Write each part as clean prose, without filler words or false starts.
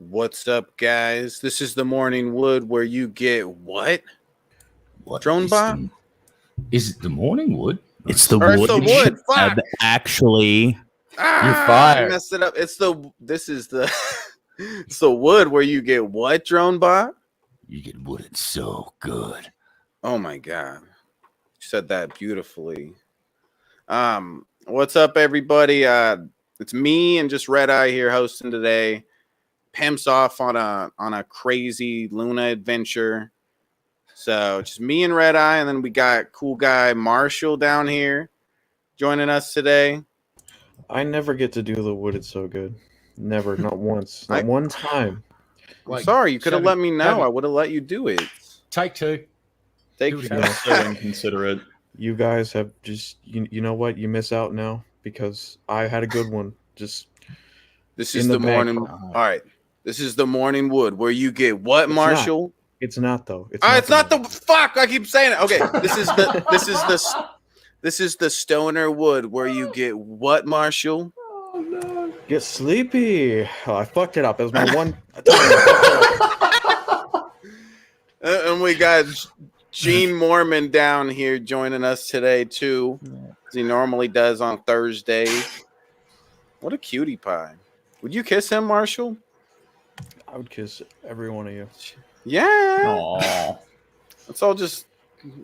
What's up, guys? This is the Morning Wood where you get what? What Drone bot? Is it the Morning Wood? It's the Or it's wood. the wood. Fuck. Actually, You're fired. I messed it up. It's the it's the wood where you get what, Drone bot? You get wooded so good. Oh my god. You said that beautifully. What's up, everybody? It's me and just Red Eye here hosting today. Pimp's off on a crazy Luna adventure. So just me and Red Eye, and then we got cool guy Marshall down here joining us today. I never get to do the wooded so good. Never, not once, not one time. I'm sorry, you could have let me know. I would have let you do it. Take two. Take Do it two. again. so inconsiderate. You guys have just, you know what? You miss out now because I had a good one. Just This is in the the bank. morning. All right. This is the Morning Wood where you get what, It's Marshall? it's not though. It's not the fuck. I keep saying it. Okay, this is the Stoner Wood where you get what, Marshall? Oh no! Get sleepy. Oh, I fucked it up. It was my one. And we got Gene Mormon down here joining us today too, as he normally does on Thursdays. What a cutie pie! Would you kiss him, Marshall? I would kiss every one of you. Yeah. Aww. Let's all just.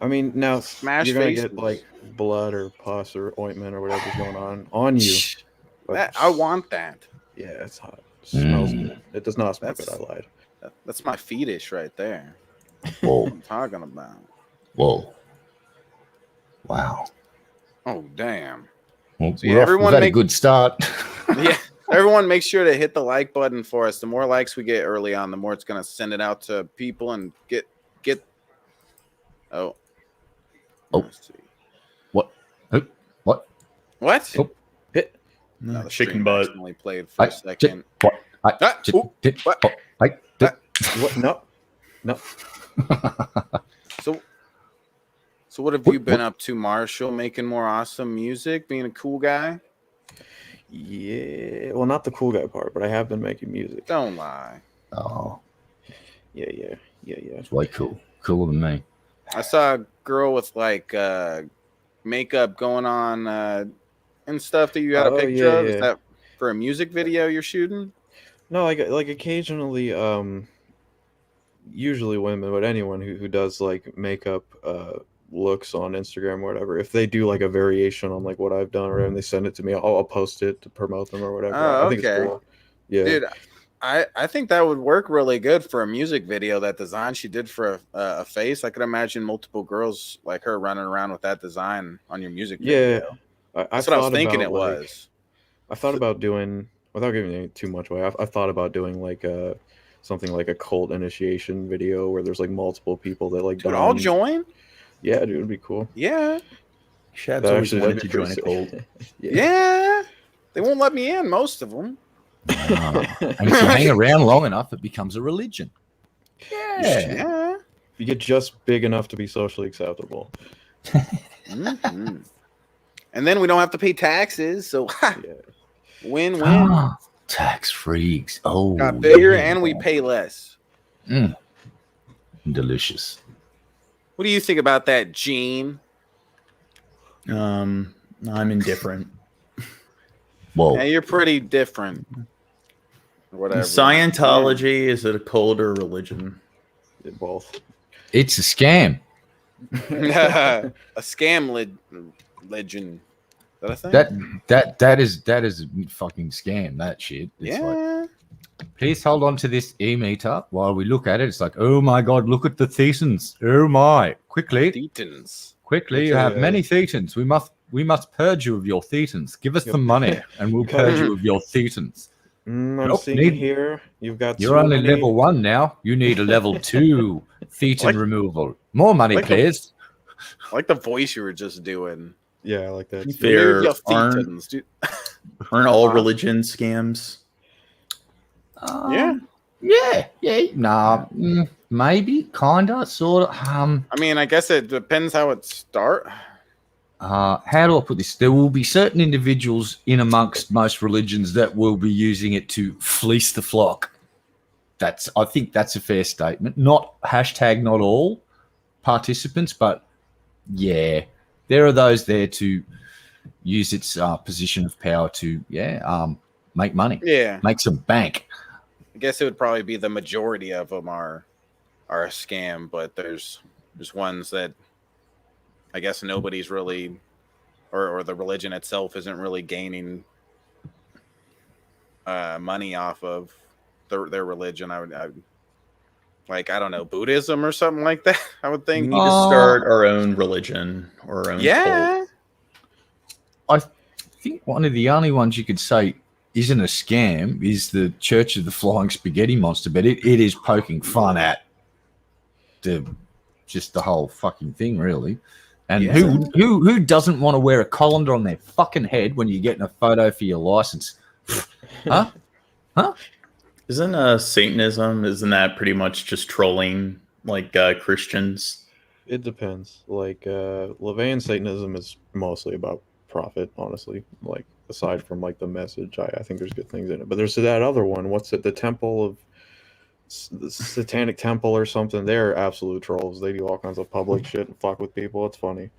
I mean, now Smash you're gonna faces. get like blood or pus or ointment or whatever's going on you. But, I want that. yeah, it's hot. It smells good. It does not smell good. That's- I lied. That's my fetish right there. Whoa. What I'm talking about. Whoa. Wow. Oh damn. Well, So, yeah, everyone we've had a make- good start. Yeah. Everyone make sure to hit the like button for us. The more likes we get early on, the more it's gonna send it out to people and get oh. Oh. Let's see. What? Who? What? What? Oh. Hit. No, the Chicken stream butt. accidentally played for a second. What? Ah, ooh, what? What? No. So what have you been up to, Marshall? Making more awesome music, being a cool guy? Yeah, well, not the cool guy part, but I have been making music. Don't lie. Oh, Yeah. it's way cool. Cooler than me. I saw a girl with like makeup going on and stuff that you got a Oh, picture yeah, of. Is yeah. that for a music video you're shooting? No, like occasionally, usually women, but anyone who does like makeup looks on Instagram or whatever, if they do like a variation on like what I've done or whatever, and they send it to me, I'll post it to promote them or whatever. Oh, I think okay. it's cool. Yeah. Dude, I think that would work really good for a music video. That design she did for a face, I could imagine multiple girls like her running around with that design on your music video. Yeah. That's what I was thinking it was. I thought about doing, without giving too much away, I thought about doing like something like a cult initiation video where there's like multiple people that like Dude, all done- join? Yeah, dude, it'd be cool. Yeah. Shabs That always actually- wanted that'd to be join a pretty cult. sick. Yeah. They won't let me in, most of them. And if you hang around long enough, it becomes a religion. Yeah. You get just big enough to be socially acceptable. Mhm. And then we don't have to pay taxes, so Yeah. win-win. Ah, tax freaks. Oh, Got bigger yeah. and we pay less. Delicious. What do you think about that, Gene? I'm indifferent. Whoa. Yeah, you're pretty different. Whatever. Scientology, is it a cult or a religion? Both. It's a scam. a scam legend. Is that a thing? That is a fucking scam. That shit. It's like, yeah. please hold on to this e-meter while we look at it. It's like, oh my god, look at the thetans. Oh my, quickly, Thetans. you have many thetans. We must purge you of your thetans. Give us the money, and we'll purge you of your thetans. I'm Nope, seeing here. You've got. You're so only many- level 1 now. You need a level 2 thetan Like- removal. More money, like the- please. I like the voice you were just doing. Yeah, I like that. Fair. Remove your Aren't, thetans, dude. aren't all religion scams? Yeah. Nah, maybe, kinda, sort of. I mean, I guess it depends how it start. How do I put this? There will be certain individuals in amongst most religions that will be using it to fleece the flock. I think that's a fair statement. Not hashtag not all participants, but yeah, there are those there to use its position of power to make money, make some bank. I guess it would probably be the majority of them are a scam, but there's ones that I guess nobody's really, or the religion itself isn't really gaining money off of their religion. I don't know, Buddhism or something like that. I would think We need to start our own religion or our own cult. I think one of the only ones you could say isn't a scam is the Church of the Flying Spaghetti Monster, but it is poking fun at just the whole fucking thing, really. And who doesn't want to wear a colander on their fucking head when you're getting a photo for your license? Huh? Isn't Satanism, isn't that pretty much just trolling like Christians? It depends. Like Laban Satanism is mostly about profit, honestly. Like aside from like the message, I think there's good things in it. But there's that other one. What's it? The Temple of the Satanic Temple or something. They're absolute trolls. They do all kinds of public shit and fuck with people. It's funny.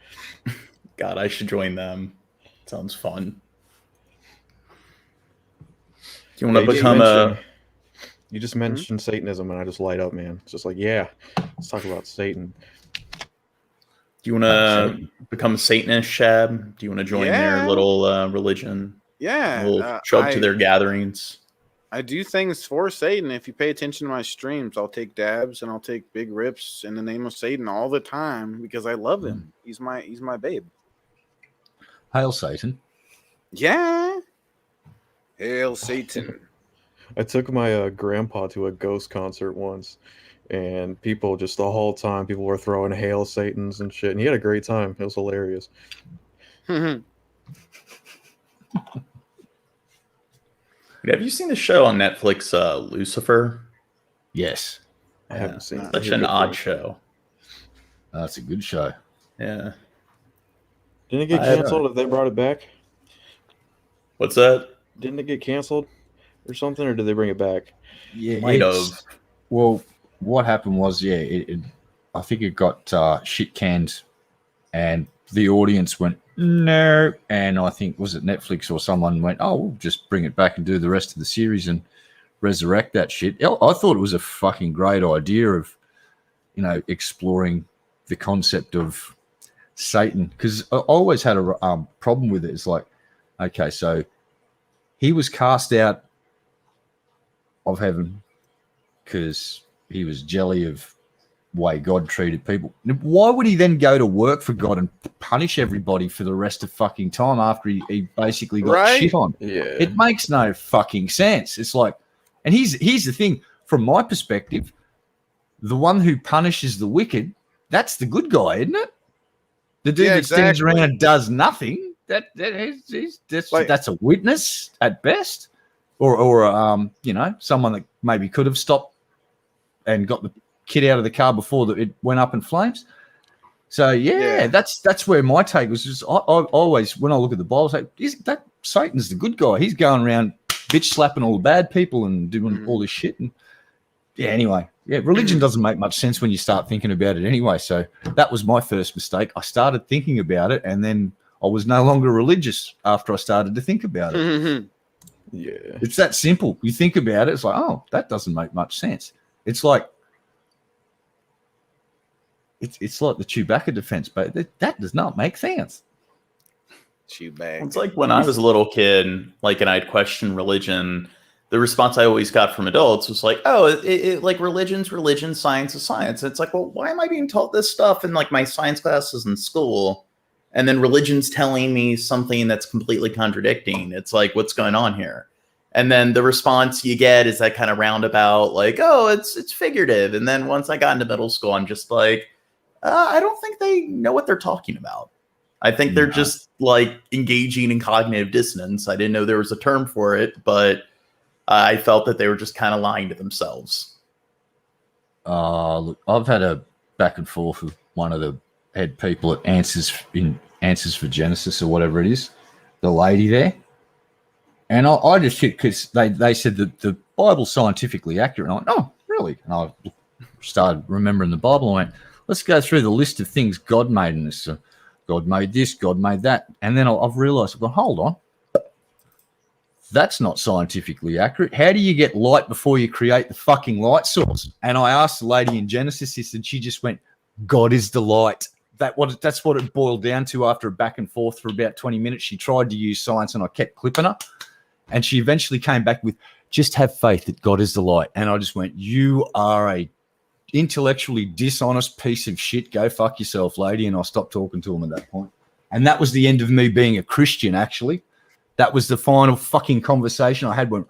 God, I should join them. Sounds fun. Do you want to become a? You just mentioned Satanism, and I just light up, man. It's just like, yeah, let's talk about Satan. Do you want to become a Satanist, Shab? Do you want to join their little religion? Yeah. We'll show up to their gatherings. I do things for Satan. If you pay attention to my streams, I'll take dabs and I'll take big rips in the name of Satan all the time because I love him. He's my babe. Hail Satan. Yeah. Hail Satan. I took my grandpa to a ghost concert once, and people just the whole time, people were throwing Hail Satans and shit, and he had a great time. It was hilarious. Have you seen the show on Netflix, Lucifer? Yes. I haven't seen it. Such an odd show. That's a good show. Yeah. Didn't it get canceled if they brought it back? What's that? Didn't it get canceled or something, or did they bring it back? Yeah, might have. Well, what happened was, I think it got shit canned, and the audience went no, and I think was it Netflix or someone went, oh, we'll just bring it back and do the rest of the series and resurrect that shit. I thought it was a fucking great idea of, exploring the concept of Satan, because I always had a problem with it. It's like, okay, so he was cast out of heaven because he was jelly of way God treated people. Why would he then go to work for God and punish everybody for the rest of fucking time after he basically got shit on? Yeah. It makes no fucking sense. It's like, and here's the thing, from my perspective, the one who punishes the wicked, that's the good guy, isn't it? The dude that stands around and does nothing, that's a witness at best, or someone that maybe could have stopped and got the kid out of the car before it went up in flames. So that's where my take was. Just I always, when I look at the Bible, I say, that Satan's the good guy. He's going around bitch slapping all the bad people and doing all this shit. And anyway, religion doesn't make much sense when you start thinking about it anyway. So that was my first mistake. I started thinking about it, and then I was no longer religious after I started to think about it. Yeah, it's that simple. You think about it, it's like, oh, that doesn't make much sense. It's like it's like the Chewbacca defense, but that does not make sense. Chewbacca. It's like when I was a little kid, and I'd question religion. The response I always got from adults was like, "Oh, like religion's religion, science is science." And it's like, well, why am I being taught this stuff in like my science classes in school, and then religion's telling me something that's completely contradicting? It's like, what's going on here? And then the response you get is that kind of roundabout, like, "Oh, it's figurative." And then once I got into middle school, I'm just like, I don't think they know what they're talking about. I think they're just like engaging in cognitive dissonance. I didn't know there was a term for it, but I felt that they were just kind of lying to themselves. Look, I've had a back and forth with one of the head people at Answers for Genesis or whatever it is, the lady there. And I just hit because they said that Bible's scientifically accurate. And I went, oh, really? And I started remembering the Bible. I went, let's go through the list of things God made in this. God made this, God made that. And then I've realized, I've gone, hold on. That's not scientifically accurate. How do you get light before you create the fucking light source? And I asked the lady in Genesis, and she just went, God is the light. That's what it boiled down to after a back and forth for about 20 minutes. She tried to use science, and I kept clipping her. And she eventually came back with, just have faith that God is the light. And I just went, you are a intellectually dishonest piece of shit. Go fuck yourself, lady. And I stopped talking to him at that point. And that was the end of me being a Christian, actually. That was the final fucking conversation I had when,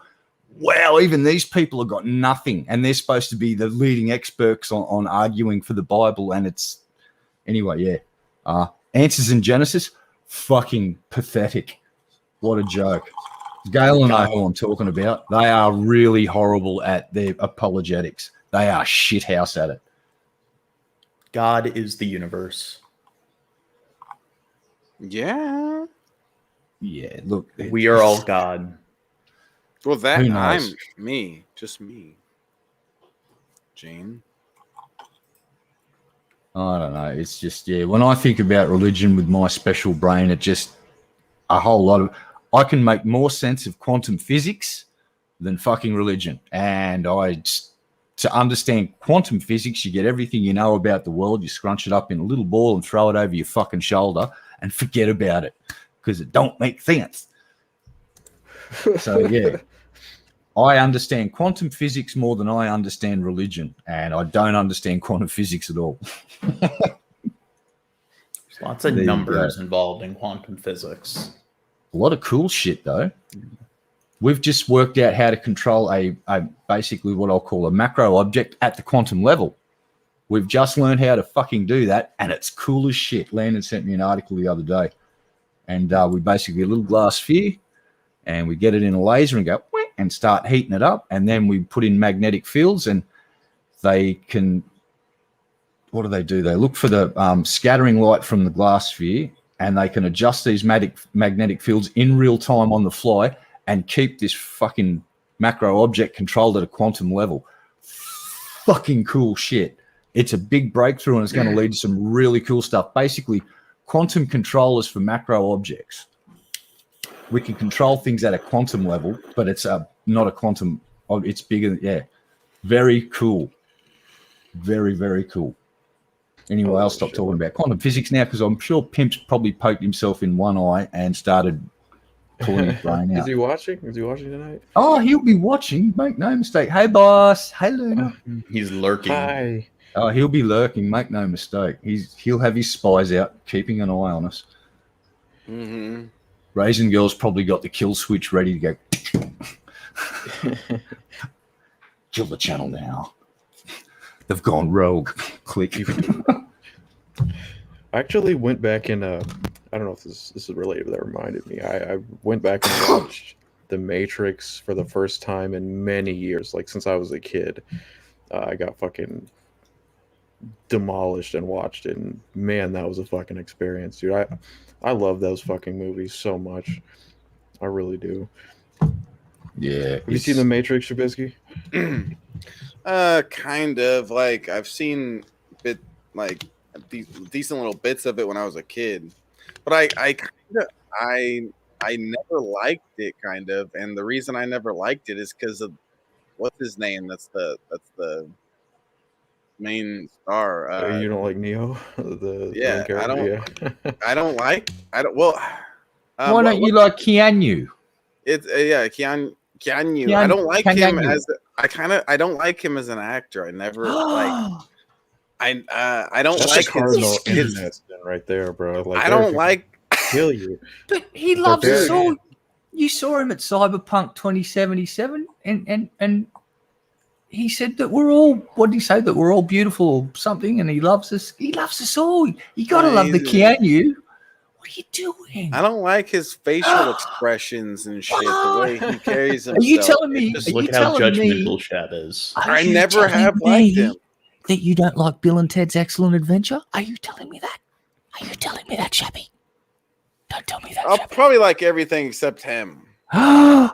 wow, even these people have got nothing. And they're supposed to be the leading experts on arguing for the Bible. And it's, anyway, yeah. Answers in Genesis, fucking pathetic. What a joke. Gala know who I'm talking about. They are really horrible at their apologetics. They are shithouse at it. God is the universe. Yeah. Yeah, look. We are all God. Well, that Who knows? I'm me, just me. Gene. I don't know. It's just, yeah, when I think about religion with my special brain, it just a whole lot of, I can make more sense of quantum physics than fucking religion. And to understand quantum physics, you get everything you know about the world, you scrunch it up in a little ball and throw it over your fucking shoulder and forget about it because it don't make sense. So, yeah. I understand quantum physics more than I understand religion, and I don't understand quantum physics at all. There's lots of numbers involved in quantum physics. A lot of cool shit, though. We've just worked out how to control a basically what I'll call a macro object at the quantum level. We've just learned how to fucking do that, and it's cool as shit. Landon sent me an article the other day, and we basically a little glass sphere, and we get it in a laser and go and start heating it up, and then we put in magnetic fields, and they can, what do? They look for the scattering light from the glass sphere, and they can adjust these magnetic fields in real time on the fly and keep this fucking macro object controlled at a quantum level. Fucking cool shit. It's a big breakthrough, and it's going to lead to some really cool stuff. Basically, quantum controllers for macro objects. We can control things at a quantum level, but it's not a quantum. It's bigger. Yeah. Very cool. Very, very cool. Anyway, I'll stop talking about quantum physics now because I'm sure Pimp's probably poked himself in one eye and started pulling his brain out. Is he watching? Is he watching tonight? Oh, he'll be watching. Make no mistake. Hey, boss. Hey, Luna. He's lurking. Hi. Oh, he'll be lurking. Make no mistake. He'll have his spies out, keeping an eye on us. Mm-hmm. Raisin Girl's probably got the kill switch ready to go. Kill the channel now. They've gone rogue. Click. I actually went back and I don't know if this is related, but that reminded me. I went back and watched The Matrix for the first time in many years, like since I was a kid. I got fucking demolished and watched it, and man, that was a fucking experience, dude. I love those fucking movies so much. I really do. Yeah. Have you seen The Matrix, Shabisky? Kind of. Like I've seen decent little bits of it when I was a kid, but I never liked it, kind of, and the reason I never liked it is because of what's his name? That's the main star. You don't like Neo? Yeah, I don't. Why don't you like Keanu? It's Keanu. I don't like him as I don't like him as an actor. I never like. I don't That's like a cardinal his internet spin right there, bro. Like, I don't like. Kill you. But he loves us all. You saw him at Cyberpunk 2077, and he said that we're all. What did he say? That we're all beautiful or something, and he loves us. He loves us all. You gotta love the Keanu. What are you doing? I don't like his facial expressions and shit. The way he carries himself. Are you telling me? Just look at how judgmental Shad is. I never have liked him. That you don't like Bill and Ted's Excellent Adventure? Are you telling me that? Are you telling me that, Shabby? Don't tell me that. I'll probably like everything except him. I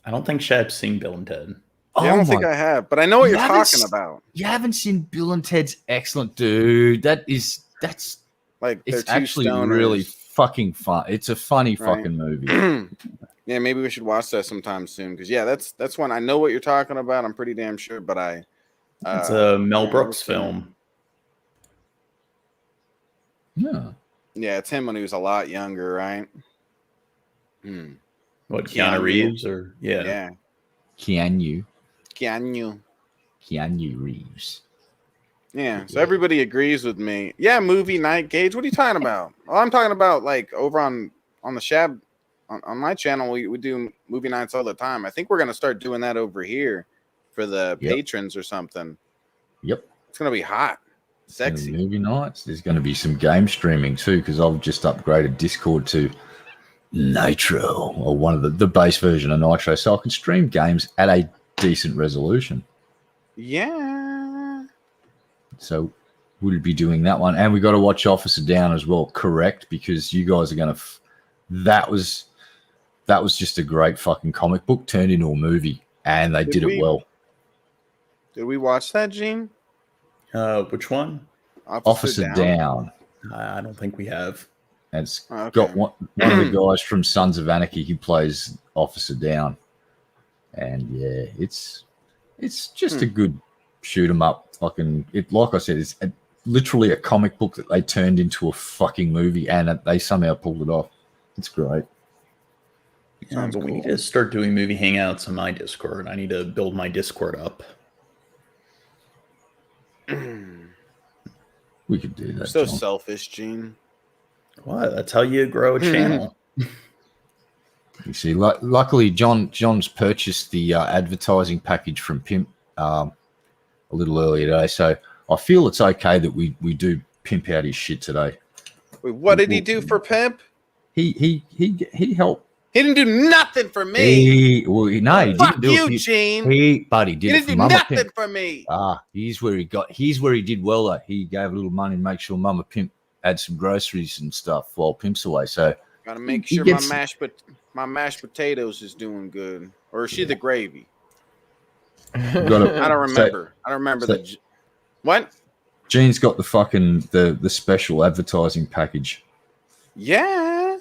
don't think Shab's seen Bill and Ted. I don't think I have, but I know what you're talking about. You haven't seen Bill and Ted's Excellent, dude. That's Like it's they're two actually stoners, really fucking fun. It's a funny right? fucking movie. Yeah, maybe we should watch that sometime soon. Because that's one I know what you're talking about. I'm pretty damn sure, but It's a Mel I've never Brooks seen it. film. Yeah. Yeah, it's him when he was a lot younger, right? What, Keanu. Keanu Reeves or Yeah. Keanu Yeah. Reeves. So everybody agrees with me. Yeah, movie night, Gage. What are you talking about? Well, I'm talking about like over on the Shab on my channel. We do movie nights all the time. I think we're gonna start doing that over here for the patrons or something. Yep. It's gonna be hot, sexy. Movie nights. There's going to be some game streaming too, because I've just upgraded Discord to Nitro, or one of the base version of Nitro, so I can stream games at a decent resolution. Yeah. So we'll be doing that one, and we got to watch Officer Down as well. Correct, because you guys are going to. That was just a great fucking comic book turned into a movie, and they did it well. Did we watch that, Gene? Which one? Officer Down. I don't think we have. And it's got one of the guys from Sons of Anarchy. He plays Officer Down, and yeah, it's just a good shoot 'em up. Fucking it, like I said, it's literally a comic book that they turned into a fucking movie, and they somehow pulled it off. It's great. Yeah, but we need to start doing movie hangouts on my Discord. I need to build my Discord up. We could do that. So John. selfish, Gene. What? That's how you grow a channel. You see, luckily, John's purchased the advertising package from Pimp a little earlier today, so I feel it's okay that we do pimp out his shit today. Wait, what did he do for Pimp? He helped. He didn't do nothing for me. He didn't do you, it. Gene. He did He it didn't for do Mama nothing Pimp. for me. He's where he did well though. He gave a little money to make sure Mama Pimp had some groceries and stuff while Pimp's away. So Gotta make he sure gets- my mashed potatoes is doing good. Or is she the gravy? I I don't remember. What? Gene's got the fucking the special advertising package. Yeah.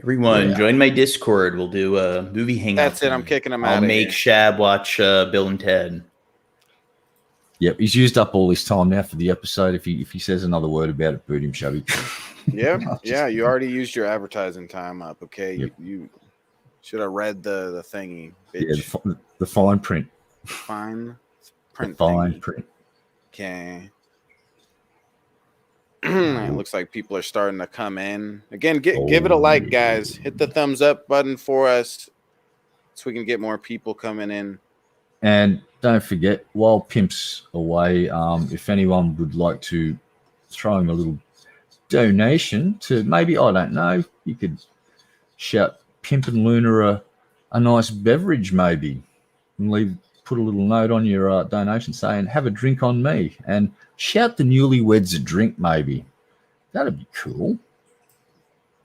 Everyone, join my Discord. We'll do a movie hangout. That's it. I'm kicking him out. I'll of make here. Shab watch Bill and Ted. Yep, he's used up all his time now for the episode. If he says another word about it, boot him, Shabby. Yeah. You already used your advertising time up. Okay. Yep. You should have read the thingy. Bitch. Yeah, the fine print. Fine print. Fine thingy. print. Okay. It looks like people are starting to come in. Again, give it a like, guys. Hit the thumbs up button for us so we can get more people coming in. And don't forget, while Pimp's away, if anyone would like to throw him a little donation to maybe, I don't know, you could shout Pimp and Luna a nice beverage maybe, and put a little note on your donation saying, have a drink on me, and shout the newlyweds a drink maybe. That'd be cool.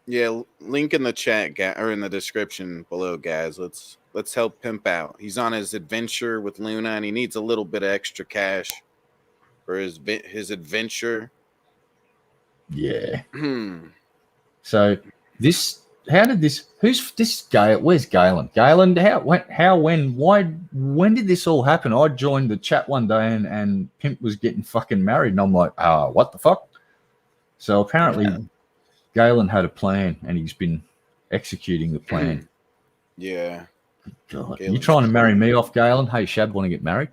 Yeah, link in the chat or in the description below, guys. Let's help Pimp out. He's on his adventure with Luna, and he needs a little bit of extra cash for his adventure. Yeah. So who's this Gale? Where's Galen? Galen, when did this all happen? I joined the chat one day and Pimp was getting fucking married, and I'm like, what the fuck? So apparently Galen had a plan, and he's been executing the plan. Yeah. God, you trying to marry me off, Galen? Hey, Shab, want to get married?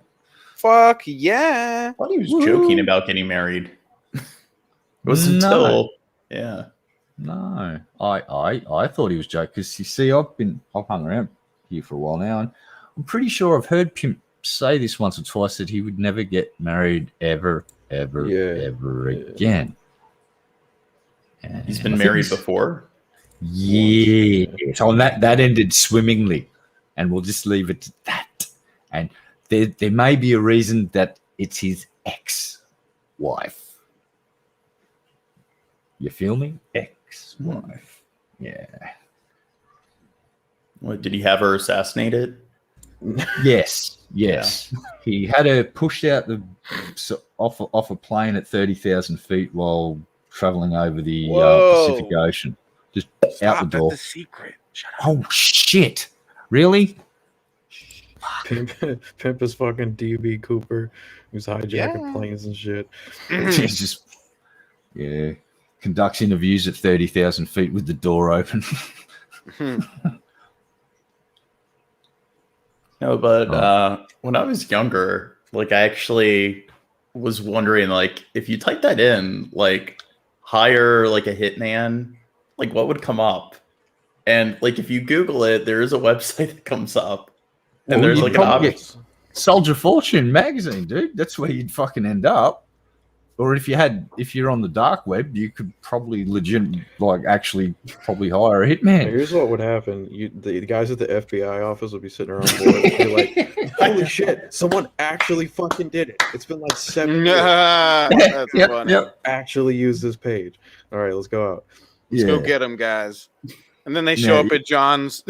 Fuck yeah. I thought he was joking about getting married. It was until No, I thought he was joking because you see, I've hung around here for a while now, and I'm pretty sure I've heard Pimp say this once or twice that he would never get married ever again. And he's been married before. Yeah, so that ended swimmingly, and we'll just leave it to that. And there may be a reason that it's his ex-wife. You feel me? Ex-wife. Yeah. What, did he have her assassinated? Yes. He had her pushed out off a plane at 30,000 feet while traveling over the Pacific Ocean. Just out the door. The secret. Shut up. Oh shit! Really? Pimp is fucking DB Cooper, who's hijacking planes and shit. He's just conducts interviews at 30,000 feet with the door open. No, but when I was younger, like I actually was wondering, like if you type that in, like hire like a hitman, like what would come up? And like if you Google it, there is a website that comes up, and there's like an option. Soldier Fortune magazine, dude. That's where you'd fucking end up. Or if you're on the dark web, you could probably actually hire a hitman. Here's what would happen: the guys at the FBI office would be sitting around board and be like, "Holy shit! Someone actually fucking did it! It's been like 7 years. That's funny. Yep. Actually use this page. All right, let's go out. Let's go get them, guys." And then they show up at John's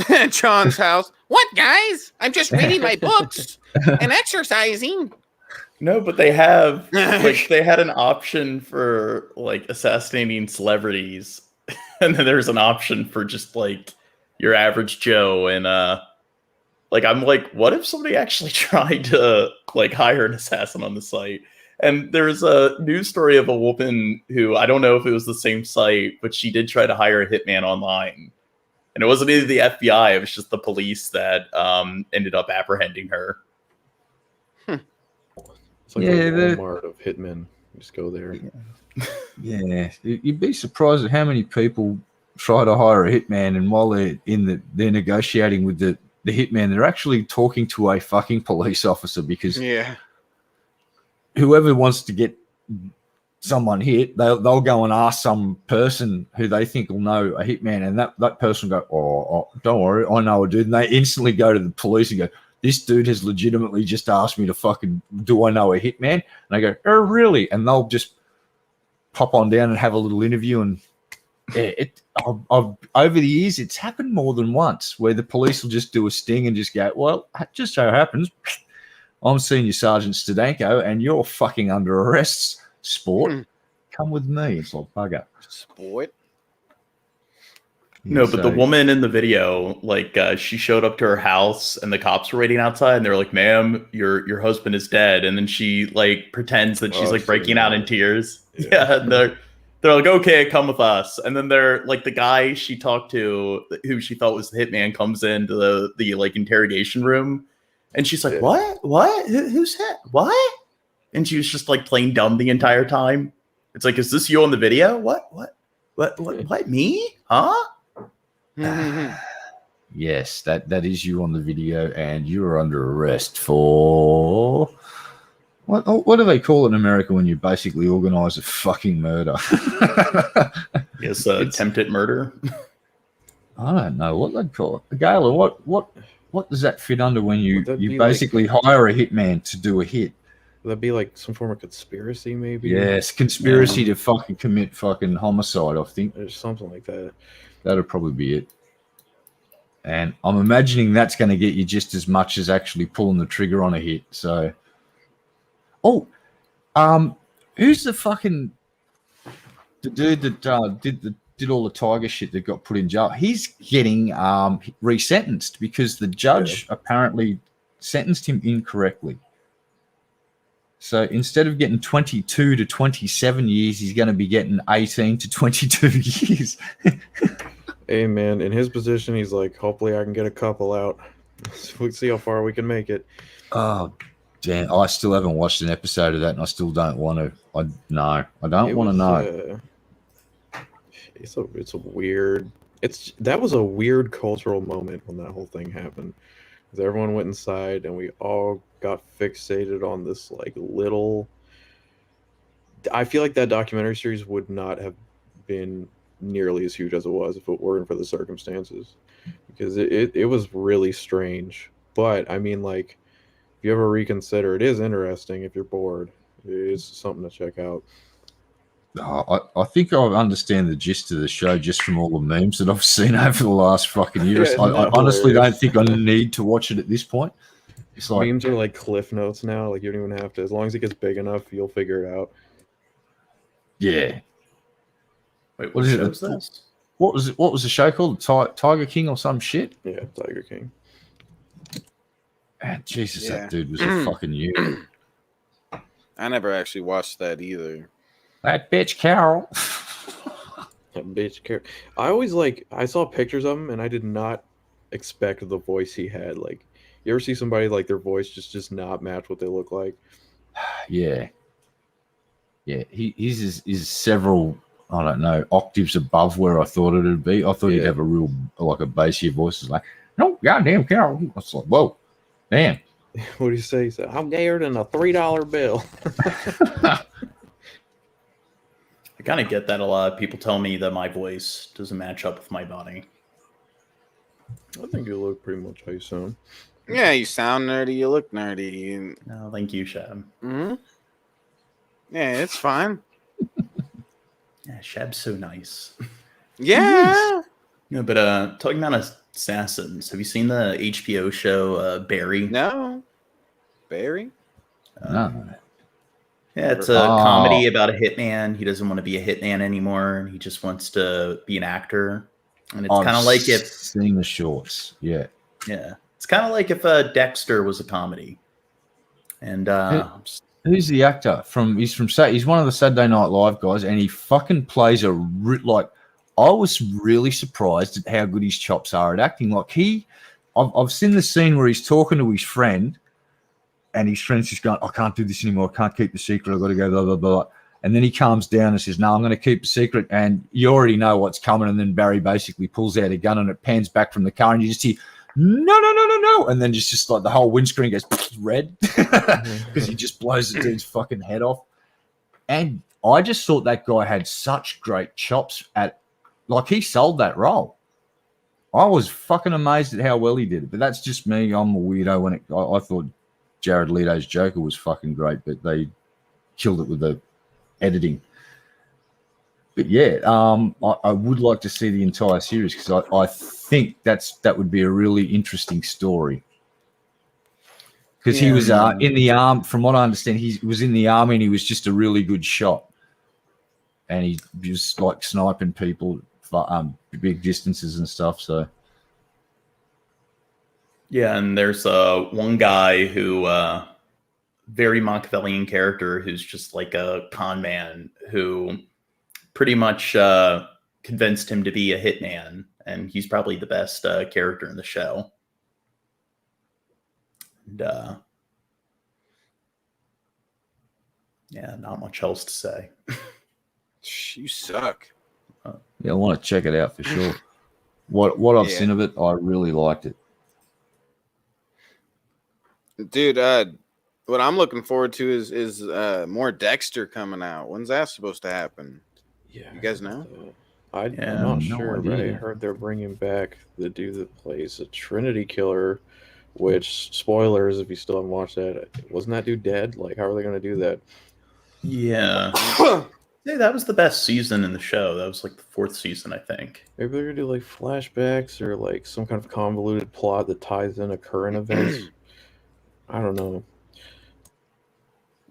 house. What, guys? I'm just reading my books and exercising. No, but they have they had an option for like assassinating celebrities, and then there's an option for just like your average Joe. And like I'm like, what if somebody actually tried to like hire an assassin on the site? And there's a news story of a woman who, I don't know if it was the same site, but she did try to hire a hitman online. And it wasn't either the FBI, it was just the police that ended up apprehending her. It's like a Walmart of hitmen. Just go there. Yeah. You'd be surprised at how many people try to hire a hitman, and while they're they're negotiating with the hitman, they're actually talking to a fucking police officer, because whoever wants to get someone hit, they'll go and ask some person who they think will know a hitman, and that person will go, oh, don't worry, I know a dude. And they instantly go to the police and go, this dude has legitimately just asked me to fucking, do I know a hitman? And I go, oh, really? And they'll just pop on down and have a little interview. And I've over the years, it's happened more than once where the police will just do a sting and just go, well, it just so happens I'm Senior Sergeant Stadenko and you're fucking under arrest, sport. Come with me. It's like, bugger. Sport? No, but the woman in the video, like, she showed up to her house and the cops were waiting outside and they're like, ma'am, your husband is dead. And then she, like, pretends that she's, like, breaking out in tears. Yeah, and they're like, okay, come with us. And then they're, like, the guy she talked to, who she thought was the hitman, comes into the like, interrogation room. And she's like, what? Who's hit? What? And she was just, like, playing dumb the entire time. It's like, is this you on the video? What, me? Huh? Yes, that is you on the video, and you are under arrest for what do they call it in America when you basically organize a fucking murder? Yes, attempted murder. I don't know what they'd call it. Gala, what does that fit under when you basically hire a hitman to do a hit? Would that be like some form of conspiracy, maybe? Yes, conspiracy to fucking commit fucking homicide, I think. There's something like that. That'll probably be it. And I'm imagining that's going to get you just as much as actually pulling the trigger on a hit. So, who's the fucking the dude that did all the tiger shit that got put in jail? He's getting resentenced because the judge apparently sentenced him incorrectly. So instead of getting 22 to 27 years, he's going to be getting 18 to 22 years. Hey, man, in his position, he's like, hopefully I can get a couple out. We'll see how far we can make it. Oh, damn. I still haven't watched an episode of that, and I still don't want to. I don't want to know. It's a weird... That was a weird cultural moment when that whole thing happened. Because everyone went inside, and we all got fixated on this, like, little... I feel like that documentary series would not have been nearly as huge as it was if it weren't for the circumstances, because it was really strange. But I mean, like, if you ever reconsider, it is interesting. If you're bored, it is something to check out. I think I understand the gist of the show just from all the memes that I've seen over the last fucking years. I honestly don't think I need to watch it at this point. It's like, memes are like cliff notes now. Like you don't even have to. As long as it gets big enough, you'll figure it out. yeah. Wait, What what is it? show's this? What was the show called? Tiger King or some shit? Yeah, Tiger King. Man, Jesus, Yeah. that dude was a fucking unit. I never actually watched that either. That bitch Carol. That bitch care. I saw pictures of him and I did not expect the voice he had. Like, you ever see somebody like their voice just not match what they look like? Yeah. Yeah, his is several, I don't know, octaves above where I thought it'd be. I thought he'd Yeah. have a real, like a bassier voice. It's like, no, goddamn Carol. I was like, whoa, damn. What do you say? He said, I'm gayer than a $3 bill. I kind of get that a lot. People tell me that my voice doesn't match up with my body. I think you look pretty much how you sound. Yeah, you sound nerdy. You look nerdy. No, thank you, Shab. Mm-hmm. Yeah, it's fine. Yeah, Shab's so nice. Yeah. Yeah, but talking about assassins, have you seen the HBO show Barry? No. Barry? No. Yeah, it's a comedy about a hitman. He doesn't want to be a hitman anymore, and he just wants to be an actor. And it's kind of like if seen the shorts. Yeah. it's kind of like if Dexter was a comedy. And Who's the actor? He's one of the Saturday Night Live guys, and he fucking plays like. I was really surprised at how good his chops are at acting. Like I've seen the scene where he's talking to his friend, and his friend's just going, I can't do this anymore. I can't keep the secret. I've got to go, blah, blah, blah. And then he calms down and says, no, I'm going to keep the secret. And you already know what's coming. And then Barry basically pulls out a gun and it pans back from the car. And you just hear, no. And then just like the whole windscreen goes red because he just blows the dude's fucking head off. And I just thought that guy had such great chops like he sold that role. I was fucking amazed at how well he did it. But that's just me. I'm a weirdo. I thought Jared Leto's Joker was fucking great, but they killed it with the editing. But yeah, I would like to see the entire series because I think that would be a really interesting story. Because he was in the army. From what I understand, he was in the army and he was just a really good shot, and he was like sniping people for big distances and stuff. So. Yeah, and there's one guy who, very Machiavellian character, who's just like a con man who pretty much convinced him to be a hitman, and he's probably the best character in the show. And yeah, not much else to say. You suck. Yeah, I want to check it out for sure. What I've seen of it, I really liked it. Dude, what I'm looking forward to is more Dexter coming out. When's that supposed to happen? Yeah, You guys know? I'm Yeah, not no sure, but I idea. heard they're bringing back the dude that plays a Trinity Killer, which, spoilers if you still haven't watched that, wasn't that dude dead? Like, how are they going to do that? Yeah. Yeah, that was the best season in the show. That was like the 4th season, I think. Maybe they're going to do like flashbacks or like some kind of convoluted plot that ties into current events. I don't know.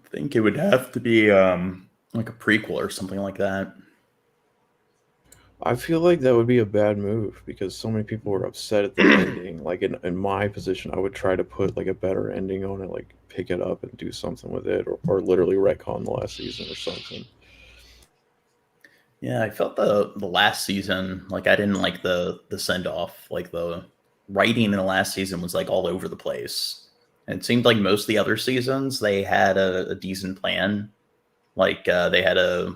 I think it would have to be like a prequel or something like that. I feel like that would be a bad move because so many people were upset at the ending. Like in my position, I would try to put like a better ending on it, like pick it up and do something with it, or literally retcon the last season or something. Yeah, I felt the last season, like I didn't like the send off. Like the writing in the last season was like all over the place. And it seemed like most of the other seasons they had a decent plan. Like they had a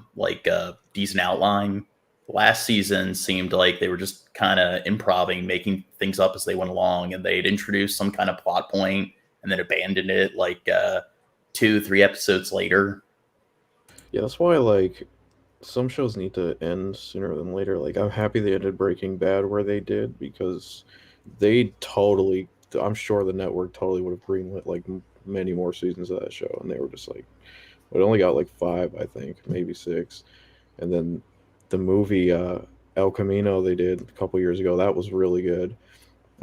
decent outline. Last season seemed like they were just kind of improvising, making things up as they went along, and they'd introduced some kind of plot point and then abandoned it like 2-3 episodes later. Yeah, that's why like some shows need to end sooner than later. Like I'm happy they ended Breaking Bad where they did because they totally, I'm sure the network totally would have greenlit like many more seasons of that show, and they were just like, it only got like 5, I think, maybe 6, and then the movie El Camino they did a couple years ago, that was really good.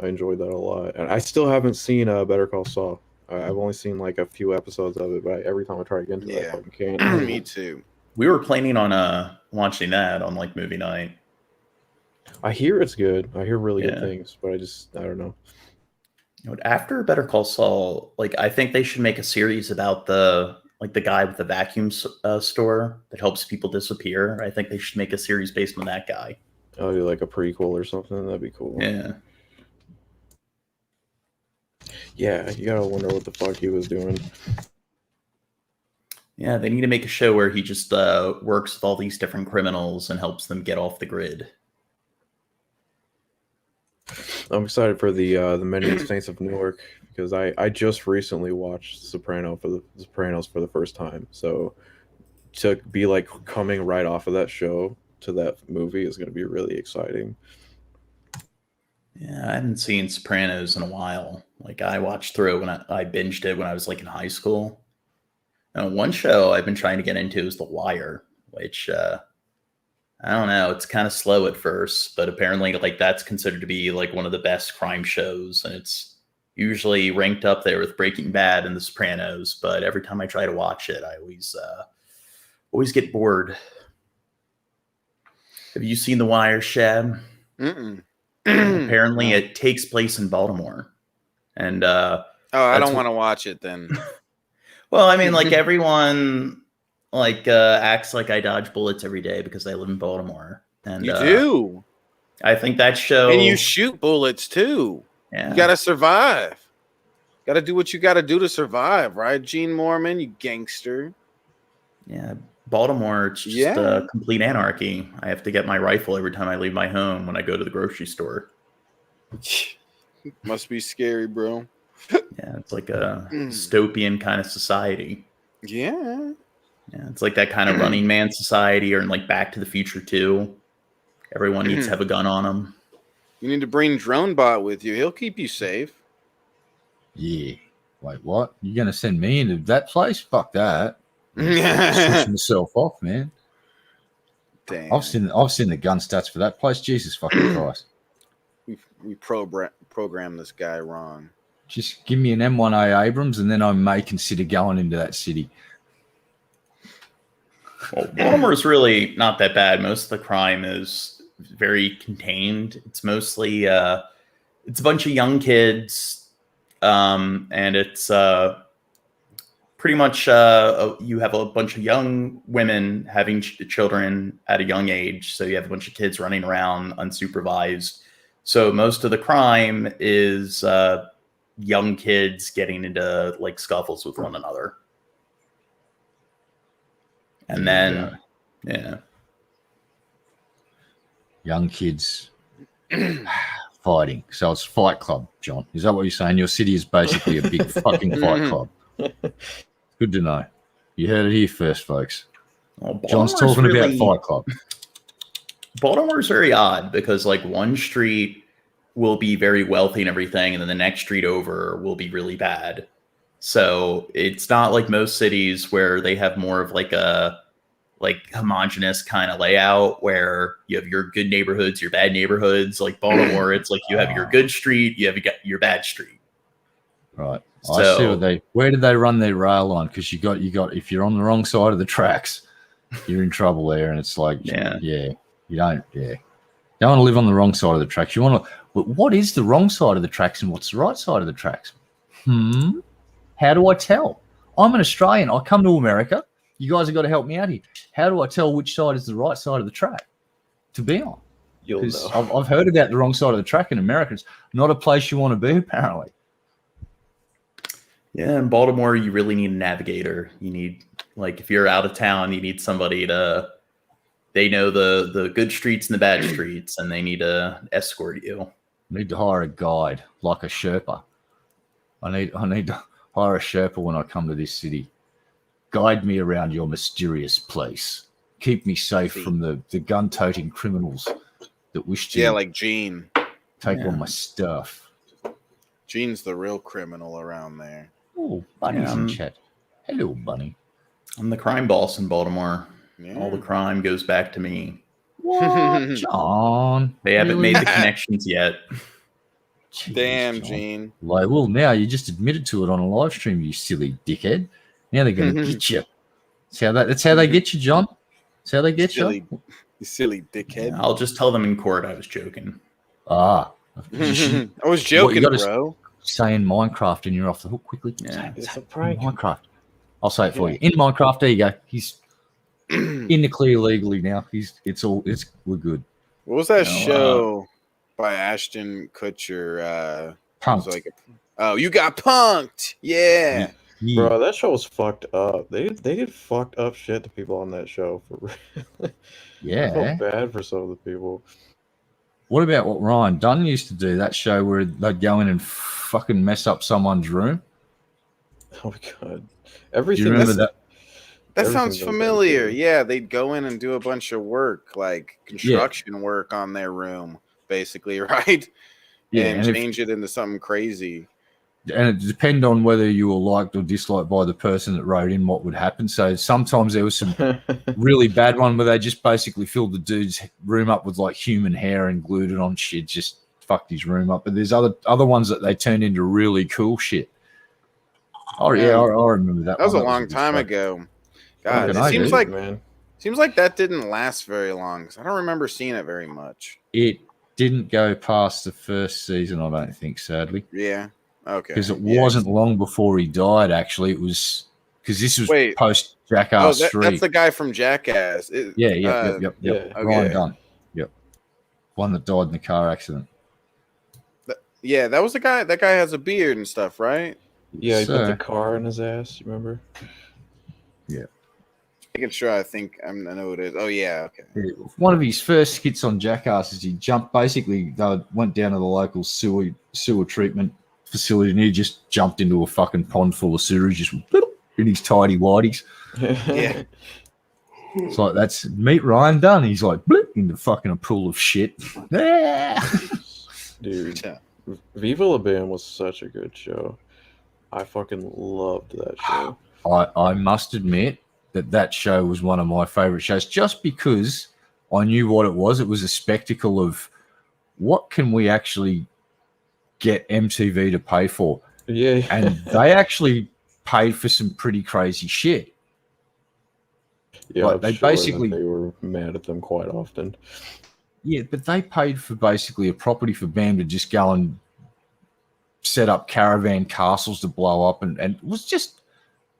I enjoyed that a lot, and I still haven't seen Better Call Saul. I've only seen like a few episodes of it, but every time I try to get into it, I fucking can't. Me too. We were planning on watching that on like movie night. I hear it's good. I hear really good things, but I don't know. You know, after Better Call Saul, like I think they should make a series about the guy with the vacuum store that helps people disappear. I think they should make a series based on that guy. Oh, do like a prequel or something? That'd be cool. Yeah. Yeah, you gotta wonder what the fuck he was doing. Yeah, they need to make a show where he just works with all these different criminals and helps them get off the grid. I'm excited for the Many Saints of Newark because I just recently watched Sopranos for the first time. So to be like coming right off of that show to that movie is going to be really exciting. Yeah, I haven't seen Sopranos in a while. Like I watched through it when I binged it when I was like in high school. And one show I've been trying to get into is The Wire, which I don't know. It's kind of slow at first, but apparently like that's considered to be like one of the best crime shows. And it's usually ranked up there with Breaking Bad and The Sopranos. But every time I try to watch it, I always get bored. Have you seen The Wire, Shab? Mm-mm. Apparently it takes place in Baltimore. And I don't want to watch it then. Well, I mean, like everyone like acts like I dodge bullets every day because I live in Baltimore. And you do. I think that show. And you shoot bullets too. Yeah. You gotta survive. Gotta do what you gotta do to survive, right? Gene Mormon, you gangster. Yeah. Baltimore, it's just complete anarchy. I have to get my rifle every time I leave my home when I go to the grocery store. Must be scary, bro. Yeah, it's like a dystopian kind of society. Yeah. Yeah, it's like that kind of Running Man society or in like Back to the Future 2. Everyone needs to have a gun on them. You need to bring DroneBot with you. He'll keep you safe. Yeah. Wait, what? You gonna send me into that place? Fuck that. Switching myself off, man. Damn. I've seen the gun stats for that place. Jesus fucking Christ. We program this guy wrong. Just give me an M1A Abrams, and then I may consider going into that city. Well, Baltimore is really not that bad. Most of the crime is very contained. It's mostly it's a bunch of young kids, and it's pretty much you have a bunch of young women having children at a young age. So you have a bunch of kids running around unsupervised. So most of the crime is young kids getting into like scuffles with one another. And then, young kids fighting. So it's Fight Club, John. Is that what you're saying? Your city is basically a big fucking fight club. Good to know. You heard it here first, folks. Well, John's talking about Fight Club. Baltimore's very odd because like one street will be very wealthy and everything, and then the next street over will be really bad. So it's not like most cities where they have more of like a homogenous kind of layout where you have your good neighborhoods, your bad neighborhoods. Like Baltimore, it's like you have your good street, you have your bad street. Right. So, I see where did they run their rail line? Because you got if you're on the wrong side of the tracks, you're in trouble there. And it's like, you don't want to live on the wrong side of the tracks. You want to. But what is the wrong side of the tracks and what's the right side of the tracks? How do I tell? I'm an Australian. I come to America. You guys have got to help me out here. How do I tell which side is the right side of the track to be on? You'll know. I've heard about the wrong side of the track in America. It's not a place you want to be, apparently. Yeah, in Baltimore, you really need a navigator. You need, like, if you're out of town, you need somebody they know the good streets and the bad streets, and they need to escort you. I need to hire a guide, like a Sherpa. I need to hire a Sherpa when I come to this city. Guide me around your mysterious place. Keep me safe from the gun-toting criminals that wish to like Gene. Take all my stuff. Gene's the real criminal around there. Oh, Bunny's in chat. Hello, Bunny. I'm the crime boss in Baltimore. Yeah. All the crime goes back to me. What, John? They haven't made the connections yet. Jeez, Damn, John. Gene. Like, well, now you just admitted to it on a live stream, you silly dickhead. Now they're going to get you. That's how they get you, John. That's how they get Silly, you. you silly dickhead. I'll just tell them in court I was joking. Ah. I was joking, gotta bro. Say in Minecraft and you're off the hook quickly. Yeah, it's a In prank. Minecraft. I'll say it for you. In Minecraft, there you go. He's in the clear legally now. We're good. What was that No, show by Ashton Kutcher? It was Punked. like you got punked. Yeah. Yeah. Bro, that show was fucked up. They did fucked up shit to people on that show. For real. I felt bad for some of the people. What about what Ryan Dunn used to do? That show where they'd go in and fucking mess up someone's room. Oh my god! Do Everything. you remember that? That Everything sounds goes familiar. dedicated. Yeah, they'd go in and do a bunch of work, like construction work on their room, basically, right? Yeah, and and change it into something crazy. And it depended on whether you were liked or disliked by the person that wrote in what would happen. So sometimes there was some really bad one where they just basically filled the dude's room up with like human hair and glued it on shit, just fucked his room up. But there's other ones that they turned into really cool shit. Oh yeah, I remember that. That was one. a long good time show. ago. God, Fucking it I seems do, like man. that didn't last very long. 'Cause I don't remember seeing it very much. It didn't go past the first season, I don't think, sadly. Yeah. Okay. Because it wasn't long before he died, actually. It was because this was post Jackass 3. That's the guy from Jackass. Yep. Yeah. Ryan Okay. Dunn. Yep. One that died in the car accident. Yeah, that was the guy. That guy has a beard and stuff, right? Yeah, he So- put the car in his ass. You remember? Making sure. I think I know what it is. Oh yeah. Okay. One of his first hits on Jackass is he jumped. Basically, they went down to the local sewer treatment facility, and he just jumped into a fucking pond full of sewage, just in his tidy whities. Yeah. It's like that's meet Ryan Dunn. He's like bloop, into fucking a pool of shit. Dude, Yeah. Viva Laban was such a good show. I fucking loved that show. I must admit that show was one of my favorite shows, just because I knew what it was. It was a spectacle of what can we actually get MTV to pay for, Yeah, and they actually paid for some pretty crazy shit. yeah. like, I'm they sure that basically- they were mad at them quite often. Yeah, but they paid for basically a property for Bam to just go and set up caravan castles to blow up, and it was just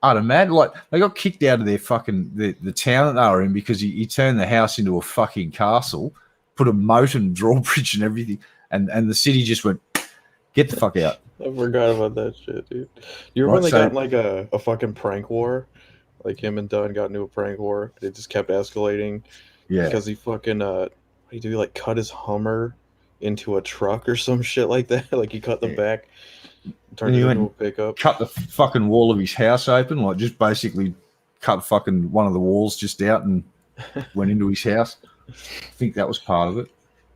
utter mad. Like they got kicked out of their fucking the town that they were in because he turned the house into a fucking castle, put a moat and drawbridge and everything, and the city just went, get the fuck out. I forgot about that shit, dude. You remember when they got in like a fucking prank war? Like him and Dunn got into a prank war. It just kept escalating. Yeah, Because he fucking what do you do? Like cut his Hummer into a truck or some shit like that. Like he cut the back, turned it into a pickup. cut the fucking wall of his house open, like just basically cut fucking one of the walls just out and went into his house. I think that was part of it.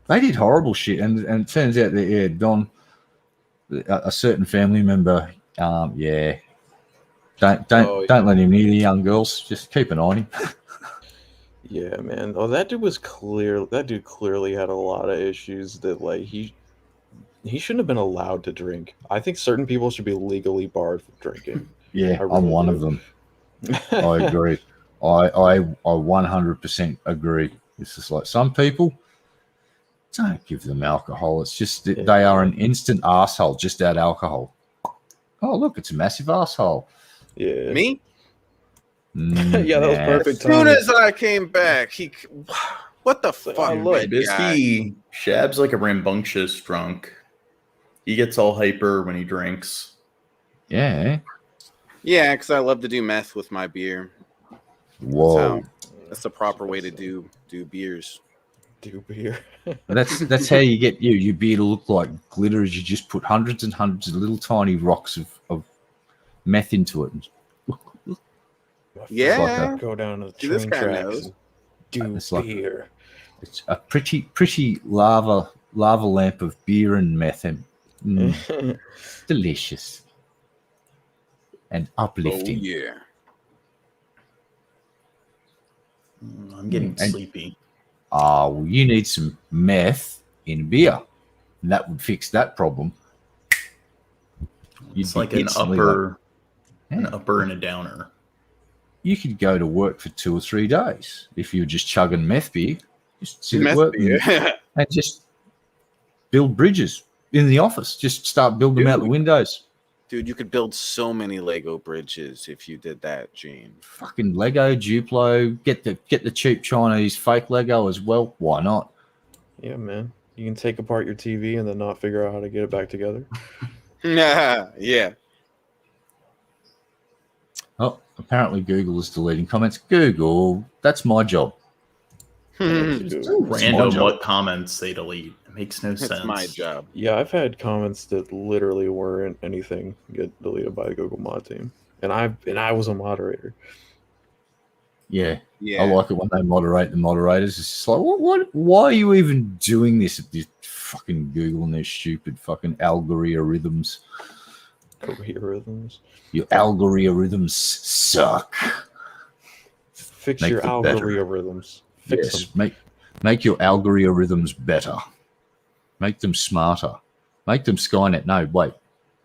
They did horrible shit, and it turns out that Don, a certain family member, don't let him near the young girls. Just keep an eye on him. Yeah, man. Oh, that dude was clear. That dude clearly had a lot of issues that like he shouldn't have been allowed to drink. I think certain people should be legally barred from drinking. Yeah, I I'm really one do. of them. I agree. I 100% agree. It's just like some people, don't give them alcohol. It's just that they are an instant asshole. Just that alcohol. Oh, look, it's a massive asshole. Yeah. Me? Yeah, that was perfect As soon as I came back, what the fuck? oh, look, that guy? Bisky, Shab's like a rambunctious drunk. He gets all hyper when he drinks. Yeah. Yeah, because I love to do meth with my beer. Whoa. That's the proper way to do beers. Do beer. That's how you get your beer to look like glitter. Is you just put hundreds and hundreds of little tiny rocks of meth into it. Yeah. Go down to the See, this train guy tracks knows. and do It's like- beer. It's a pretty lava lamp of beer and meth. And, delicious and uplifting. Oh yeah. I'm getting And- sleepy. Well, you need some meth in beer. And that would fix that problem. It's like an upper and a downer. You could go to work for 2 or 3 days if you're just chugging meth beer. Just sit at work and just build bridges in the office. Just start building them out the windows. Dude, you could build so many Lego bridges if you did that, Gene. Fucking Lego, Duplo, get the cheap Chinese fake Lego as well. Why not? Yeah, man. You can take apart your TV and then not figure out how to get it back together. Yeah. Oh, apparently Google is deleting comments. Google, that's my job. It's so random what comments they delete. It makes no sense. That's my job. Yeah, I've had comments that literally weren't anything get deleted by the Google mod team, and I was a moderator. Yeah. I like it when they moderate the moderators. It's just like, what? Why are you even doing this? This fucking Google and their stupid fucking algorithms. Your algorithms suck. Fix your algorithms. Fix them. Make your algorithms better. Make them smarter. Make them Skynet. No, wait.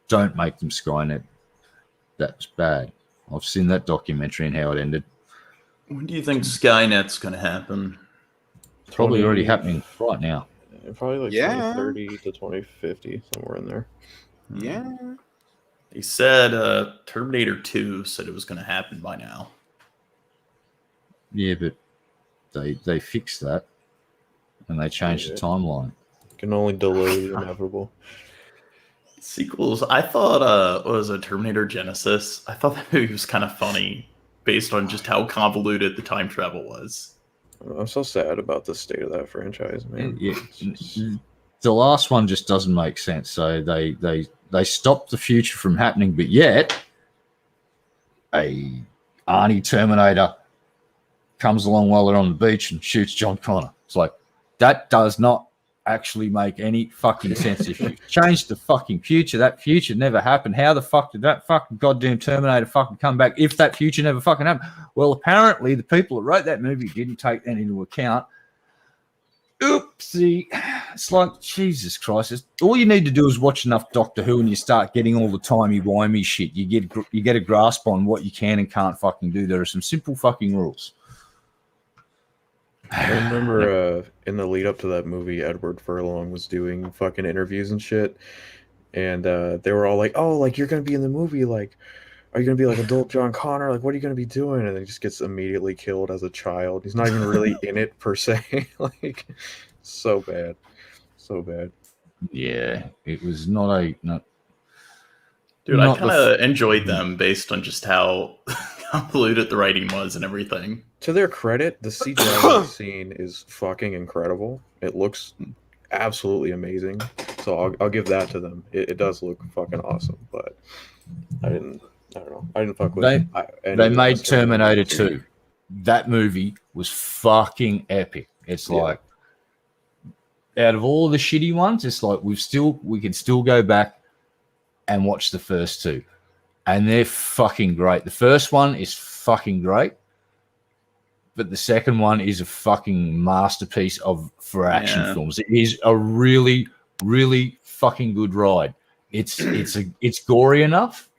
Don't make them Skynet. That's bad. I've seen that documentary and how it ended. When do you think Skynet's going to happen? It's probably already happening right now. Probably like 2030 to 2050, somewhere in there. Yeah. They said Terminator 2 said it was going to happen by now. Yeah, but they fixed that and they changed the timeline. Can only delay the inevitable. Sequels. I thought what was it, Terminator Genesis? I thought that movie was kind of funny based on just how convoluted the time travel was. I'm so sad about the state of that franchise, man. Yeah. The last one just doesn't make sense. So they stopped the future from happening, but yet a Arnie Terminator comes along while they're on the beach and shoots John Connor. It's like, that does not actually make any fucking sense. If you change the fucking future, that future never happened. How the fuck did that fucking goddamn Terminator fucking come back if that future never fucking happened? Well, apparently the people that wrote that movie didn't take that into account. Oopsie. It's like, Jesus Christ. All you need to do is watch enough Doctor Who and you start getting all the timey-wimey shit. You get a grasp on what you can and can't fucking do. There are some simple fucking rules. I remember in the lead up to that movie, Edward Furlong was doing fucking interviews and shit, and they were all like, "Oh, like you're gonna be in the movie, like, are you gonna be like adult John Connor? Like, what are you gonna be doing?" And he just gets immediately killed as a child. He's not even really in it per se. Like, so bad. Yeah, it was not. Dude, I kind of enjoyed them based on just how convoluted the writing was and everything. To their credit, the CGI scene is fucking incredible. It looks absolutely amazing. So I'll give that to them. It does look fucking awesome, but I don't know. I didn't fuck with it. They made Terminator 2. That movie was fucking epic. It's like, out of all the shitty ones, it's like we can still go back and watch the first two. And they're fucking great. The first one is fucking great. But the second one is a fucking masterpiece for action films. It is a really, really fucking good ride. It's gory enough,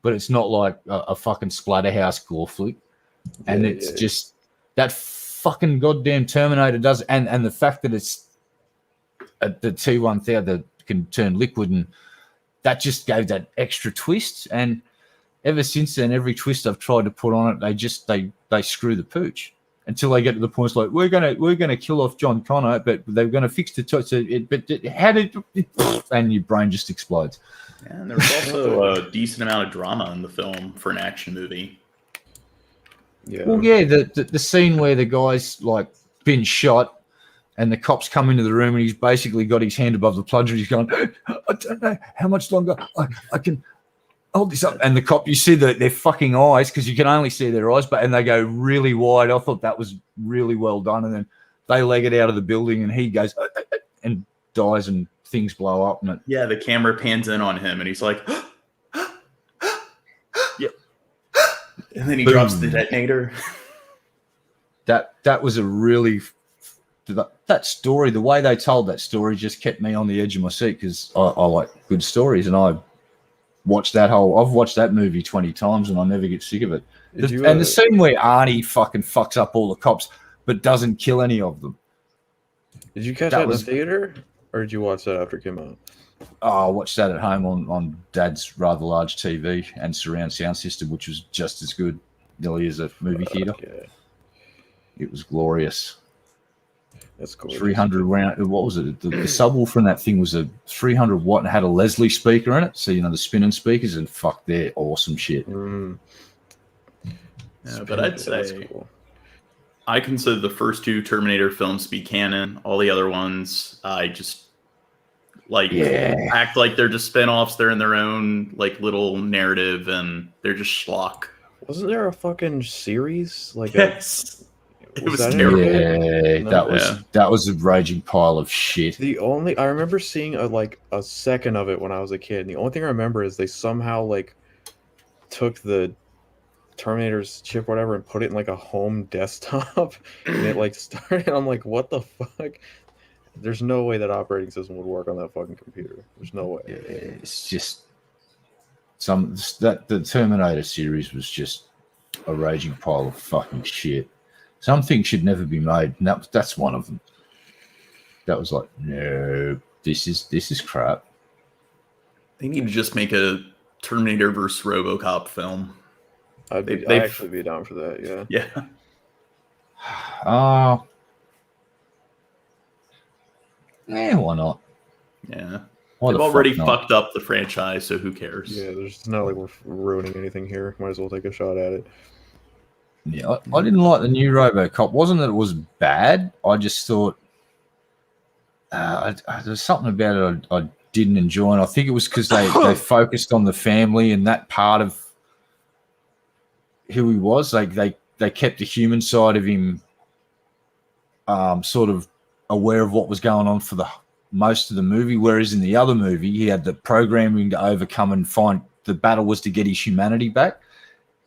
but it's not like a fucking splatterhouse gore flick. And it's just that fucking goddamn Terminator does, and the fact that it's the T-1000 that can turn liquid, and that just gave that extra twist. And ever since then, every twist I've tried to put on it, they screw the pooch until they get to the point. It's like, we're gonna kill off John Connor, but they're gonna fix the how did it, and your brain just explodes. Yeah, and there was also a decent amount of drama in the film for an action movie. Yeah. Well, yeah, the scene where the guy's like been shot and the cops come into the room and he's basically got his hand above the plunger. He's going, I don't know how much longer I can hold this up. And the cop, you see their fucking eyes, because you can only see their eyes, and they go really wide. I thought that was really well done. And then they leg it out of the building and he goes and dies and things blow up. And yeah, the camera pans in on him and he's like, yep. And then he drops the detonator. That was a really... That story, the way they told that story just kept me on the edge of my seat, because I like good stories, and watch that I've watched that movie 20 times and I never get sick of it. And the scene where Arnie fucking fucks up all the cops but doesn't kill any of them. Did you catch that in the theater, or did you watch that after it came out? Oh, I watched that at home on Dad's rather large TV and surround sound system, which was just as good, nearly as a movie theater. Yeah. It was glorious. That's cool. 300 round. What was it? The subwoofer in that thing was a 300 watt and had a Leslie speaker in it. So the spinning speakers, and fuck, they're awesome shit. Yeah, but I'd say cool. I consider the first 2 Terminator films to be canon. All the other ones, I just act like they're just spin-offs. They're in their own little narrative, and they're just schlock. Wasn't there a fucking series? Yes. It was terrible. Yeah, that was a raging pile of shit. I remember seeing a second of it when I was a kid. And the only thing I remember is they somehow took the Terminator's chip, whatever, and put it in a home desktop, and it started. I'm like, what the fuck? There's no way that operating system would work on that fucking computer. There's no way. It's just the Terminator series was just a raging pile of fucking shit. Some things should never be made, and that's one of them. That was no, this is crap. They need to just make a Terminator versus RoboCop film. I'd actually be down for that. Yeah. Why not? Yeah. They've already fucked up the franchise, so who cares? Yeah, there's not like we're ruining anything here. Might as well take a shot at it. Yeah, I didn't like the new RoboCop. Wasn't that it was bad? I just thought there's something about it I didn't enjoy, and I think it was because they focused on the family and that part of who he was. They kept the human side of him sort of aware of what was going on for the most of the movie, whereas in the other movie he had the programming to overcome and find the battle was to get his humanity back,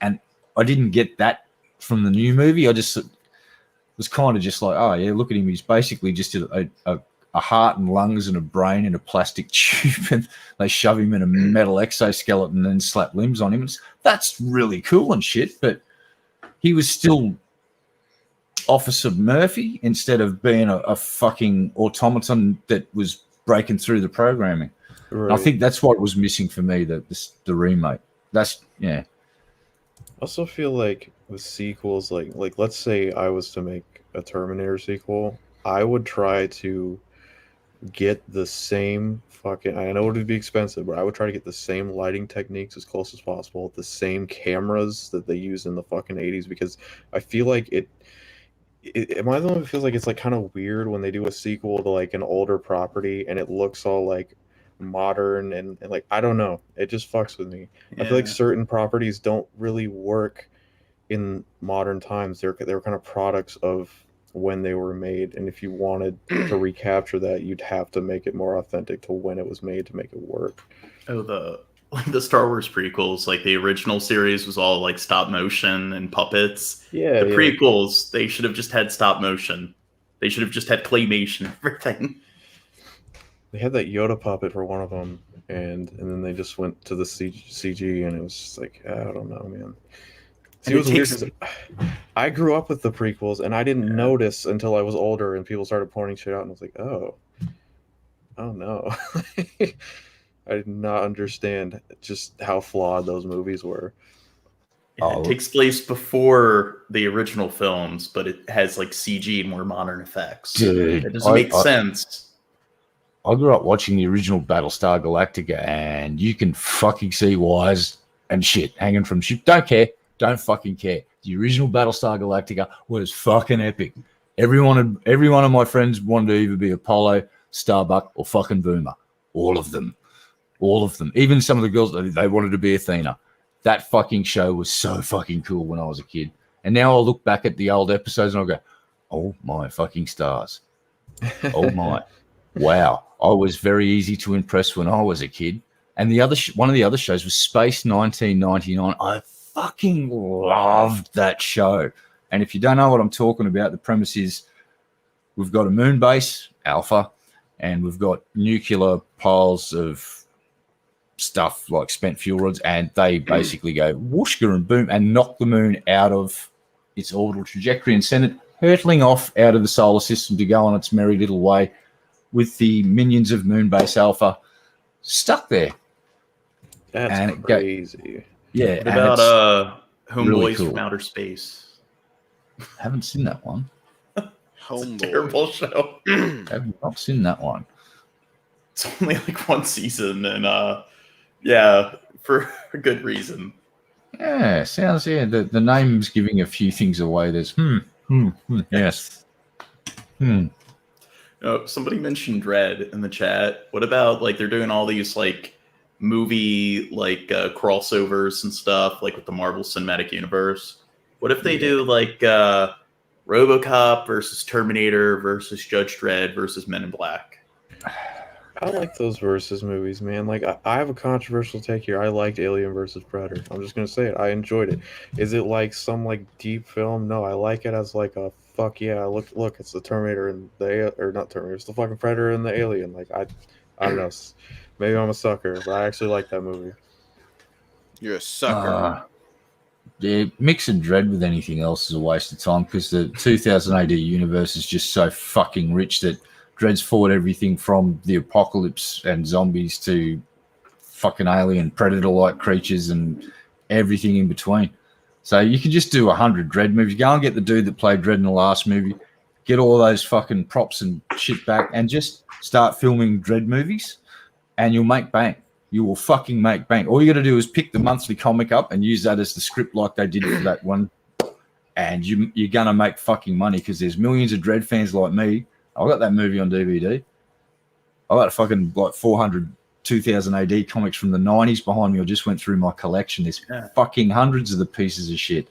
and I didn't get that from the new movie. I just was kind of just like, oh yeah, look at him, he's basically just a heart and lungs and a brain in a plastic tube, and they shove him in a metal exoskeleton and then slap limbs on him. That's really cool and shit, but he was still Officer Murphy instead of being a fucking automaton that was breaking through the programming. Right. I think that's what was missing for me, the remake. I also feel like with sequels, like let's say I was to make a Terminator sequel, I would try to get the same fucking, I know it would be expensive, but I would try to get the same lighting techniques as close as possible, the same cameras that they used in the fucking 80s, because I feel like am I the one who feels like it's kind of weird when they do a sequel to an older property and it looks all modern and I don't know, it just fucks with me. Yeah. I feel like certain properties don't really work in modern times. They're kind of products of when they were made, and if you wanted to recapture that, you'd have to make it more authentic to when it was made to make it work. The Star Wars prequels, the original series was all stop motion and puppets. Yeah. The prequels, they should have just had stop motion. They should have just had claymation and everything. They had that Yoda puppet for one of them, and then they just went to the CG, and it was just I don't know, man. See, it weird, I grew up with the prequels, and I didn't notice until I was older, and people started pointing shit out, and I was like, oh no. I did not understand just how flawed those movies were. It takes place before the original films, but it has CG and more modern effects. Dude, it doesn't make sense. I grew up watching the original Battlestar Galactica, and you can fucking see wires and shit hanging from ship. Don't care. Don't fucking care. The original Battlestar Galactica was fucking epic. Every one of my friends wanted to either be Apollo, Starbuck, or fucking Boomer. All of them. Even some of the girls, they wanted to be Athena. That fucking show was so fucking cool when I was a kid. And now I'll look back at the old episodes and I'll go, oh my fucking stars. Oh my. Wow. I was very easy to impress when I was a kid. And the other one of the other shows was Space 1999. I fucking loved that show. And if you don't know what I'm talking about, the premise is we've got a moon base, Alpha, and we've got nuclear piles of stuff like spent fuel rods, and they basically go whooshka and boom and knock the moon out of its orbital trajectory and send it hurtling off out of the solar system to go on its merry little way with the minions of Moonbase Alpha stuck there. That's crazy. Yeah. What about Homeboys really cool. from Outer Space? Haven't seen that one. Homeboy. Terrible show. Have not seen that one. It's only like one season, and yeah, for a good reason. Yeah, sounds, yeah, the name's giving a few things away. There's yes. Somebody mentioned Dread in the chat. What about like they're doing all these like movie like crossovers and stuff like with the Marvel Cinematic Universe? What if they do like RoboCop versus Terminator versus Judge Dredd versus Men in Black? I like those versus movies, man. Like, I have a controversial take here. I liked Alien versus Predator. I'm just gonna say it. I enjoyed it. Is it like some like deep film? No, I like it as like a fuck yeah. Look, it's the Terminator and or not Terminator. It's the fucking Predator and the Alien. Like, I don't know. Maybe I'm a sucker, but I actually like that movie. You're a sucker. Yeah, mixing Dread with anything else is a waste of time because the 2000 AD universe is just so fucking rich that Dread's fought everything from the apocalypse and zombies to fucking alien predator-like creatures and everything in between. So you can just do 100 Dread movies. Go and get the dude that played Dread in the last movie, get all those fucking props and shit back, and just start filming Dread movies, and you'll make bank. You will fucking make bank. All you got to do is pick the monthly comic up and use that as the script like they did for that one, and you're going to make fucking money because there's millions of Dread fans like me. I got that movie on DVD. I got fucking like 400 2000 AD comics from the 90s behind me. I just went through my collection. There's fucking hundreds of the pieces of shit.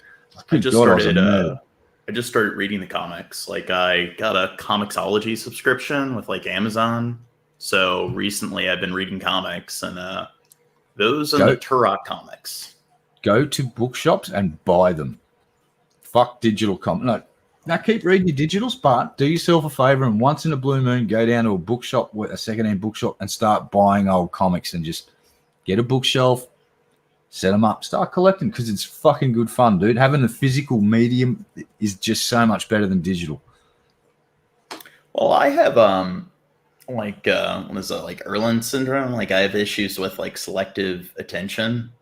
I just started reading the comics. Like I got a Comixology subscription with like Amazon. So recently I've been reading comics, and those are the Turok comics. Go to bookshops and buy them. Fuck digital comics. No. Now keep reading your digitals, but do yourself a favor and once in a blue moon, go down to a bookshop, a secondhand bookshop, and start buying old comics and just get a bookshelf, set them up, start collecting because it's fucking good fun, dude. Having a physical medium is just so much better than digital. Well, I have what is it, like Erland syndrome? Like I have issues with like selective attention.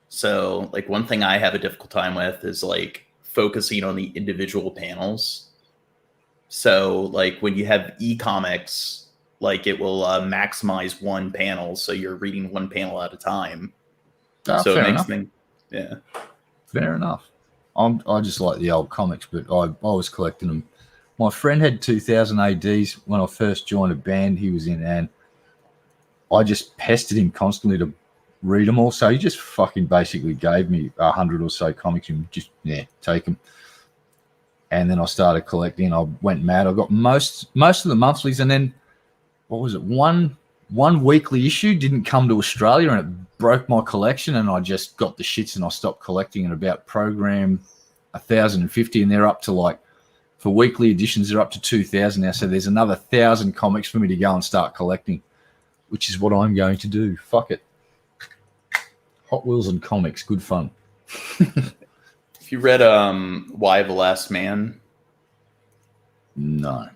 So like one thing I have a difficult time with is like focusing on the individual panels. So like when you have e-comics, like it will maximize one panel, so you're reading one panel at a time. So it makes things, fair enough. I just like the old comics, but I was collecting them. My friend had 2000 ADs when I first joined a band he was in, and I just pestered him constantly to read them all. So he just fucking basically gave me 100 or so comics and just take them. And then I started collecting. I went mad. I got most of the monthlies, and then what was it? One weekly issue didn't come to Australia, and it broke my collection. And I just got the shits, and I stopped collecting. And about program 1,050, and they're up to like for weekly editions, they're up to 2,000 now. So there's another 1,000 comics for me to go and start collecting, which is what I'm going to do. Fuck it. Hot Wheels and comics, good fun. If you read Why the Last Man? No.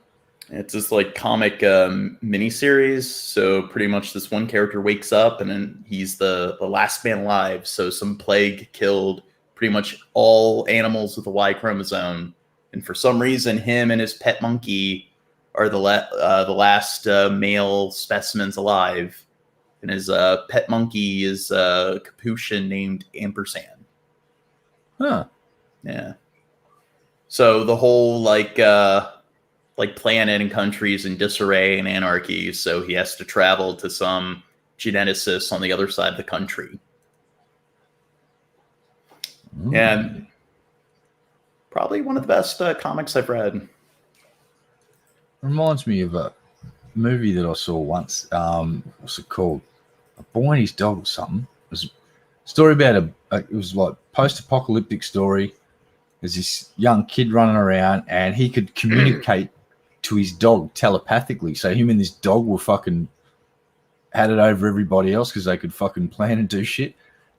It's this like comic miniseries. So pretty much this one character wakes up and then he's the last man alive. So some plague killed pretty much all animals with the Y chromosome. And for some reason, him and his pet monkey are the last male specimens alive. And his pet monkey is a capuchin named Ampersand. Huh. Yeah. So the whole like planet and countries in disarray and anarchy. So he has to travel to some geneticist on the other side of the country. And probably one of the best comics I've read. Reminds me of a movie that I saw once. What's it called? A Boy and His Dog or something. It was a story about it was like post-apocalyptic story. There's this young kid running around, and he could communicate to his dog telepathically. So him and this dog were fucking had it over everybody else because they could fucking plan and do shit.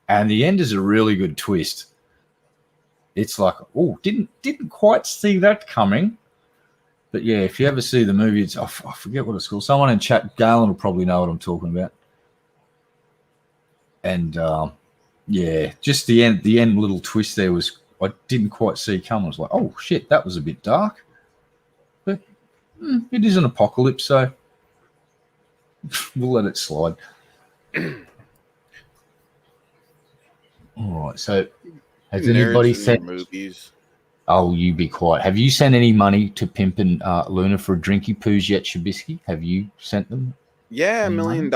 And the end is a really good twist. It's like, oh, didn't quite see that coming. But yeah, if you ever see the movie, it's I forget what it's called. Someone in chat, Galen will probably know what I'm talking about. And yeah, just the end little twist there was I didn't quite see coming. I was like, oh shit, that was a bit dark. But it is an apocalypse, so we'll let it slide. All right, so has anybody sent movies? Oh, you be quiet. Have you sent any money to Pimp and Luna for drinky poos yet, Shabisky? Have you sent them? Yeah, $1 million.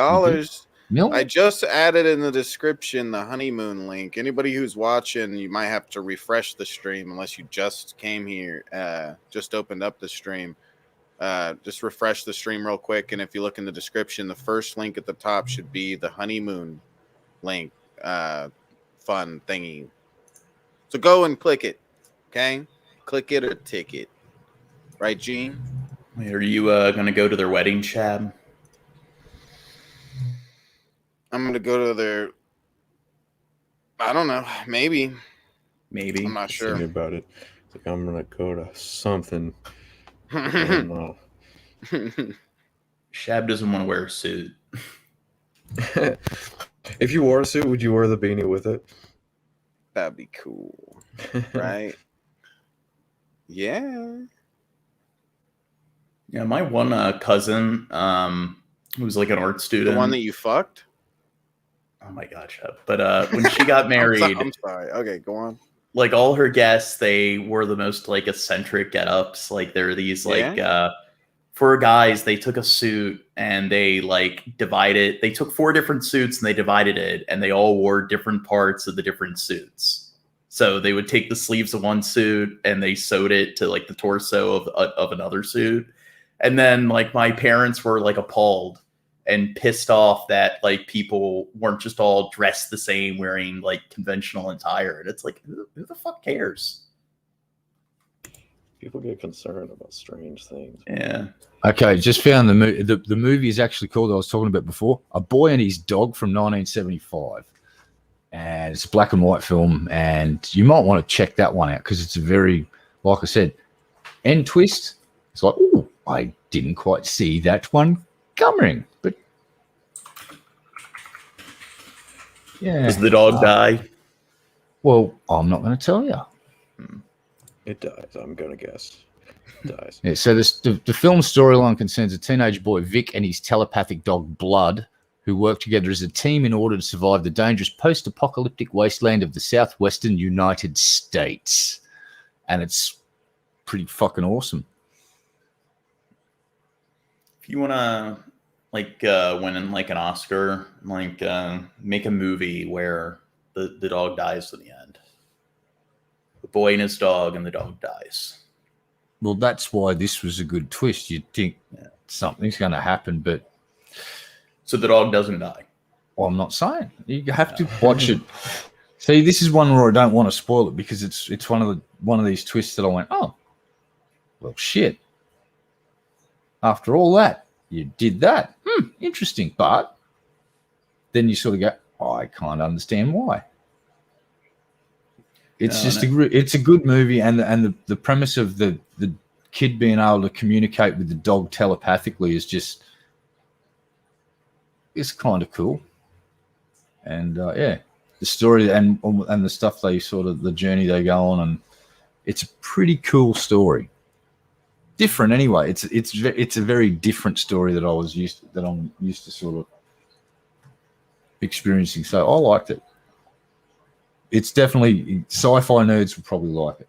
Million? I just added in the description the Honeymoon link. Anybody who's watching, you might have to refresh the stream unless you just came here, just opened up the stream. Just refresh the stream real quick, and if you look in the description, the first link at the top should be the Honeymoon link, fun thingy. So go and click it, okay? Click it or ticket. Right, Gene? Wait, are you going to go to their wedding, Shab? I'm going to go to their... I don't know. Maybe. I'm not sure. Thinking about it. It's like I'm going to go to something. I don't know. Shab doesn't want to wear a suit. If you wore a suit, would you wear the beanie with it? That'd be cool. Right? Yeah. Yeah, my one cousin, who was like an art student. The one that you fucked? Oh my God, Shab. But when she got married... I'm sorry. Okay, go on. Like all her guests, they wore the most like eccentric get-ups. Like there are these like for guys, they took a suit and they like divided. They took 4 different suits and they divided it, and they all wore different parts of the different suits. So they would take the sleeves of one suit and they sewed it to like the torso of another suit. And then like my parents were like appalled and pissed off that like people weren't just all dressed the same, wearing like conventional attire. And it's like, who the fuck cares? People get concerned about strange things. Yeah. Okay, just found the movie. The movie is actually called, I was talking about before, A Boy and His Dog from 1975. And it's a black and white film, and you might want to check that one out because it's a very, like I said, end twist. It's like, oh, I didn't quite see that one coming, but yeah. Does the dog die? Well, I'm not going to tell you. It dies. I'm gonna guess. It dies. Yeah. So the film storyline concerns a teenage boy, Vic, and his telepathic dog, Blood, who work together as a team in order to survive the dangerous post-apocalyptic wasteland of the southwestern United States. And it's pretty fucking awesome. If you want to like win like an Oscar, like make a movie where the dog dies in the end. The boy and his dog, and the dog dies. Well, that's why this was a good twist. You'd think something's going to happen, but... So the dog doesn't die? Well, I'm not saying. You have to watch it. See, this is one where I don't want to spoil it because it's one of these twists that I went, oh, well, shit. After all that, you did that. Interesting. But then you sort of go, oh, I can't understand why. It's it's a good movie, and the premise of the kid being able to communicate with the dog telepathically is just it's kind of cool. And yeah, the story and the stuff they sort of the journey they go on, and it's a pretty cool story. Different anyway. It's a very different story that I'm used to sort of experiencing. So I liked it. It's definitely sci-fi nerds will probably like it.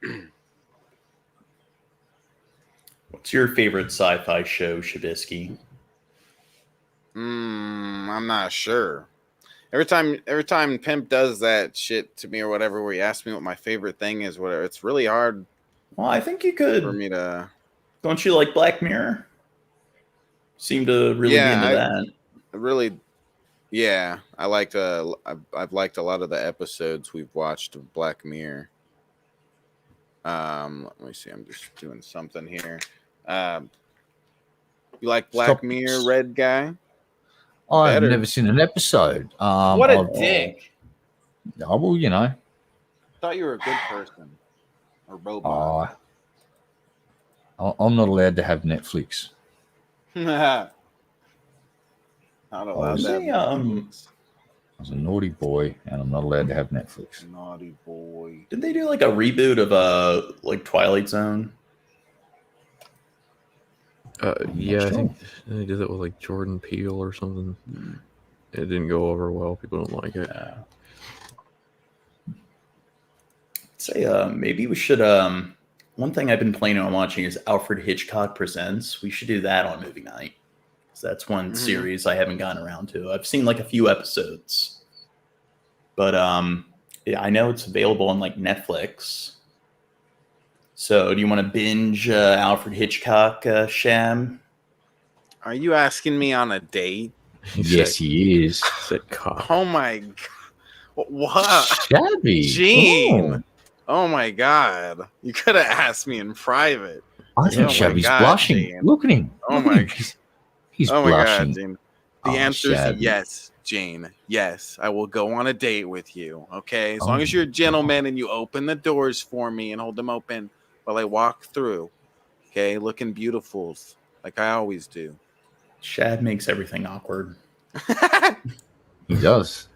What's your favorite sci-fi show, Shabisky? I'm not sure. Every time Pimp does that shit to me or whatever, where he asks me what my favorite thing is, whatever, it's really hard. Well, I think you could. For me to. Don't you like Black Mirror? Seem to really be into that. Really. Yeah, I've liked a lot of the episodes we've watched of Black Mirror. Let me see. I'm just doing something here. You like Black Mirror, Red Guy? I've Better. never seen an episode. What a dick. Oh, well, you know. Thought you were a good person. A robot. I'm not allowed to have Netflix. Not allowed to have Netflix. I was a naughty boy, and I'm not allowed to have Netflix. Naughty boy. Did they do like a reboot of like Twilight Zone? Yeah, I think they did it with like Jordan Peele or something. It didn't go over well. People don't like it. Yeah. Say maybe we should one thing I've been planning on watching is Alfred Hitchcock Presents. We should do that on movie night. So that's one series I haven't gotten around to. I've seen like a few episodes. But yeah, I know it's available on like Netflix. So do you want to binge Alfred Hitchcock, Sham? Are you asking me on a date? Yes, he is. Said cock. Oh my god. What? Shabby. Gene. Oh my god. You could have asked me in private. I think Oh my Shabby's God, blushing. Gene. Look at him. Oh Look my at him. god. He's Oh my blushing. god, Gene. The Oh, answer is Shabby. yes, Jane. Yes, I will go on a date with you. Okay, as Oh long as you're a gentleman and you open the doors for me and hold them open while I walk through. Okay, looking beautiful like I always do. Shad makes everything awkward. He does.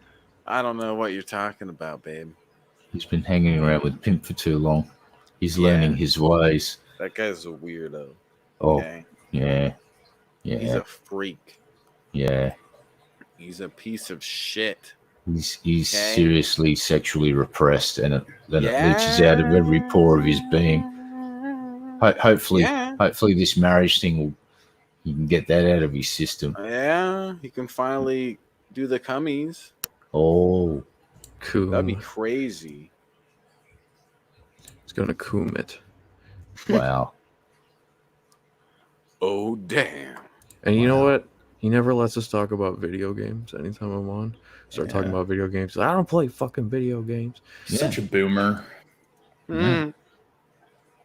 I don't know what you're talking about, babe. He's been hanging around with Pimp for too long. He's Yeah. learning his ways. That guy's a weirdo. Oh, Okay, yeah. he's Yeah. a freak. Yeah. He's a piece of shit. He's Okay. seriously sexually repressed, and it leaches out of every pore of his being. Hopefully, Yeah. hopefully, this marriage thing will. You can get that out of his system. Yeah, he can finally do the cummies. Oh, Coom. That'd be crazy. It's gonna coom it. wow. Oh damn. And you know what? He never lets us talk about video games. Anytime I'm on, start talking Yeah. about video games. I don't play fucking video games. Such a boomer. Mm.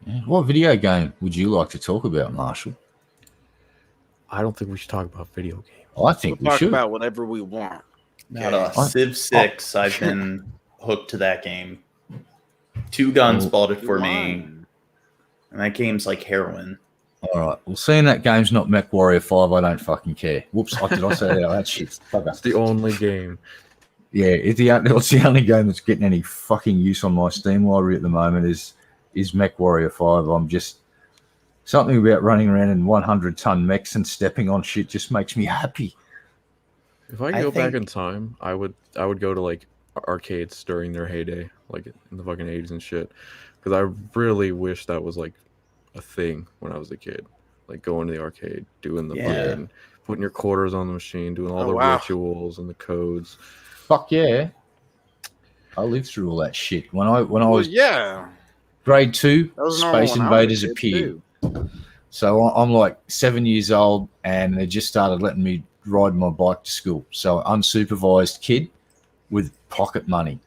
Yeah. What video game would you like to talk about, Marshall? I don't think we should talk about video games. I think We'll we talk should. about whatever we want. Not Okay. Civ 6. I've been hooked to that game. 2 guns Oh. bought it for me. Fine. And that game's like heroin. All right. Well, seeing that game's not Mech Warrior 5, I don't fucking care. Whoops. Did I say that? That shit's fucker. It's the only game. Yeah, it's the only game that's getting any fucking use on my Steam library at the moment is Mech Warrior 5. I'm just something about running around in 100-ton mechs and stepping on shit just makes me happy. If I could I go back think- in time, I would go to like arcades during their heyday, like in the fucking 80s and shit. Because I really wish that was like a thing when I was a kid. Like going to the arcade, doing the Yeah. fucking putting your quarters on the machine, doing all Oh, the wow. rituals and the codes. Fuck yeah. I lived through all that shit. When I Well, was yeah. grade 2, That was normal Space when I was a Invaders kid, appeared. too. So I'm like 7 years old, and they just started letting me ride my bike to school. So unsupervised kid with pocket money.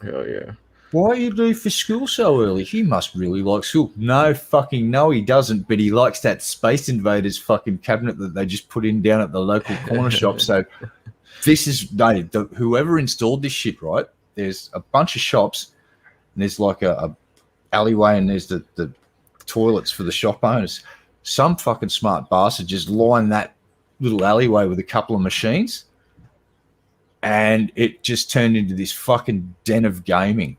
Hell yeah. Why you leave for school so early? He must really like school. No, fucking no, he doesn't. But he likes that Space Invaders fucking cabinet that they just put in down at the local corner shop. So this is whoever installed this shit, right? There's a bunch of shops, and there's like a alleyway, and there's the toilets for the shop owners. Some fucking smart bastard just lined that little alleyway with a couple of machines, and it just turned into this fucking den of gaming.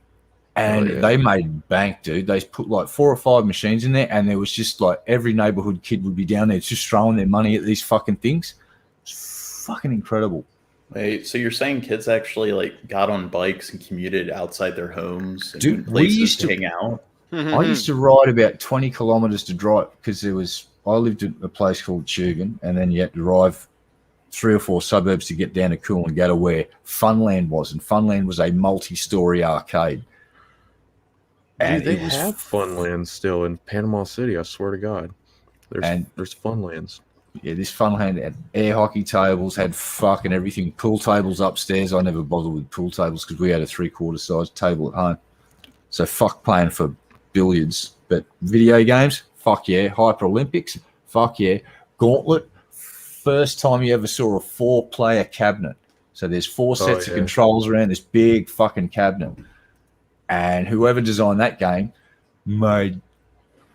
And Oh, yeah. they made bank, dude. They put like 4 or 5 machines in there, and there was just like every neighborhood kid would be down there just throwing their money at these fucking things. It's fucking incredible. Wait, so you're saying kids actually like got on bikes and commuted outside their homes and Dude, we places used to to- hang out? I used to ride about 20 kilometers to drive because I lived at a place called Tugan, and then you had to drive 3 or 4 suburbs to get down to Cool and go to where Funland was. And Funland was a multi-story arcade. Dude, they it was have Funlands still in Panama City. I swear to God, there's Funlands. Yeah, this Funland had air hockey tables, had fucking everything. Pool tables upstairs. I never bothered with pool tables because we had a 3/4 size table at home. So fuck playing for billiards. But video games, fuck yeah. Hyper Olympics, fuck yeah. Gauntlet, first time you ever saw a 4-player cabinet. So there's 4 sets of yeah. controls around this big fucking cabinet. And whoever designed that game made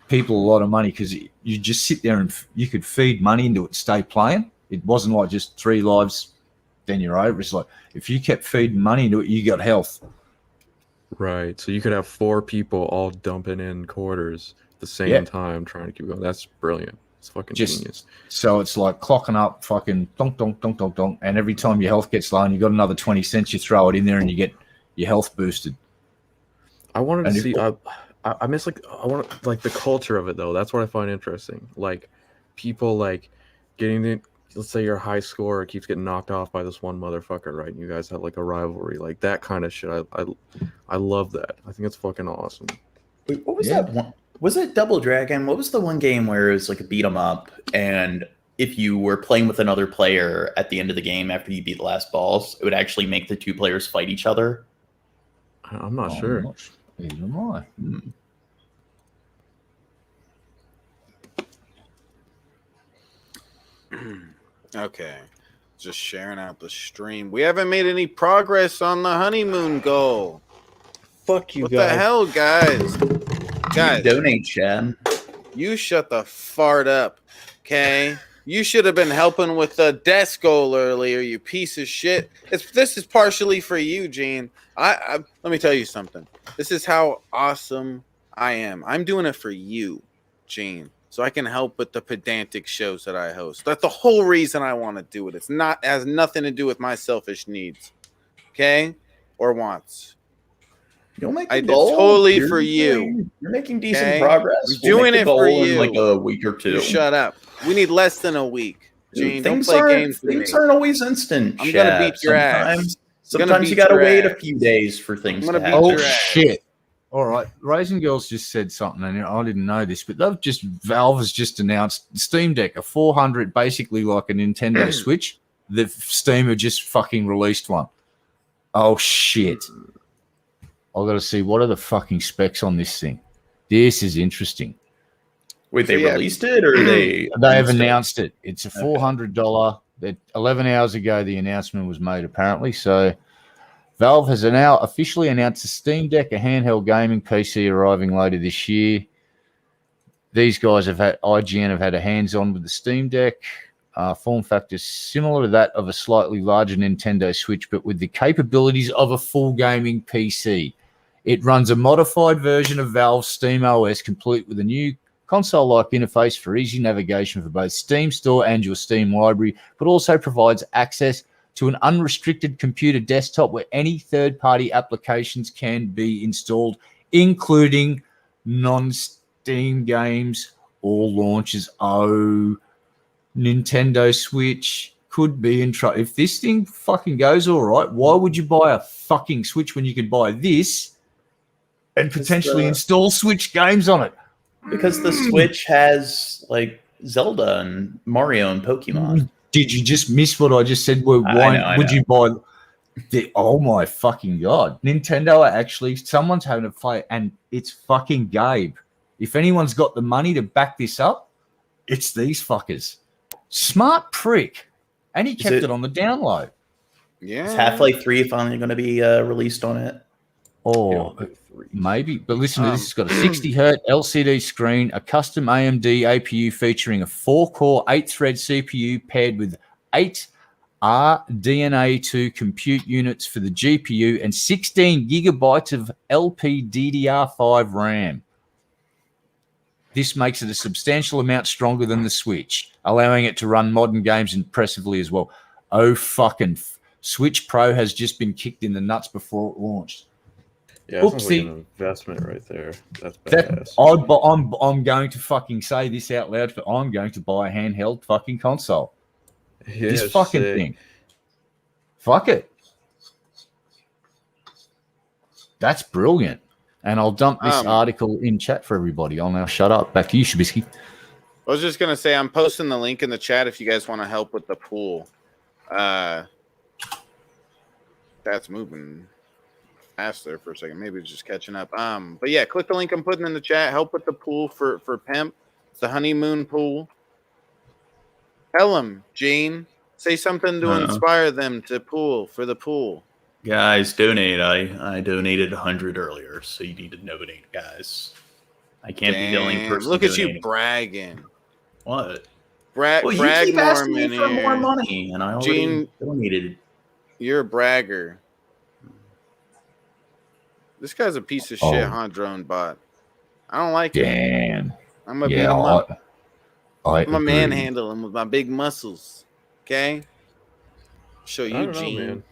people a lot of money because you just sit there and you could feed money into it, stay playing. It wasn't like just 3 lives, then you're over. It's like if you kept feeding money into it, you got health. Right. So you could have 4 people all dumping in quarters at the same time trying to keep going. That's brilliant. It's fucking genius. So it's like clocking up fucking donk, donk, donk, donk, donk. And every time your health gets low and you got another 20 cents, you throw it in there and you get your health boosted. I wanted to see. I miss I want the culture of it though. That's what I find interesting. Like people getting the. Let's say your high scorer keeps getting knocked off by this one motherfucker, right? And you guys have a rivalry, like that kind of shit. I love that. I think it's fucking awesome. Wait, what was that one? Was it Double Dragon? What was the one game where it was like a beat 'em up, and if you were playing with another player at the end of the game after you beat the last boss, it would actually make the 2 players fight each other? I'm not sure. Neither am I. Okay. Just sharing out the stream. We haven't made any progress on the honeymoon goal. Fuck you what guys. The hell, guys? Guys, donate, Chad. You shut the fart up, okay? You should have been helping with the desk goal earlier, you piece of shit. This is partially for you, Gene. I let me tell you something. This is how awesome I am. I'm doing it for you, Gene, so I can help with the pedantic shows that I host. That's the whole reason I want to do it. It has nothing to do with my selfish needs, okay, or wants. You'll make I did totally for you. You're making decent progress. I'm doing it for you. In a week or 2. You shut up. We need less than a week, Gene. Things don't play games with me. Things aren't always instant. I'm gonna beat your ass. Sometimes you gotta wait a few days for things to happen. Oh shit! All right, Raisin Girls just said something, and I didn't know this, but Valve has just announced Steam Deck, a 400, basically like a Nintendo Switch. The Steam have just fucking released one. Oh shit! I got to see what are the fucking specs on this thing. This is interesting. Wait, they released it or they have announced it? It's a $400. 11 hours ago, the announcement was made, apparently. So Valve has now officially announced the Steam Deck, a handheld gaming PC arriving later this year. These guys IGN have had a hands-on with the Steam Deck. Form factor similar to that of a slightly larger Nintendo Switch, but with the capabilities of a full gaming PC. It runs a modified version of Valve's Steam OS, complete with a new console-like interface for easy navigation for both Steam Store and your Steam library, but also provides access to an unrestricted computer desktop where any third-party applications can be installed, including non-Steam games or launches. Oh, Nintendo Switch could be in trouble. If this thing fucking goes all right, why would you buy a fucking Switch when you could buy this and potentially install Switch games on it? Because the Switch has like Zelda and Mario and Pokemon. Did you just miss what I just said? Why would you buy oh my fucking god. Nintendo someone's having a fight and it's fucking Gabe. If anyone's got the money to back this up, it's these fuckers. Smart prick. And he kept it on the download. Yeah. Is Half-Life 3 finally going to be released on it? Or maybe. But listen to this. It's got a 60 Hz LCD screen, a custom AMD APU featuring a 4-core, 8-thread CPU paired with 8 RDNA2 compute units for the GPU and 16 gigabytes of LPDDR5 RAM. This makes it a substantial amount stronger than the Switch, allowing it to run modern games impressively as well. Oh, fucking Switch Pro has just been kicked in the nuts before it launched. Yeah, that sounds like an investment right there. That's badass. I'm going to fucking say this out loud. I'm going to buy a handheld fucking console. Yeah, this fucking thing. Fuck it. That's brilliant. And I'll dump this article in chat for everybody. I'll now shut up. Back to you, Shabisky. I was just going to say, I'm posting the link in the chat if you guys want to help with the pool. That's moving fast there for a second. Maybe it's just catching up. But yeah, click the link I'm putting in the chat. Help with the pool for Pimp. It's the honeymoon pool. Tell them, Gene. Say something to Uh-oh. inspire them to pool for the pool. Guys, donate. I donated 100 earlier, so you need to donate, guys. I can't be the only Damn, person look at donating. you bragging. What? Well, Well, you brag keep asking me Norman for more here. money, and I already Gene- donated. You're a bragger. This guy's a piece of shit, huh, drone bot? I don't like it. Damn. I'm gonna beat him up. I I'm gonna agree. manhandle him with my big muscles. Okay? Show I you, don't know, Gene. man.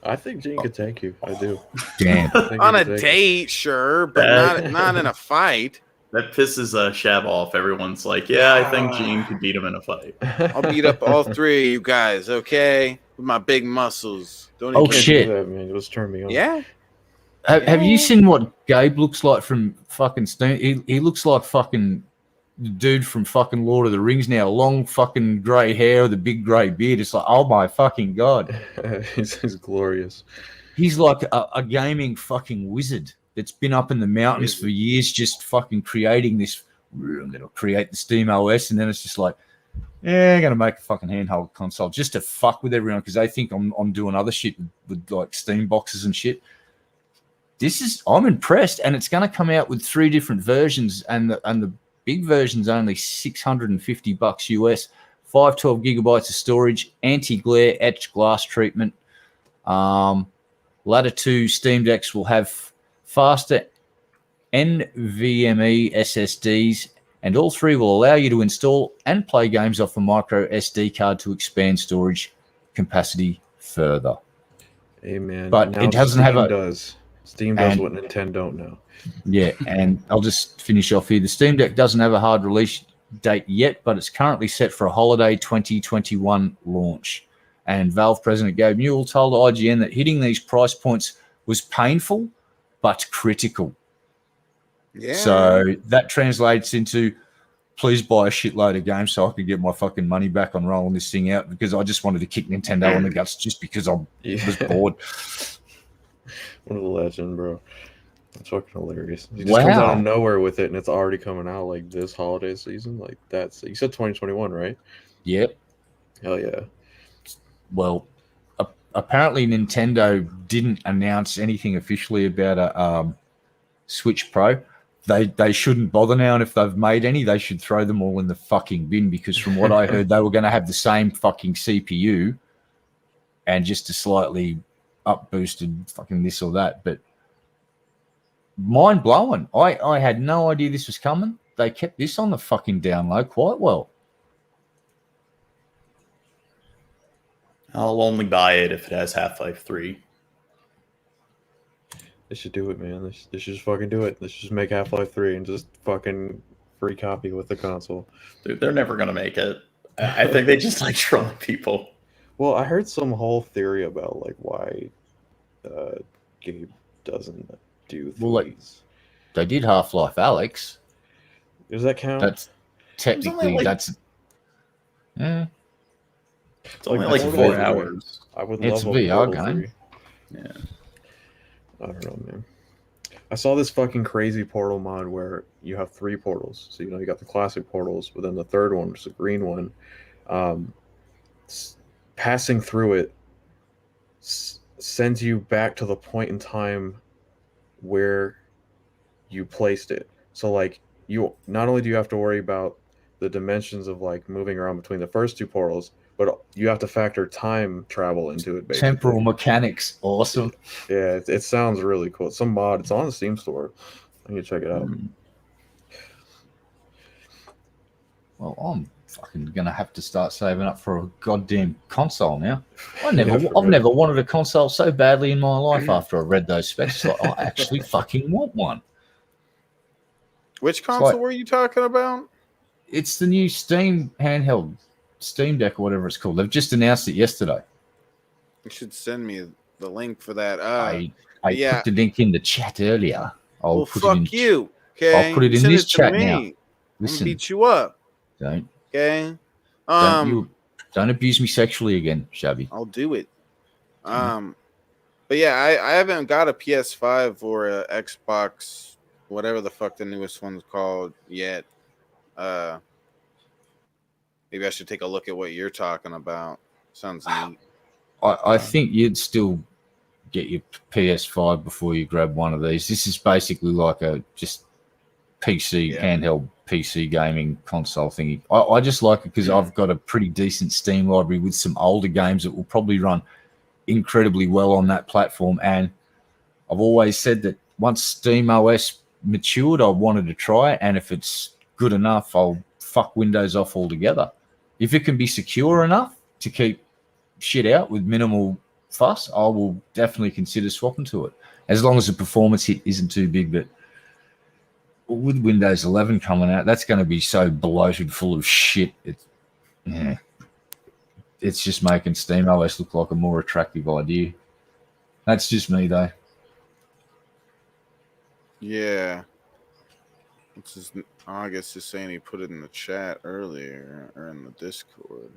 I think Gene could take you. I do. Damn. I think he On a could take you. date, sure, but not in a fight. That pisses Shab off. Everyone's like, yeah, I think Gene could beat him in a fight. I'll beat up all three of you guys, okay? With my big muscles. Don't Oh, even- Can't shit. do that, man. Just turn me on. Yeah? Have you seen what Gabe looks like from fucking Stone? He looks like fucking the dude from fucking Lord of the Rings now. Long fucking grey hair with a big grey beard. It's like, oh my fucking God. he's glorious. He's like a gaming fucking wizard that's been up in the mountains for years just fucking creating this. I'm going to create the Steam OS, and then it's just like, yeah, I'm going to make a fucking handheld console just to fuck with everyone because they think I'm doing other shit with like Steam boxes and shit. I'm impressed, and it's going to come out with 3 different versions, and the big version's only $650 US, 512 gigabytes of storage, anti-glare etched glass treatment. Latter 2 Steam Decks will have faster NVMe SSDs, and all 3 will allow you to install and play games off a micro SD card to expand storage capacity further. Amen. But now it doesn't have Steam does what Nintendo don't know. Yeah, and I'll just finish off here. The Steam Deck doesn't have a hard release date yet, but it's currently set for a holiday 2021 launch. And Valve President Gabe Newell told IGN that hitting these price points was painful but critical. Yeah. So that translates into please buy a shitload of games so I could get my fucking money back on rolling this thing out because I just wanted to kick Nintendo in the guts just because I was bored. What a legend, bro. That's fucking hilarious. He just comes out of nowhere with it, and it's already coming out like this holiday season. Like that's you said 2021, right? Yep. Hell yeah. Well, apparently Nintendo didn't announce anything officially about a Switch Pro. They shouldn't bother now, and if they've made any, they should throw them all in the fucking bin because from what I heard, they were going to have the same fucking CPU and just a slightly up boosted fucking this or that, but mind blowing. I had no idea this was coming. They kept this on the fucking down low quite well. I'll only buy it if it has Half-Life 3. They should do it, man. They should just fucking do it. Let's just make Half-Life 3 and just fucking free copy with the console. Dude, they're never gonna make it. I think they just like trolling people. Well, I heard some whole theory about like why Gabe doesn't do things. Well, they did Half-Life Alyx. Does that count? That's technically It's only Like, like that's 4 VR. hours. I would It's love a a VR Portal game. 3. Yeah. I don't know, man. I saw this fucking crazy portal mod where you have 3 portals. So, you got the classic portals, but then the third one, which is a green one, passing through it sends you back to the point in time where you placed it. So, like, you not only do you have to worry about the dimensions of, like, moving around between the first 2 portals, but you have to factor time travel into it, basically. temporal mechanics. Awesome. Yeah, it sounds really cool. It's some mod. It's on the Steam store. I need to check it out. Well, I'm fucking gonna have to start saving up for a goddamn console now. I've never wanted a console so badly in my life after I read those specs. Like, I actually fucking want one. Which console were you talking about? It's the new Steam handheld Steam Deck or whatever it's called. They've just announced it yesterday. You should send me the link for that. I put the link in the chat earlier. Well, fuck you. Okay, I'll put it in Send this it to chat me. now. I'm gonna Listen, beat you up. don't Okay. don't abuse me sexually again, Shabby. I'll do it. But yeah, I haven't got a PS5 or a Xbox, whatever the fuck the newest one's called yet. maybe I should take a look at what you're talking about. Sounds neat. I think you'd still get your PS5 before you grab one of these. This is basically like a just PC, handheld PC gaming console thingy. I just like it because I've got a pretty decent Steam library with some older games that will probably run incredibly well on that platform. And I've always said that once Steam OS matured, I wanted to try it. And if it's good enough, I'll fuck Windows off altogether. If it can be secure enough to keep shit out with minimal fuss, I will definitely consider swapping to it, as long as the performance hit isn't too big. But with Windows 11 coming out, that's going to be so bloated full of shit. It's just making Steam OS look like a more attractive idea. That's just me, though. Yeah. I guess just saying he put it in the chat earlier or in the Discord.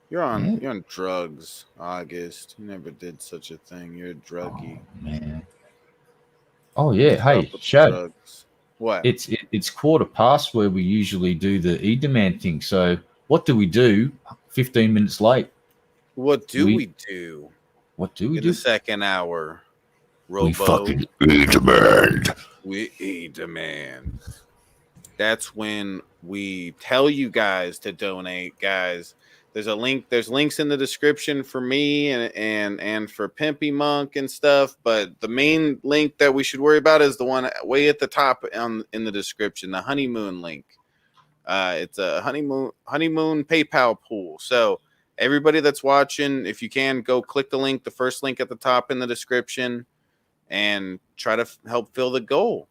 You're on drugs, August. You never did such a thing. You're a druggie. Oh, man. Oh yeah. Hey, Shad. What? It's quarter past where we usually do the e-demand thing. So what do we do 15 minutes late? What do we do? What do we in do? The second hour? Robo. We fucking e-demand. We e-demand. That's when we tell you guys to donate, guys. There's a link. There's links in the description for me and for Pimpmunk and stuff. But the main link that we should worry about is the one way at the top in the description, the Honeymoon link. It's a honeymoon PayPal pool. So everybody that's watching, if you can, go click the link, the first link at the top in the description, and try to help fill the goal.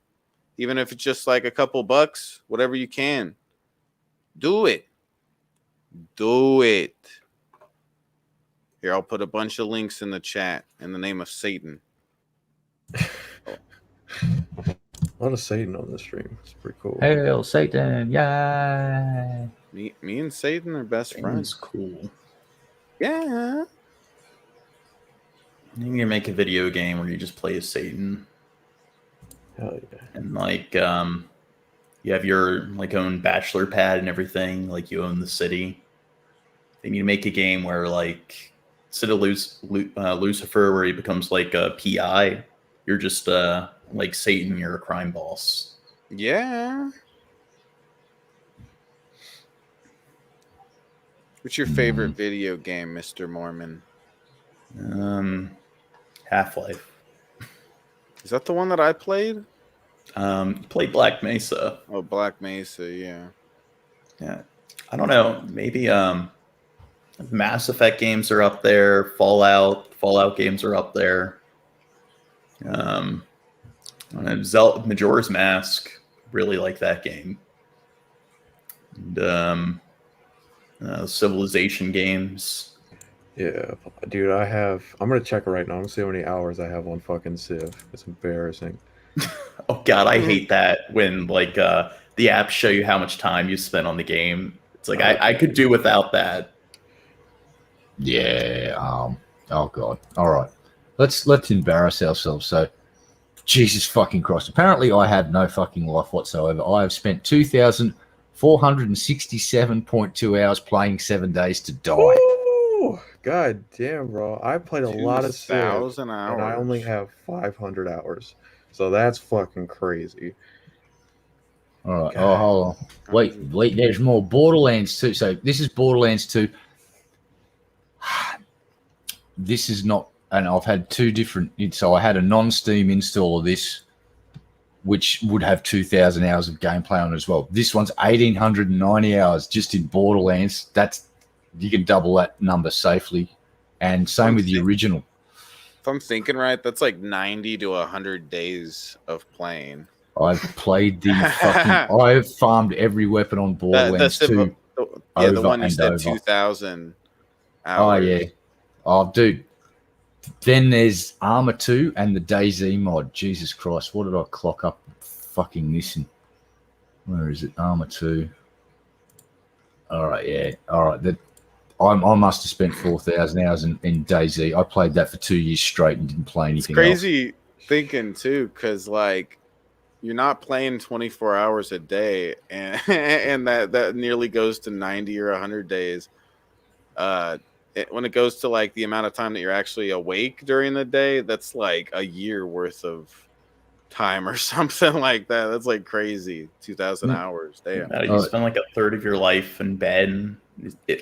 Even if it's just like a couple bucks, whatever you can, do it. Do it. Here, I'll put a bunch of links in the chat in the name of Satan. A lot of Satan on the stream. It's pretty cool. Hail Satan! Yay! Me and Satan are best friends. Cool. Yeah. You can make a video game where you just play as Satan. Hell yeah. And like you have your like own bachelor pad and everything, like you own the city. They need to make a game where like instead of Lucifer, where he becomes like a PI, you're just like Satan, you're a crime boss. Yeah. What's your favorite video game, Mr. Mormon? Half-Life. Is that the one that I played? Played Black Mesa. Oh, Black Mesa, yeah. Yeah. I don't know. Maybe Mass Effect games are up there. Fallout games are up there. Majora's Mask. Really like that game. And Civilization games. Yeah, dude, I'm gonna check it right now. I'm gonna see how many hours I have on fucking Civ. It's embarrassing. Oh god, I hate that when like the apps show you how much time you spent on the game. It's like I could do without that. Yeah. Oh god. All right. Let's embarrass ourselves. So, Jesus fucking Christ. Apparently, I have no fucking life whatsoever. I have spent 2,467.2 hours playing 7 days to die. Ooh, god damn, bro. I played a lot of Civ, 2,000 hours. and I only have 500 hours. So that's fucking crazy. All right. Oh, hold on. Wait. There's more. Borderlands 2. So this is Borderlands 2. This is not, and I've had two different. So I had a non-Steam install of this, which would have 2,000 hours of gameplay on it as well. This one's 1,890 hours just in Borderlands. You can double that number safely, and same with the original. If I'm thinking right, that's like 90 to 100 days of playing. I've played the fucking. I've farmed every weapon on Borderlands 2. The one you said 2,000 hours. Oh yeah. Oh dude. Then there's Armor 2 and the DayZ mod. Jesus Christ, what did I clock up fucking missing? Where is it? Armor 2. All right, yeah. All right. I must have spent 4,000 hours in DayZ. I played that for 2 years straight and didn't play anything else. It's crazy thinking, too, because, like, you're not playing 24 hours a day, and and that nearly goes to 90 or 100 days. When it goes to like the amount of time that you're actually awake during the day, that's like a year worth of time or something like that. That's like crazy. 2,000 hours. Damn. You spend like a third of your life in bed.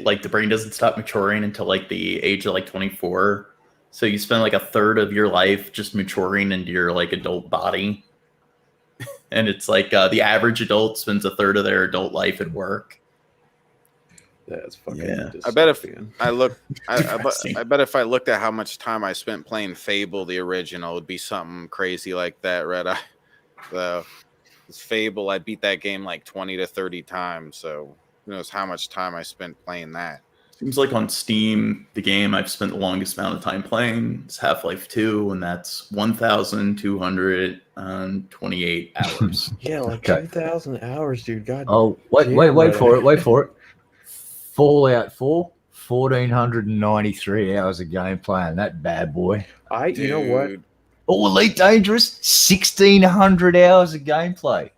Like the brain doesn't stop maturing until like the age of like 24. So you spend like a third of your life just maturing into your like adult body. And it's like the average adult spends a third of their adult life at work. That's fucking. Yeah. I bet if I look, I bet if I looked at how much time I spent playing Fable, the original, it would be something crazy like that, Red Eye. So, it's Fable, I beat that game like 20 to 30 times. So, who knows how much time I spent playing that. Seems like on Steam, the game I've spent the longest amount of time playing is Half-Life 2, and that's 1,228 hours. Yeah, like 2,000 hours, dude. God. Oh, wait for it. Fallout 4, 1,493 hours of gameplay on that bad boy. You know what? Oh, Elite Dangerous, 1,600 hours of gameplay.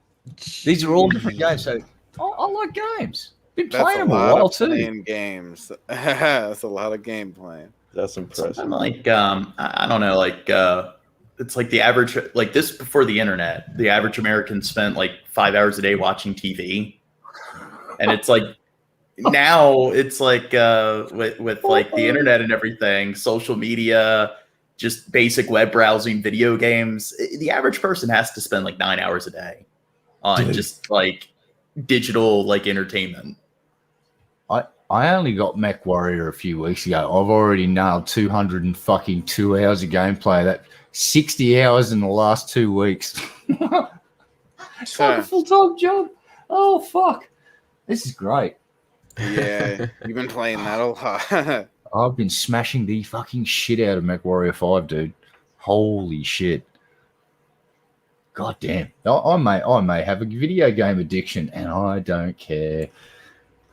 These are all different games. So I like games. Been playing them a while too. Playing games. That's a lot of game playing. That's impressive. Something like I don't know, like it's like the average, like this before the internet, the average American spent like 5 hours a day watching TV, and it's like now it's like with like the internet and everything, social media, just basic web browsing, video games. The average person has to spend like 9 hours a day on just like digital like entertainment. I only got Mech Warrior a few weeks ago. I've already nailed 202 hours of gameplay. That 60 hours in the last 2 weeks. It's like a full-time job. Oh, fuck. This is great. Yeah, you've been playing that a lot. I've been smashing the fucking shit out of Mech Warrior 5, dude. Holy shit. God damn. I may have a video game addiction, and I don't care.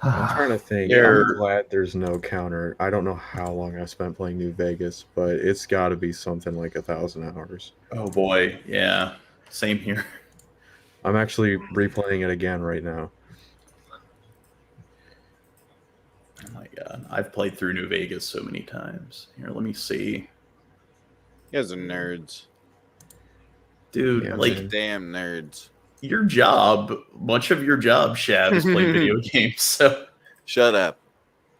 I'm trying to think. I'm glad there's no counter. I don't know how long I spent playing New Vegas, but it's got to be something like 1,000 hours. Oh boy, yeah, same here. I'm actually replaying it again right now. Oh my god, I've played through New Vegas so many times. Here, let me see. You guys are nerds. Dude, Yeah, like damn nerds. Your job, much of your job, Shab, is play video games. So shut up.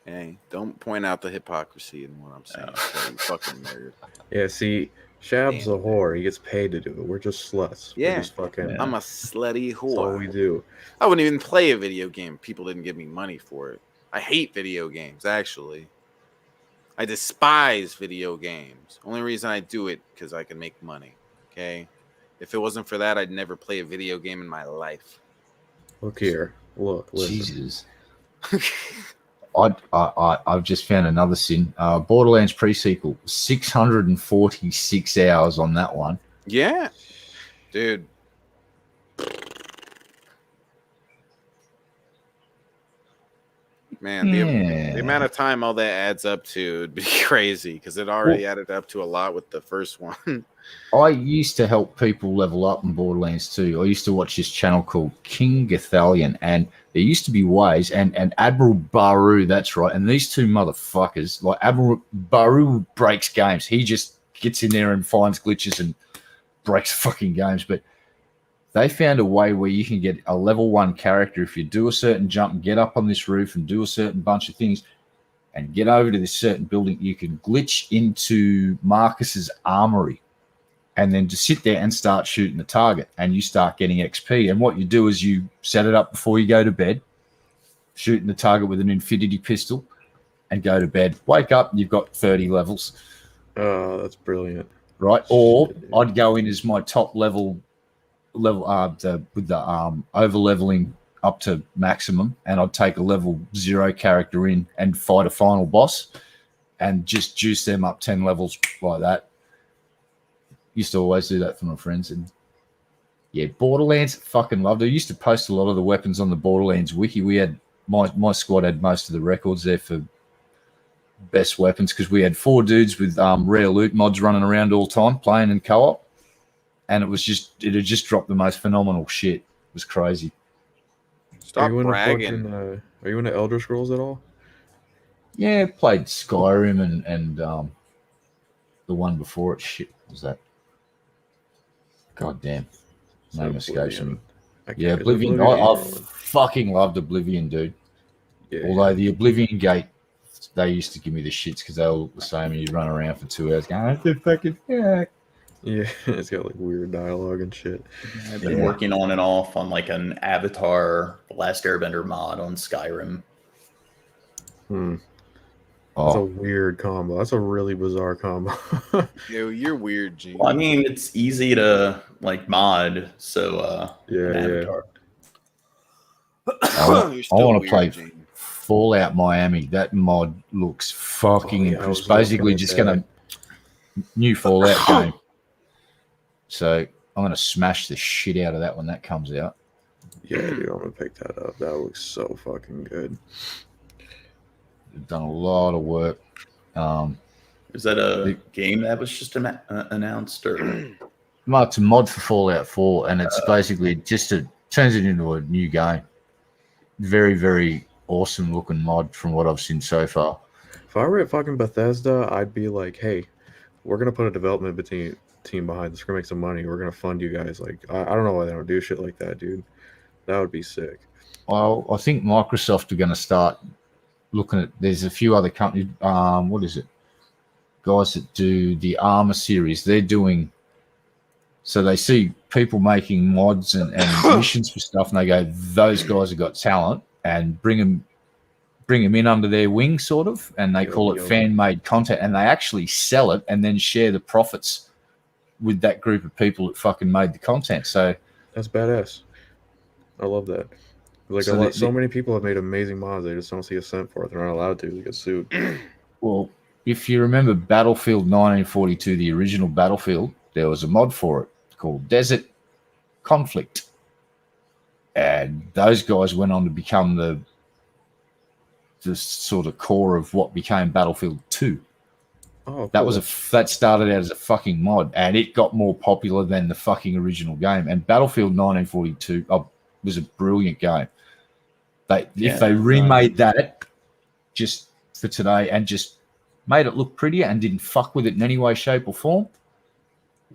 Hey, don't point out the hypocrisy in what I'm saying. You fucking nerd. Yeah, see, Shab's a whore. He gets paid to do it. We're just sluts. Yeah. We're just fucking, I'm a slutty whore. That's all we do. I wouldn't even play a video game. People didn't give me money for it. I hate video games, actually. I despise video games. Only reason I do it because I can make money. Okay? If it wasn't for that, I'd never play a video game in my life. Look here. Look. Listen. Jesus. I've just found another sin. Borderlands pre-sequel, 646 hours on that one. Yeah. Dude. Man, the amount of time all that adds up to would be crazy because it already added up to a lot with the first one. I used to help people level up in Borderlands 2. I used to watch this channel called King Gathalion, and there used to be ways, and Admiral Baru, that's right, and these two motherfuckers, like Admiral Baru breaks games. He just gets in there and finds glitches and breaks fucking games, but they found a way where you can get a level 1 character if you do a certain jump and get up on this roof and do a certain bunch of things and get over to this certain building. You can glitch into Marcus's armory and then just sit there and start shooting the target, and you start getting XP. And what you do is you set it up before you go to bed, shooting the target with an infinity pistol, and go to bed. Wake up, and you've got 30 levels. Oh, that's brilliant. Right? Or I'd go in as my top level with the over leveling up to maximum, and I'd take a level 0 character in and fight a final boss and just juice them up 10 levels like that. Used to always do that for my friends. And yeah, Borderlands, fucking loved it. I used to post a lot of the weapons on the Borderlands wiki. We had my squad had most of the records there for best weapons because we had 4 dudes with rare loot mods running around all the time playing in co-op. and it had just dropped the most phenomenal shit. It was crazy. Stop bragging. Are you into Elder Scrolls at all? Yeah, played Skyrim and the one before it. Shit, what was that? God damn. Name escapes me. Yeah, Oblivion. I fucking loved Oblivion, dude. Yeah, although the Oblivion Gate, they used to give me the shits because they all look the same and you run around for 2 hours going, "What the fucking heck?" Yeah, it's got like weird dialogue and shit. I've been working on and off on like an Avatar The Last Airbender mod on Skyrim. That's a weird combo. That's a really bizarre combo. Yo, you're weird, G. Well, I mean, it's easy to like mod, so Avatar. I want to play Fallout Miami. That mod looks fucking incredible. It's basically just going to new Fallout game. So I'm going to smash the shit out of that when that comes out. Yeah, dude, I'm going to pick that up. That looks so fucking good. They've done a lot of work. Is that a game that was just announced? Or? Well, it's a mod for Fallout 4, and it's basically turns it into a new game. Very, very awesome looking mod from what I've seen so far. If I were at fucking Bethesda, I'd be like, hey, we're going to put a development team behind this. We're going to make some money. We're going to fund you guys. Like, I don't know why they don't do shit like that, dude. That would be sick. Well, I think Microsoft are going to start looking at, there's a few other companies, what is it? Guys that do the Armor series. They're doing, so they see people making mods and missions for stuff, and they go, those guys have got talent, and bring them in under their wing, sort of, and they call it fan-made content, and they actually sell it and then share the profits with that group of people that fucking made the content. So that's badass. I love that. Like so many people have made amazing mods. They just don't see a cent for it. They're not allowed to. They get sued. Well, if you remember Battlefield 1942, the original Battlefield, there was a mod for it called Desert Conflict. And those guys went on to become the sort of core of what became Battlefield 2. Oh, cool. That started out as a fucking mod, and it got more popular than the fucking original game. And Battlefield 1942 was a brilliant game. If they remade that just for today and just made it look prettier and didn't fuck with it in any way, shape, or form,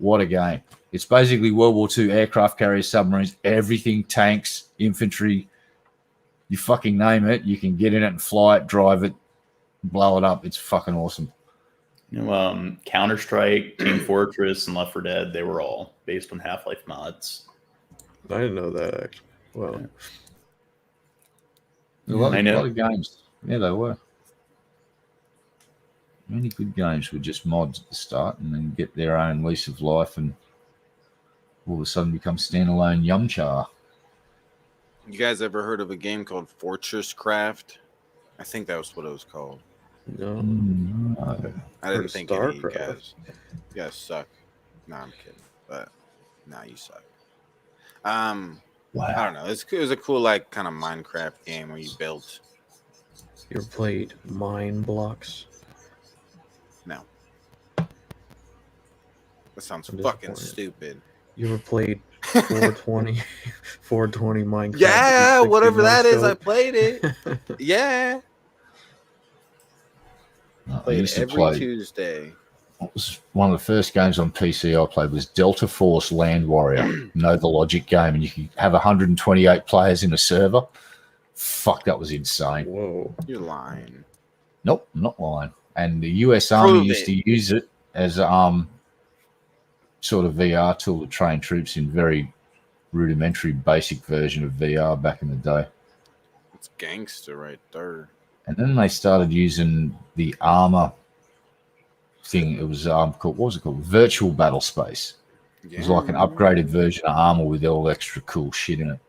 what a game. It's basically World War II aircraft carriers, submarines, everything, tanks, infantry, you fucking name it, you can get in it and fly it, drive it, blow it up. It's fucking awesome. You know, Counter-Strike, Team Fortress, and Left 4 Dead, they were all based on Half-Life mods. I didn't know that, actually. Well, a lot of games. Yeah, they were. Many good games were just mods at the start and then get their own lease of life and all of a sudden become standalone yumcha. You guys ever heard of a game called Fortress Craft? I think that was what it was called. No. I didn't think any of you guys. You guys suck. No, I'm kidding. But no, you suck. Wow. I don't know. It was a cool, like, kind of Minecraft game where you built. You ever played Mine Blocks? No. That sounds fucking stupid. You ever played 420 Minecraft? Yeah, whatever that is, I played it. Yeah. Played every Tuesday. It was one of the first games on PC I played was Delta Force Land Warrior. Know the logic game, and you could have 128 players in a server. Fuck, that was insane. Whoa. You're lying. Nope, I'm not lying. And the US Army used to use it as sort of VR tool to train troops in very rudimentary, basic version of VR back in the day. It's gangster right there. And then they started using the armor thing. It was called, what was it called? Virtual Battle Space. It was like an upgraded version of armor with all extra cool shit in it.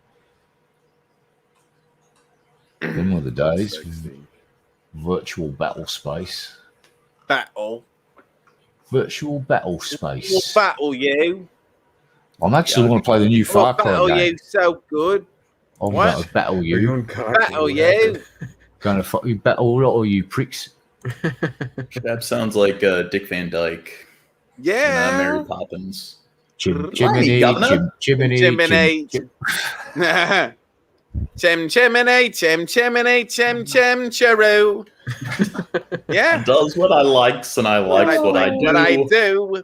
Them were the days. Virtual Battle Space. Virtual Battle Space. Battle you. I'm actually going to play the new Far Cry battle game. You so good. I'm going to battle you. Battle you. Going to fuck you, battle all you pricks. That sounds like Dick Van Dyke. Yeah. Mary Poppins. Chimney, governor? chimney, Chimney. Chimney, chim-chiroo. Yeah. Does what I likes and I likes what I do. What I do.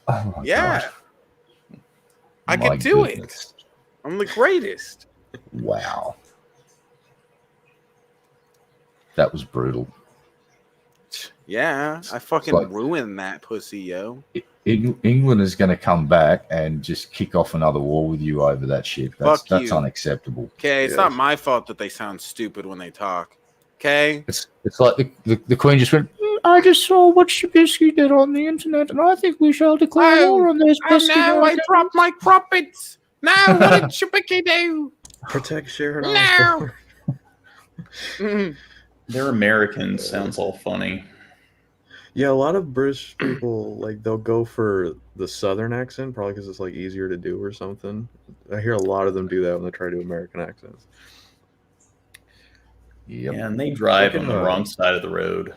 Oh my Yeah. God. I My can do it. goodness. I'm the greatest. Wow. That was brutal. Yeah. I fucking Like- ruined that pussy, yo. England is going to come back and just kick off another war with you over that shit. That's Fuck you. unacceptable. Okay, it's Yes. not my fault that they sound stupid when they talk. Okay? It's like the Queen just went, I just saw what Shabisky did on the internet, and I think we shall declare war on those Oh no, I dropped my crumpets. No, what did Shabisky do? Protect Sharon. No. They're Americans. Sounds all funny. Yeah, a lot of British people like they'll go for the Southern accent, probably because it's like easier to do or something. I hear a lot of them do that when they try to do American accents. Yep. Yeah, and they drive on Fucking, the wrong side of the road.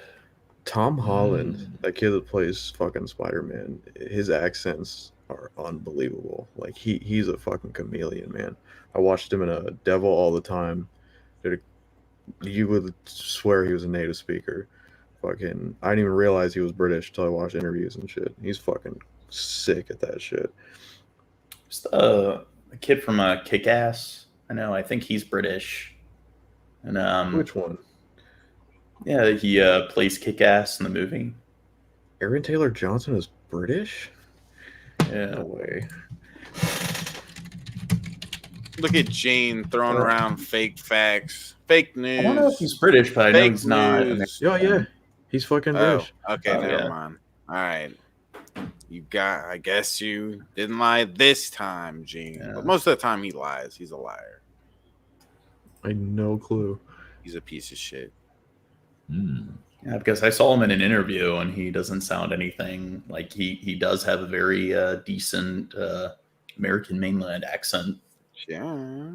Tom Holland, that kid that plays fucking Spider-Man, his accents are unbelievable. Like he's a fucking chameleon, man. I watched him in a Devil All the Time. You would swear he was a native speaker. Fucking, I didn't even realize he was British until I watched interviews and shit. He's fucking sick at that shit. Just a kid from Kick-Ass. I think he's British. And Which one? yeah, he plays Kick-Ass in the movie. Aaron Taylor Johnson is British? Yeah. No way. Look at Gene throwing around fake facts, fake news. I don't know if he's British, but I know Fake he's not. news. Oh yeah, he's fucking Oh, British. okay, Oh, never yeah. mind. All right. I guess you didn't lie this time, Gene. Yeah. But most of the time he lies. He's a liar. I had no clue. He's a piece of shit. Yeah, because I saw him in an interview and he doesn't sound anything like he does have a very decent American mainland accent. Yeah.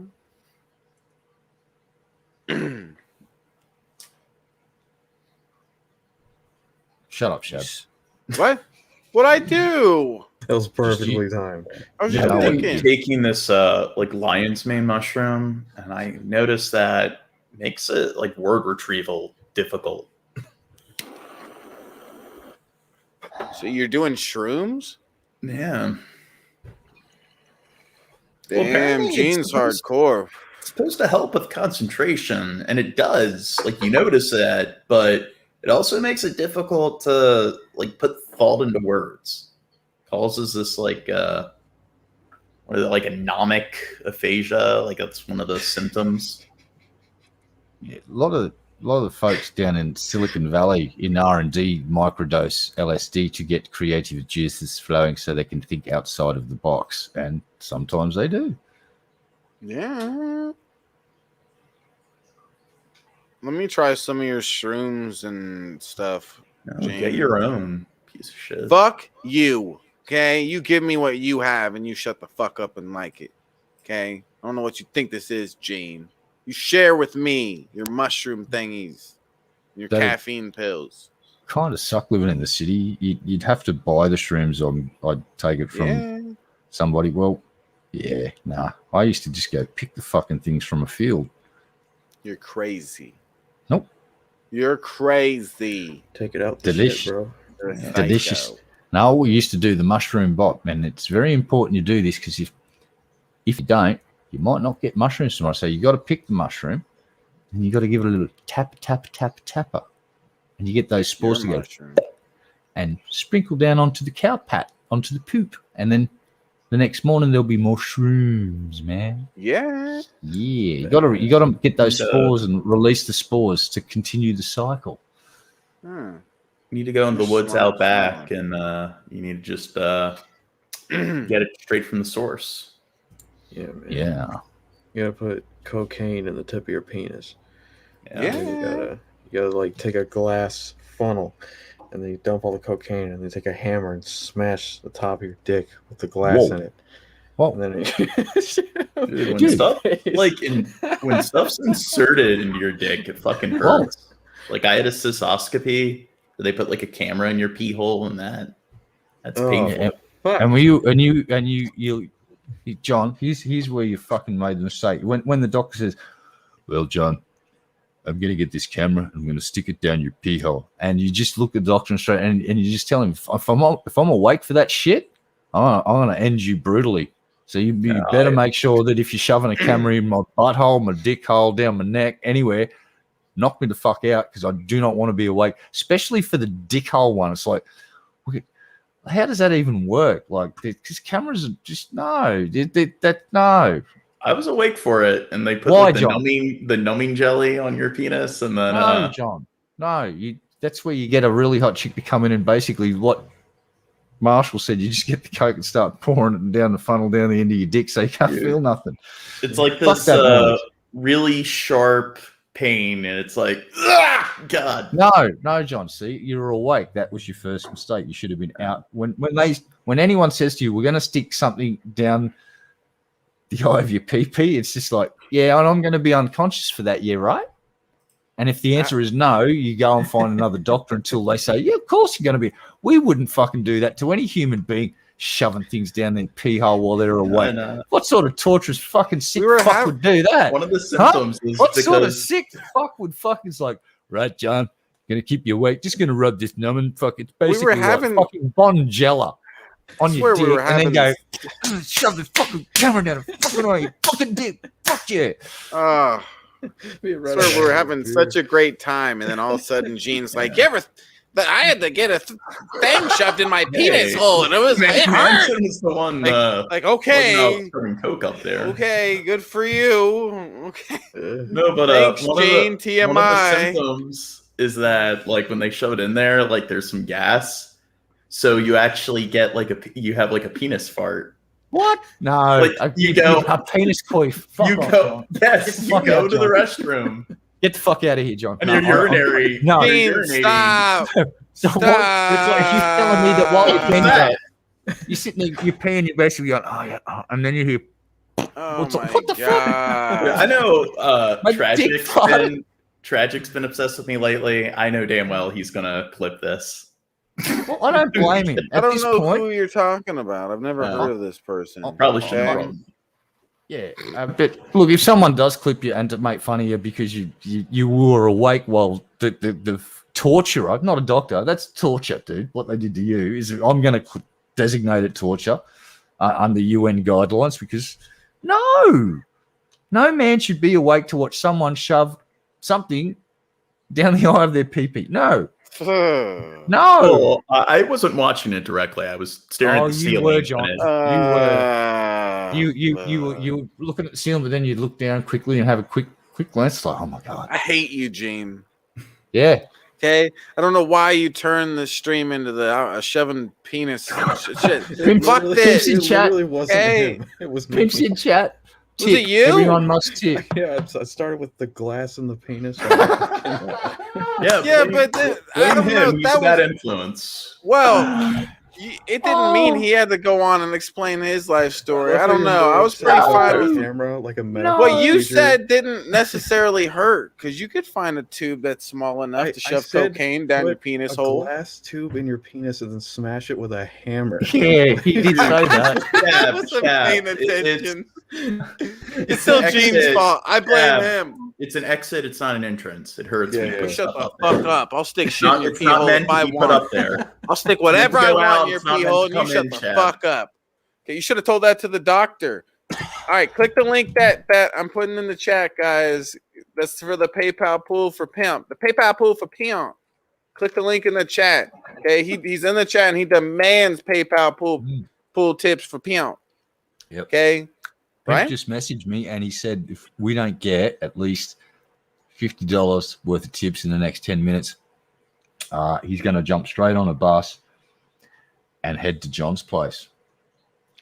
Shut up, Shab. What? What'd I do? That was perfectly timed. I was Yeah, just no, I'm thinking. taking this like lion's mane mushroom, and I noticed that makes it like word retrieval difficult. So you're doing shrooms? Yeah, Damn, apparently it's Gene's supposed- hardcore. it's supposed to help with concentration, and it does. Like you notice that, but it also makes it difficult to like put thought into words. Causes this like what is it, like anomic aphasia? Like that's one of the symptoms. Yeah, a lot of the folks down in Silicon Valley in R&D microdose LSD to get creative juices flowing so they can think outside of the box, and sometimes they do. Yeah. Let me try some of your shrooms and stuff. No, Jane. get your own piece of shit. Fuck you. Okay? You give me what you have and you shut the fuck up and like it. Okay? I don't know what you think this is, Gene. You share with me your mushroom thingies, your That- caffeine pills. Kind of suck living in the city. You'd have to buy the shrooms, or I'd take it from Yeah. somebody. Well, yeah, nah. I used to just go pick the fucking things from a field. You're crazy. Nope. You're crazy. Take it out the Delicious. shit, bro. You're a Delicious. psycho. No, we used to do the mushroom bot, and it's very important you do this because if you don't, you might not get mushrooms tomorrow. So you got to pick the mushroom, and you got to give it a little tapper, and you get those spores to You're a go mushroom. and sprinkle down onto the cow pat, onto the poop, and then the next morning there'll be more shrooms, man. Yeah. Yeah, you gotta get those And, spores and release the spores to continue the cycle. Hmm. You need to go into the You're woods smart, out back, and you need to just get it straight from the source. Yeah, man. Yeah, You gotta put cocaine in the tip of your penis. Yeah. Yeah. And then you gotta like take a glass funnel and then you dump all the cocaine and then take a hammer and smash the top of your dick with the glass Whoa. in it. well, And then Dude, when Dude. stuff when stuff's inserted into your dick, it fucking hurts. Like I had a cystoscopy where they put like a camera in your pee hole, and that's Oh, painful. yeah, Fuck. And you, John, here's where you fucking made the mistake. When the doctor says, "Well, John, I'm gonna get this camera, I'm gonna stick it down your pee hole," and you just look at the doctor straight, and you just tell him, if I'm awake for that shit, I'm gonna end you brutally. So you better make sure that if you're shoving a camera in my butthole, my dick hole, down my neck, anywhere, knock me the fuck out, because I do not want to be awake, especially for the dick hole one. It's like, how does that even work? Like, because cameras are just no. I was awake for it, and they put the numbing jelly on your penis, and then no, John, no. That's where you get a really hot chick to come in, and basically what Marshall said, you just get the coke and start pouring it down the funnel down the end of your dick, so you can't feel nothing. It's like this really sharp pain, and it's like, God. No, John. See, you're awake. That was your first mistake. You should have been out. When anyone says to you, "We're going to stick something down the eye of your pee," it's just like, yeah, and I'm going to be unconscious for that year, right? And if the answer is no, you go and find another doctor until they say, yeah, of course you're going to be. We wouldn't fucking do that to any human being, shoving things down their pee hole while they're awake. What sort of torturous fucking sick fuck would do that? One of the symptoms is what sort of sick fuck would fucking like, right, John, going to keep you awake, just going to rub this numbing fucking, basically like fucking Bonjela on your dick, and then go, shove the fucking camera down the fucking eye, you fucking dick, fuck yeah. We were having such a great time, and then all of a sudden Gene's like, "You ever? I had to get a thing shoved in my penis hole, and it hurt." Was the one, okay, coke up there. Okay, good for you. Okay, no, but thanks, one Gene. of TMI. One of the symptoms is that, like, when they shove it in there, like, there's some gas, so you actually get you have a penis fart. What? No, you go a penis queef. You go to the restroom. Get the fuck out of here, John. And you're urinary. No, stop. So what? It's like you're telling me that while you're peeing, you're sitting there, you're peeing, you're basically going, oh yeah, and then you hear, what the fuck? I know. Tragic's been obsessed with me lately. I know damn well he's gonna clip this. Well, I don't blame him. I don't know who you're talking about. I've never heard of this person. Probably shouldn't. Yeah, but look, if someone does clip you and to make fun of you because you were awake while the torturer, not a doctor, that's torture, dude. What they did to you is, I'm going to designate it torture under UN guidelines, because no man should be awake to watch someone shove something down the eye of their pee-pee. No. No, well, I wasn't watching it directly. I was staring at the ceiling. You were, John. You were looking at the ceiling, but then you look down quickly and have a quick glance. Like, oh my god, I hate you, Gene. Yeah. Okay, I don't know why you turn the stream into the shoving penis shit. Fuck this. Pimps in chat. It wasn't him. It was Pimps in chat. Was it you? Everyone must tip. Yeah, I started with the glass in the penis. But I don't know. That was influence. Well, it didn't mean he had to go on and explain his life story. I don't know. I was pretty fine with camera, like a medical. What you said didn't necessarily hurt, because you could find a tube that's small enough to shove cocaine down your penis hole. A glass tube in your penis and then smash it with a hammer. Yeah, he did say that. I wasn't paying attention. It's still Gene's fault. I blame him. It's an exit. It's not an entrance. It hurts me. Shut the fuck up. I'll stick shit in your pee hole if I want. Up there. I'll stick whatever I want in your pee hole, and you shut the fuck up. Okay, you should have told that to the doctor. All right, click the link that I'm putting in the chat, guys. That's for the PayPal pool for Pimp. The PayPal pool for Pimp. Click the link in the chat. Okay, he's in the chat and he demands PayPal pool tips for Pimp. Yep. Okay. Right? He just messaged me and he said, if we don't get at least $50 worth of tips in the next 10 minutes, he's going to jump straight on a bus and head to John's place.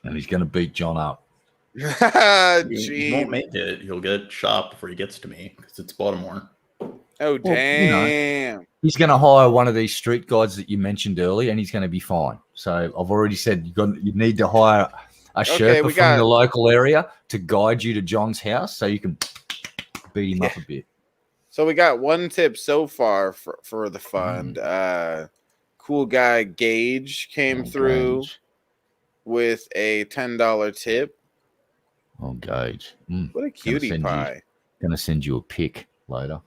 And he's going to beat John up. He won't make it. He'll get shot before he gets to me, because it's Baltimore. Oh, damn. He's going to hire one of these street guides that you mentioned earlier, and he's going to be fine. So I've already said you need to hire a Sherpa from the local area to guide you to John's house so you can beat him up a bit. So we got one tip so far for the fund. Cool guy Gage came through. with a $10 tip. Oh, Gage. What a cutie pie. Gonna send you a pic later.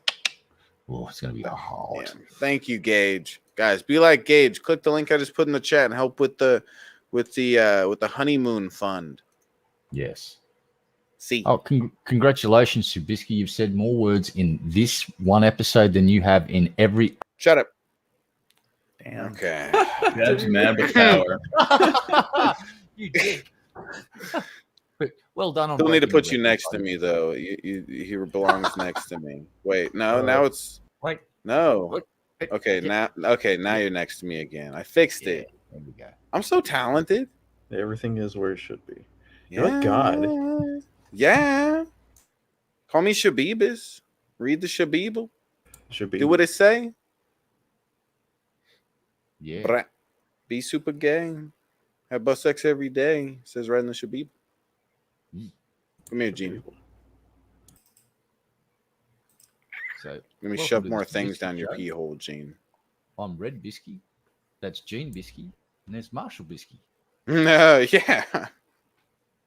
Oh, it's gonna be hard. Yeah. Thank you, Gage. Guys, be like Gage. Click the link I just put in the chat and help with the honeymoon fund. Yes. See. Oh, congratulations, Shabisky. You've said more words in this one episode than you have in every. Shut up. Damn. Okay. That's mad with power. You did. But well done on. Still need to breaking put the you record, next to buddy. me, though. He belongs next to me. Wait, no. Now it's Wait. no. What? Okay, now you're next to me again. I fixed it. There we go. I'm so talented. Everything is where it should be. Yeah. You're like God. Yeah. Call me Shabibus. Read the Shabible. Should be. Do what it say. Yeah. Brah. Be super gay. Have butt sex every day. Says right in the Shabible. Come here, Gene. So Let me welcome shove to more the things Bisky down your show. pee hole, Gene. I'm Red Bisky. That's Gene Bisky. And there's Marshall Bisky. No, yeah.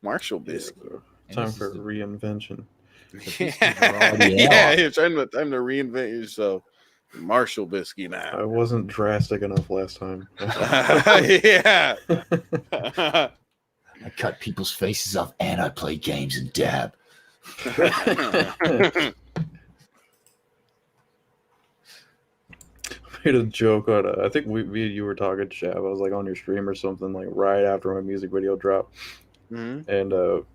Marshall Bisky. And Time this for is the- reinvention. Bisky variety Yeah, hour. you're trying to reinvent yourself. Marshall Bisky I now. wasn't drastic enough last time. Yeah. I cut people's faces off and I play games and dab. Made a joke on I think you were talking, Shab. I was like on your stream or something, like right after my music video dropped, Mhm. and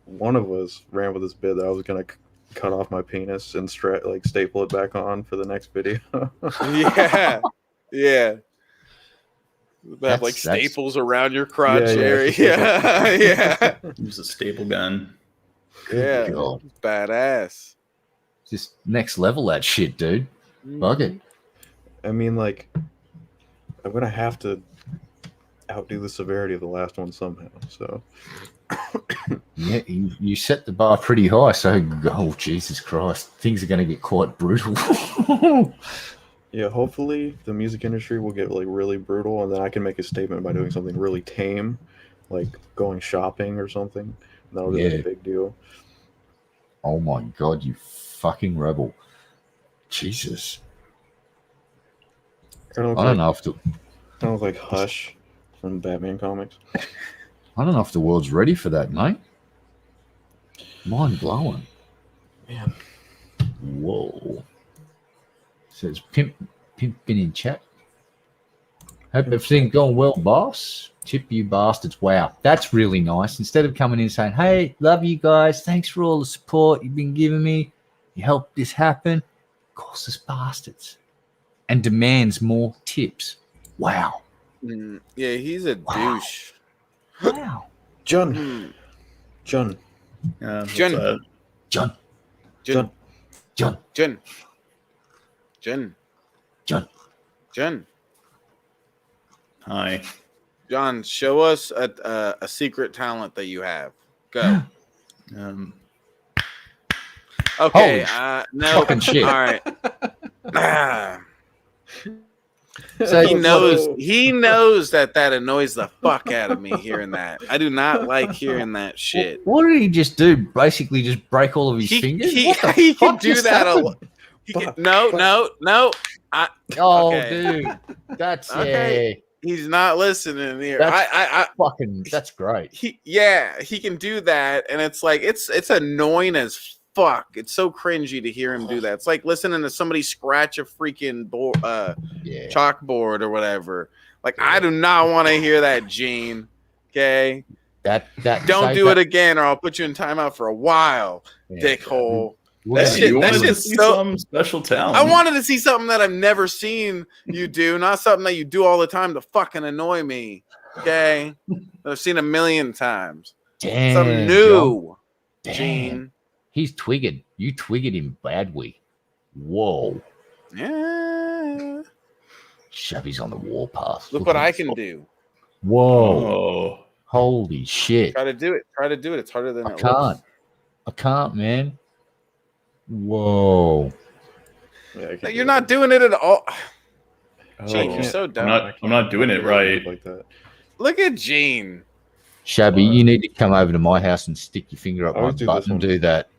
one of us ran with this bit that I was gonna cut off my penis and staple it back on for the next video. Yeah. Yeah. Have like That's- staples around your crotch Yeah, area. yeah. Yeah. Yeah. Use a staple gun. Yeah. God. Badass. Just next level that shit, dude. Fuck it. I mean, like, I'm gonna have to outdo the severity of the last one somehow. So Yeah, you set the bar pretty high, so oh Jesus Christ, things are going to get quite brutal. yeah, hopefully the music industry will get like really brutal, and then I can make a statement by doing something really tame, like going shopping or something. That'll be like Yeah. a big deal. Oh my God, you fucking rebel! Jesus, I don't I don't know if the look like Hush from Batman comics. the world's ready for that, mate. Mind blowing. Man, Whoa. Says pimp been in chat. Hope everything going well, boss. Tip you bastards. Wow, that's really nice. Instead of coming in saying, "Hey, love you guys. Thanks for all the support you've been giving me. You helped this happen," calls us bastards and demands more tips. Wow. Yeah, he's a Wow. douche. Wow. John, Mm. John, What's Jen. up? John. Jen. John. Jen. Jen. John. Jen. Hi. John, show us a secret talent that you have. Go. Um, Okay. Holy No. fucking shit. All right. Ah. So He knows that annoys the fuck out of me hearing that. I do not like hearing that shit. What did he just do? Basically, just break all of his fingers? He What the can fuck do just that a happened? lot. No. Oh, Okay. dude, that's Okay. He's not listening here. That's fucking. That's great. He can do that, and it's like it's annoying as fuck. It's so cringy to hear him do that. It's like listening to somebody scratch a freaking Yeah. chalkboard or whatever. Like I do not want to hear that, Gene. Okay, That don't say do that- it again, or I'll put you in timeout for a while, Yeah. dickhole. We're That gonna- shit- you that wanted to shit's see so- some special talent. I wanted to see something that I've never seen you do, not something that you do all the time to fucking annoy me. Okay, I've seen a million times. Damn, Something new, Damn. Gene. He's twiggered. You twiggered him badly. Whoa. Yeah. Shabby's on the warpath. Look what I can do. Whoa. Oh, Holy shit. Try to do it. Try to do it. It's harder than I it can't. looks. I can't, man. Whoa. Yeah, I can't No, do you're that. not doing it at all. oh. Gene, you're so dumb. I'm not doing it right. Like that. Look at Gene. Shabby, you need to come over to my house and stick your finger up I my always do butt this and one. do that.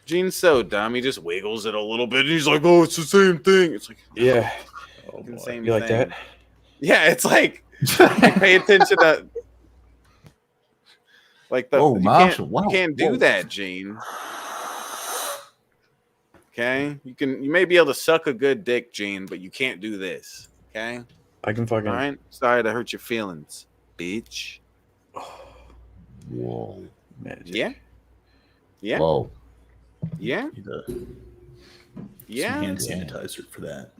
Gene's so dumb. He just wiggles it a little bit, and he's like, "Oh, it's the same thing." It's like, Yeah. it's the same You like thing. that? Yeah, it's like you pay attention to like the. Oh, you Marshall! can't, Wow, you can't do whoa. that, Gene. Okay, you may be able to suck a good dick, Gene, but you can't do this. Okay, I can fucking. all right. Sorry to hurt your feelings, bitch. Whoa! Magic. Yeah, yeah, Whoa! yeah, Need some yeah. hand sanitizer for that.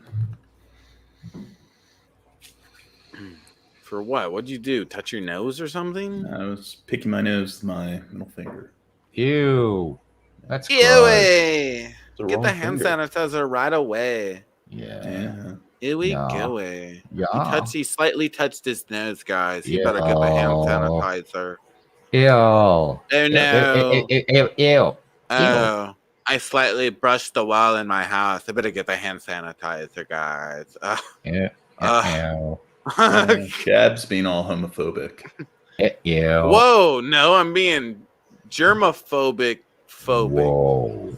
For what? What'd you do? Touch your nose or something? I was picking my nose with my middle finger. Ew! That's gross. Ewy. It's the Get the wrong hand finger. sanitizer right away. Yeah. Ewy Yeah. gooey. Yeah. He slightly touched his nose, guys. He better get the hand sanitizer. Ew! Oh no. Ew! Oh. I slightly brushed the wall in my house. I better get the hand sanitizer, guys. Ew! Ew. Shab's being all homophobic. Ew! Whoa, no, I'm being germophobic. Whoa!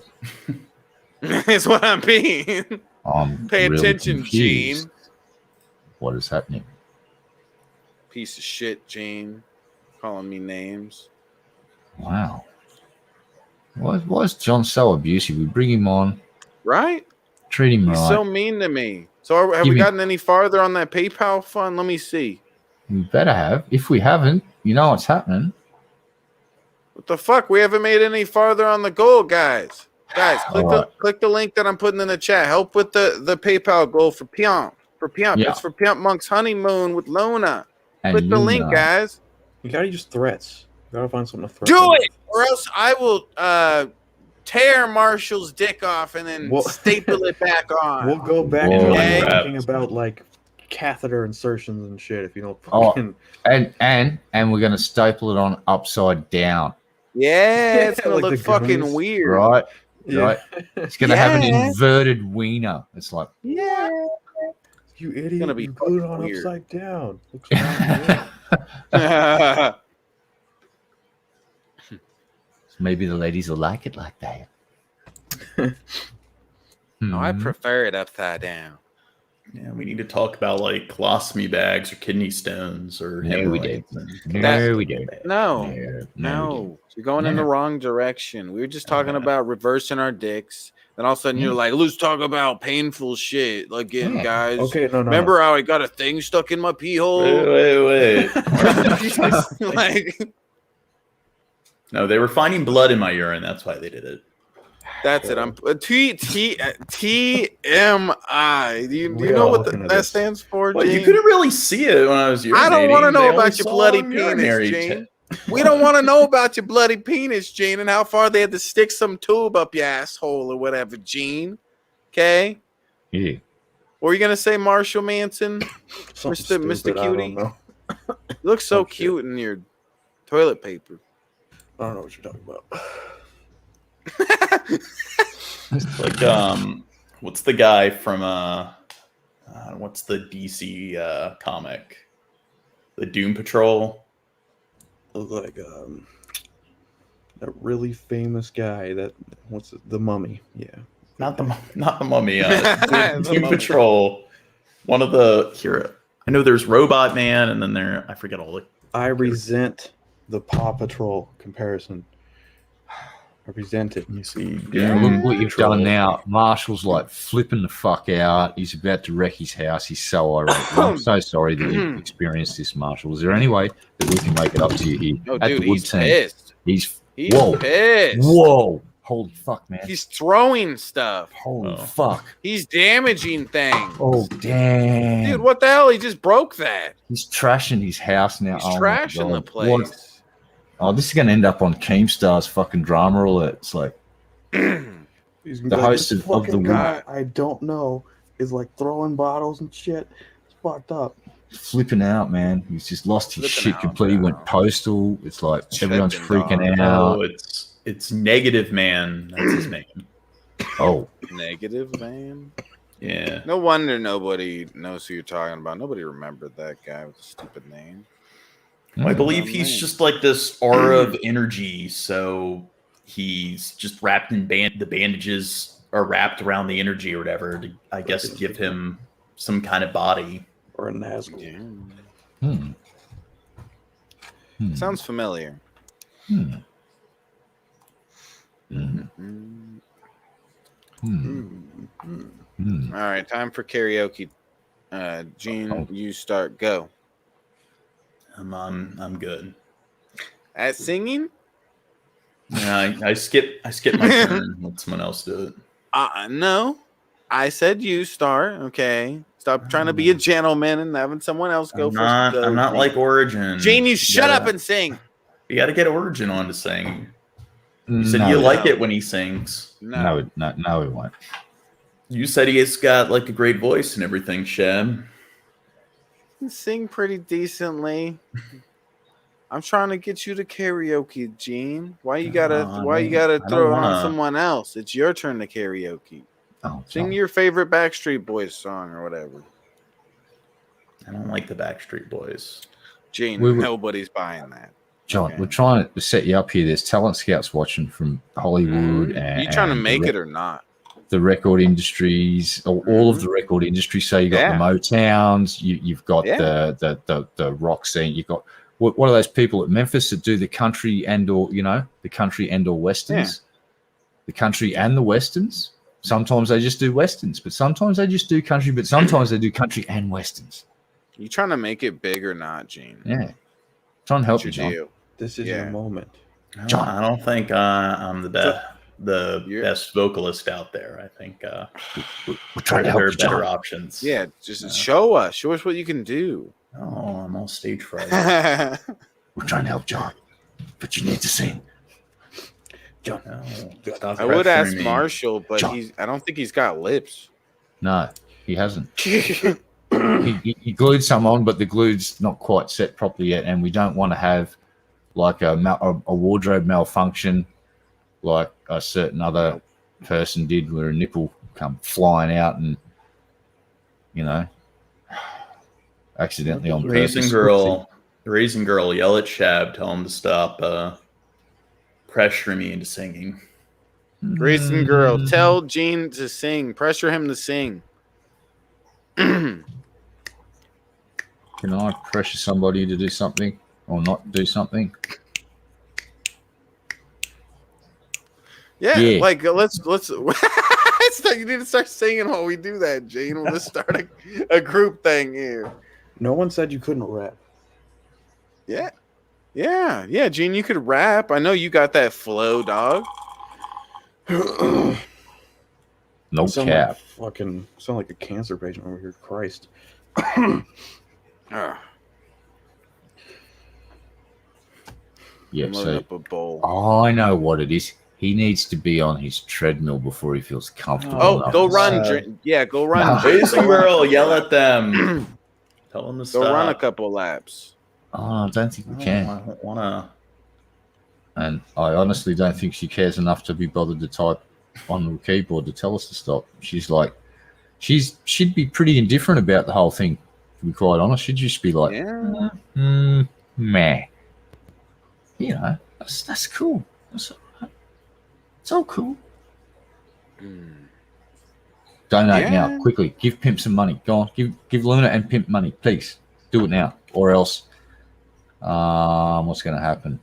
Is what I'm being. I'm Pay really attention, confused. Gene. What is happening? Piece of shit, Gene. Calling me names. Wow. Why is John so abusive? We bring him on, Right? treat him He's right. so mean to me. So have we gotten any farther on that PayPal fund? Let me see. We better have. If we haven't, you know what's happening. What the fuck? We haven't made any farther on the goal, guys. Guys, All click the link that I'm putting in the chat. Help with the PayPal goal for Pimpmunk. Yeah. It's for Pimpmunk's honeymoon with Luna. And Click the link, Luna. guys. You gotta use threats. You gotta find something to threat. Do it, or else I will tear Marshall's dick off and then Well- staple it back on. We'll go back Whoa. to Okay. talking about like catheter insertions and shit. If you don't Oh. fucking And we're gonna staple it on upside down. Yeah, it's gonna like look the fucking goons. weird. Right? Yeah. Right? It's gonna have an Yeah. inverted wiener. It's like Yeah. You idiot! gonna be You glued it on fucking weird. upside down. Looks wrong. maybe the ladies will like it like that. No, I Hmm. prefer it upside down. Yeah, we need to talk about like colostomy bags or kidney stones or No, we hemorrhoids. No, we don't. No, we no, you're going in No. the wrong direction. We were just talking about reversing our dicks. Then all of a sudden you're like, let's talk about painful shit again, Yeah. guys. Okay, no. Remember how I got a thing stuck in my pee hole? Wait. Like, No, they were finding blood in my urine. That's why they did it. that's it. I'm TMI. Do you We know all what looking at that this. stands for, Well, you Gene? couldn't really see it when I was urinating. I don't want to know They only about your saw bloody urinary penis, Gene. te- We don't want to know about your bloody penis, Gene, and how far they had to stick some tube up your asshole or whatever, Gene. Okay? Yeah. What were you gonna say, Marshall Manson? Something Mr. stupid, I don't Cutie? know. You look so Oh, shit. cute in your toilet paper. I don't know what you're talking about. Like, what's the guy from what's the DC comic? The Doom Patrol. Look like that really famous guy. The Mummy? Yeah. Not the Mummy. The Doom Mummy. Patrol. One of the here. I know there's Robot Man, and then I forget all the. I resent the Paw Patrol comparison. I resent it. Let me see. Yeah, Doom look what you've Patrol. done now. Marshall's like flipping the fuck out. He's about to wreck his house. He's so irate. I'm so sorry that you experienced this, Marshall. Is there any way that we can make it up to you here No, at dude, the wood he's team? pissed. He's He's whoa, pissed. whoa, holy fuck, man! He's throwing stuff. Holy Oh. fuck! He's damaging things. Oh damn, Dude, what the hell? He just broke that. he's trashing his house now. He's Oh, my trashing the God. place. What? Oh, this is going to end up on Keemstar's fucking drama roulette. It's like He's The host this of the fucking week. guy I don't know is like throwing bottles and shit. It's fucked up. flipping out, man. He's just lost his Flipping shit out completely. now. Went postal. It's like everyone's Tripping, freaking Oh, out. it's Negative Man. That's his name. Oh, Negative, man. Yeah. No wonder nobody knows who you're talking about. Nobody remembered that guy with a stupid name. Well, I believe Oh, he's man. just like this aura of energy, so he's just wrapped in the bandages are wrapped around the energy or whatever to, I guess, give him some kind of body. Or a Nazgul. Yeah. Sounds familiar. Hmm. All right, time for karaoke. Gene, you start. Go. I'm good. At singing? Yeah, I skip my turn. Let someone else do it. No. I said you start. Okay. Stop trying to be a gentleman and having someone else go first. I'm not like Origin. Gene, you shut up and sing. You got to get Origin on to sing. You said you like it when he sings. No, it won't. You said he has got like a great voice and everything, Shab. You sing pretty decently. I'm trying to get you to karaoke, Gene. Why you gotta throw it on someone else? It's your turn to karaoke. Oh, Sing your favorite Backstreet Boys song or whatever. I don't like the Backstreet Boys. Gene, nobody's buying that. John, we're trying to set you up here. There's talent scouts watching from Hollywood. And you trying to make it or not? The record industries, all of the record industry. So you got the Motowns, you've got the rock scene. You've got what are those people at Memphis that do the country and or westerns? The country and the westerns. Sometimes they just do westerns, but sometimes they just do country. But sometimes they do country and westerns. You trying to make it big or not, Gene? Yeah, trying to help you, John. This is your moment. John, I don't think I'm the best vocalist out there. I think we're trying to help there are you, better John. options. Yeah, just show us what you can do. Oh, I'm all stage fright. We're trying to help John, but you need to sing. John, I would ask Marshall, but I don't think he's got lips. No, he hasn't. he glued some on, but the glue's not quite set properly yet, and we don't want to have like a wardrobe malfunction like a certain other person did, where a nipple come flying out and accidentally on purpose. Raisin girl, yell at Shab, tell him to stop pressuring me into singing. Raisin girl, tell Gene to sing. Pressure him to sing. Can I pressure somebody to do something or not do something? Yeah. Like let's you need to start singing while we do that, Gene. We'll just start a group thing here. No one said you couldn't rap. Yeah, Gene, you could rap. I know you got that flow, dog. No cap. Sound like a cancer patient over here. Christ. Yeah, so up a bowl. I know what it is. He needs to be on his treadmill before he feels comfortable. Oh, go run. Go run. Raisin girl, yell at them. Tell them to stop. Go run a couple laps. Oh, I don't think we can. I don't want to. And I honestly don't think she cares enough to be bothered to type on the keyboard to tell us to stop. She'd be pretty indifferent about the whole thing, to be quite honest. She'd just be like, meh. That's cool. That's all right. It's all cool. Donate now, quickly. Give Pimp some money. Go on, give Luna and Pimp money, please. Do it now, or else, what's going to happen?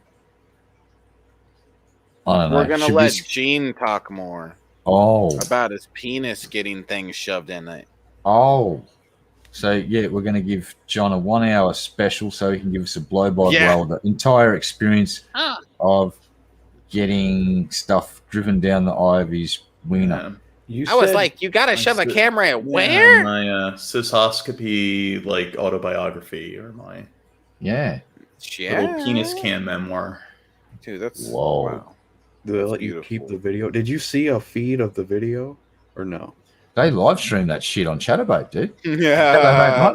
I don't know. We're gonna let Gene talk more. About his penis getting things shoved in it. So we're gonna give John a 1 hour special so he can give us a blow by blow of the entire experience of getting stuff driven down the eye of his wiener. I was like, you gotta shove a camera at where? My cystoscopy autobiography or my little penis can memoir. Dude, that's wow. Do they let you keep the video? Did you see a feed of the video or no? They live streamed that shit on Chatterbait, dude. Yeah.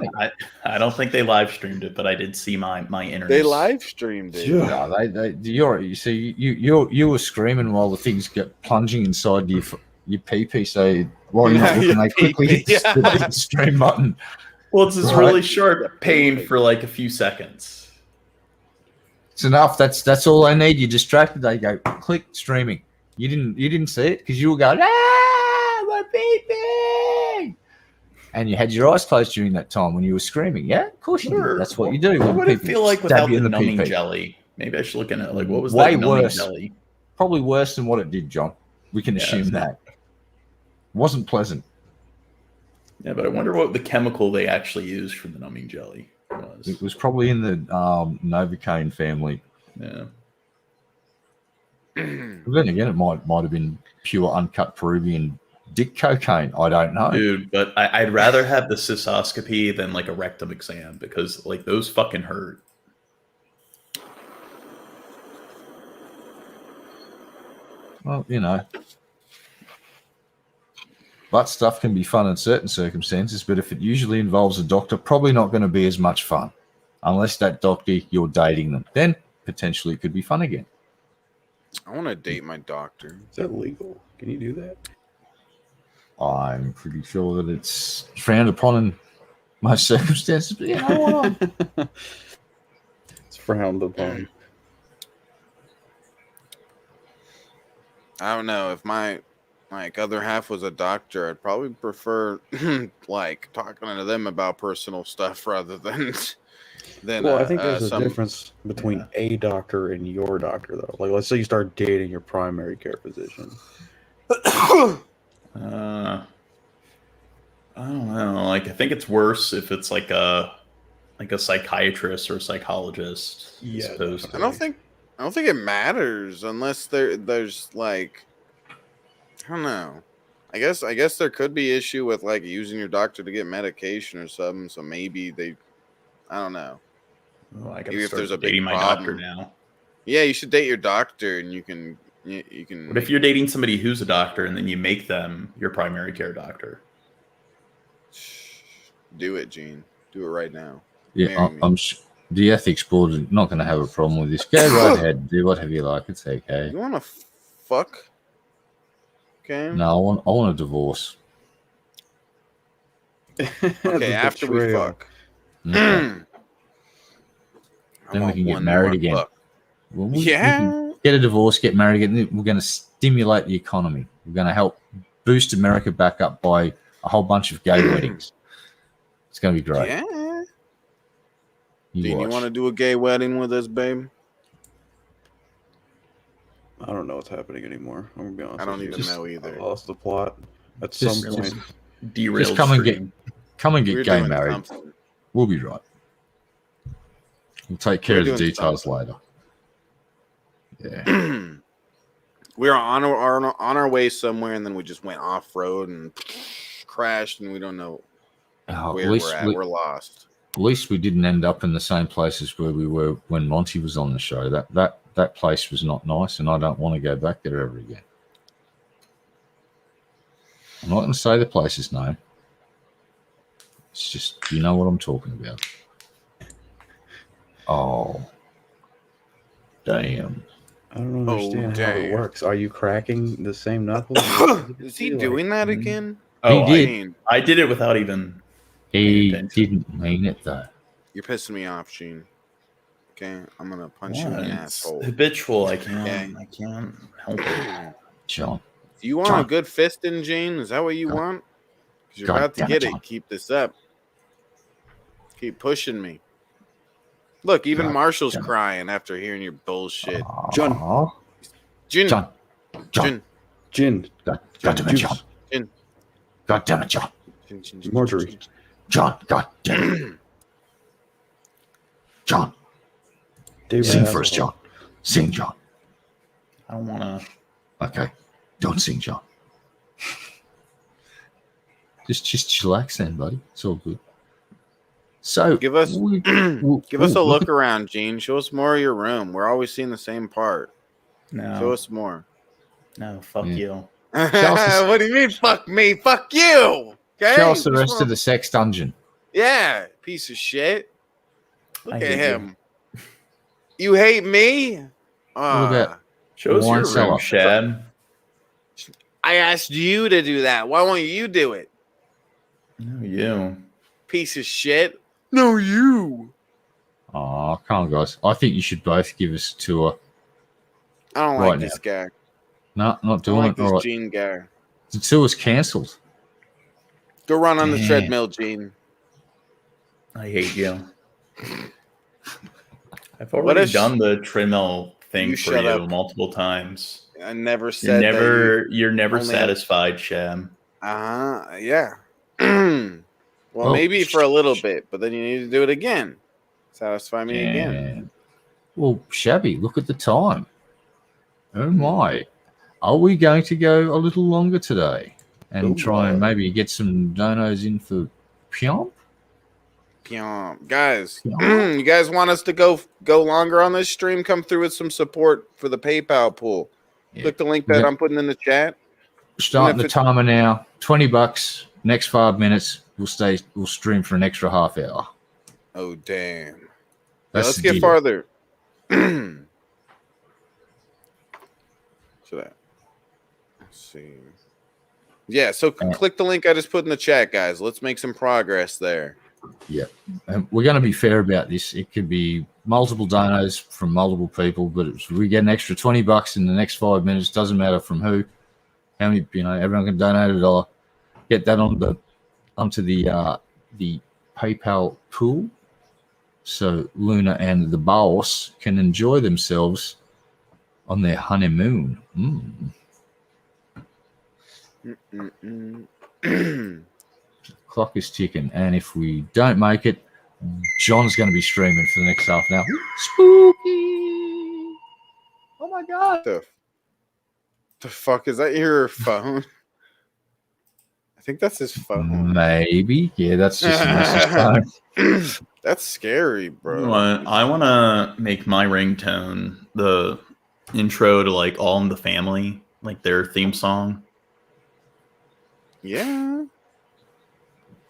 I don't think they live streamed it, but I did see my internet. They live streamed it. No, you were screaming while the things get plunging inside your your PP. So while you're not looking, they quickly hit the stream button. Well, it's this really short pain for like a few seconds. It's enough. That's all they need. You're distracted. They go click streaming. You didn't see it because you were going my PP, and you had your eyes closed during that time when you were screaming. Yeah, of course you did. That's what you do. What would it feel like without the in numbing PP. jelly? Maybe I should look into it. Like, what was Way that numbing worse. jelly? Probably worse than what it did, John. We can assume that. It wasn't pleasant. Yeah, but I wonder what the chemical they actually used for the numbing jelly was. It was probably in the Novocaine family. Yeah. But then again, it might have been pure uncut Peruvian dick cocaine. I don't know. Dude, but I'd rather have the cystoscopy than like a rectum exam because like those fucking hurt. Well, you know. Butt stuff can be fun in certain circumstances, but if it usually involves a doctor, probably not going to be as much fun. Unless that doctor, you're dating them. Then potentially it could be fun again. I want to date my doctor. Is that legal? Can you do that? I'm pretty sure that it's frowned upon in most circumstances, but yeah, why not? It's frowned upon. I don't know. If my other half was a doctor, I'd probably prefer like talking to them about personal stuff rather than Well, I think there's a difference between a doctor and your doctor, though. Like, let's say you start dating your primary care physician. I don't know. Like, I think it's worse if it's like a psychiatrist or a psychologist. Yeah, I don't think it matters unless there's like, I don't know. I guess there could be issue with like using your doctor to get medication or something. So maybe I don't know. Well, I maybe if there's a big dating my doctor problem now. Yeah, you should date your doctor, and you can. What if you're dating somebody who's a doctor and then you make them your primary care doctor? Do it, Gene. Do it right now. Yeah, I'm the ethics board is not going to have a problem with this. Go right ahead, do whatever you like. It's okay. You want to fuck? Okay. No, I want a divorce. Okay, after we fuck. Okay. Then we can get married again. Well, we can get a divorce, get married again. We're going to stimulate the economy. We're going to help boost America back up by a whole bunch of gay weddings. It's going to be great. Yeah. Do you want to do a gay wedding with us, babe? I don't know what's happening anymore. I'm gonna be honest. I don't even know either. I lost the plot at some point. Derailed. Just come and get gay married. Something. We'll be right. We'll take care of the details later. Yeah. We were on our way somewhere, and then we just went off road and crashed, and we don't know where we're at. We're lost. At least we didn't end up in the same places where we were when Monty was on the show. That place was not nice, and I don't want to go back there ever again. I'm not going to say the place's name. It's just, you know what I'm talking about. Oh. Damn. I don't understand how it works. Are you cracking the same knuckles? Is he doing that again? Oh, he did. I did it without even... He didn't mean it, though. You're pissing me off, Gene. Okay, I'm gonna punch you in the asshole. Habitual. I can't help it. John. Do you want a good fisting, Gene? Is that what you want? Because you're about to get it. Keep this up. Keep pushing me. Look, even Marshall's crying after hearing your bullshit. John. Gin. John. Gin. God damn it, John. Gin. God damn it, John. Marjorie. John. God damn it. John. David, sing first, John. Sing, John. I don't want to. Okay. Don't sing, John. Just chillax then, buddy. It's all good. So give us a look around, Gene. Show us more of your room. We're always seeing the same part. No. Show us more. No, fuck you. What do you mean, fuck me? Fuck you. Okay. Show us the rest of the sex dungeon. Yeah, piece of shit. Look at him. You hate me? What about show us your room, Shad? I asked you to do that. Why won't you do it? No, you. Piece of shit. No, you. Oh, come on, guys. I think you should both give us a tour. I don't Right like this guy. No, not I don't doing like it. this All right. Gene guy. The tour's cancelled. Go run on the Damn. treadmill, Gene. I hate you. I've What already if- done the treadmill thing You for shut you up. multiple times. I never You're said that. you're never only have- satisfied, Sham. Yeah. Well, Oh, maybe for a little bit, but then you need to do it again. Satisfy me again. Damn. Well, Shabby, look at the time. Oh my. Are we going to go a little longer today and Oh, try and my. maybe get some donos in for Pyomp? Guys, you guys want us to go longer on this stream? Come through with some support for the PayPal pool. Yeah. Click the link that Yeah. I'm putting in the chat. Starting if the it- timer now. $20. Next 5 minutes, we'll stream for an extra half hour. Oh damn! Yeah, That's let's the get deal. farther. So that. Let's see. Yeah, so click the link I just put in the chat, guys. Let's make some progress there. And we're going to be fair about this. It could be multiple donos from multiple people, but if we get an extra $20 in the next 5 minutes, doesn't matter from who. How many, everyone can donate $1. Get that onto the PayPal pool, so Luna and the boss can enjoy themselves on their honeymoon. Clock is ticking, and if we don't make it, John's going to be streaming for the next half an hour. Spooky! Oh my god! The fuck is that? Your phone? I think that's his phone. Maybe, yeah, that's just a message phone. That's scary, bro. You know what? I want to make my ringtone the intro to like All in the Family, like their theme song. Yeah,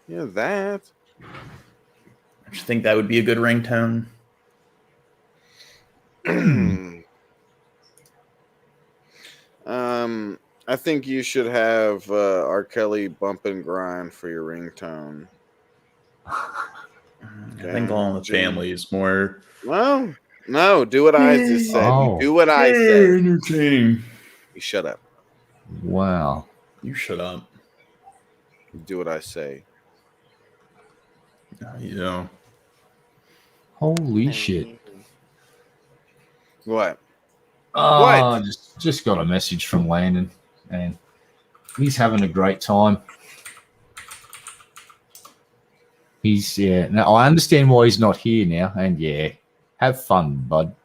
that. I just think that would be a good ringtone. I think you should have R. Kelly Bump and Grind for your ringtone. I think All in the Family is more Well, no, do what I just said. Oh. You do what I said. entertaining. You shut up. Wow. You shut up. You do what I say. Yeah. Holy shit. What? Oh, What? just got a message from Landon, and he's having a great time. Now I understand why he's not here now, and yeah, have fun, bud.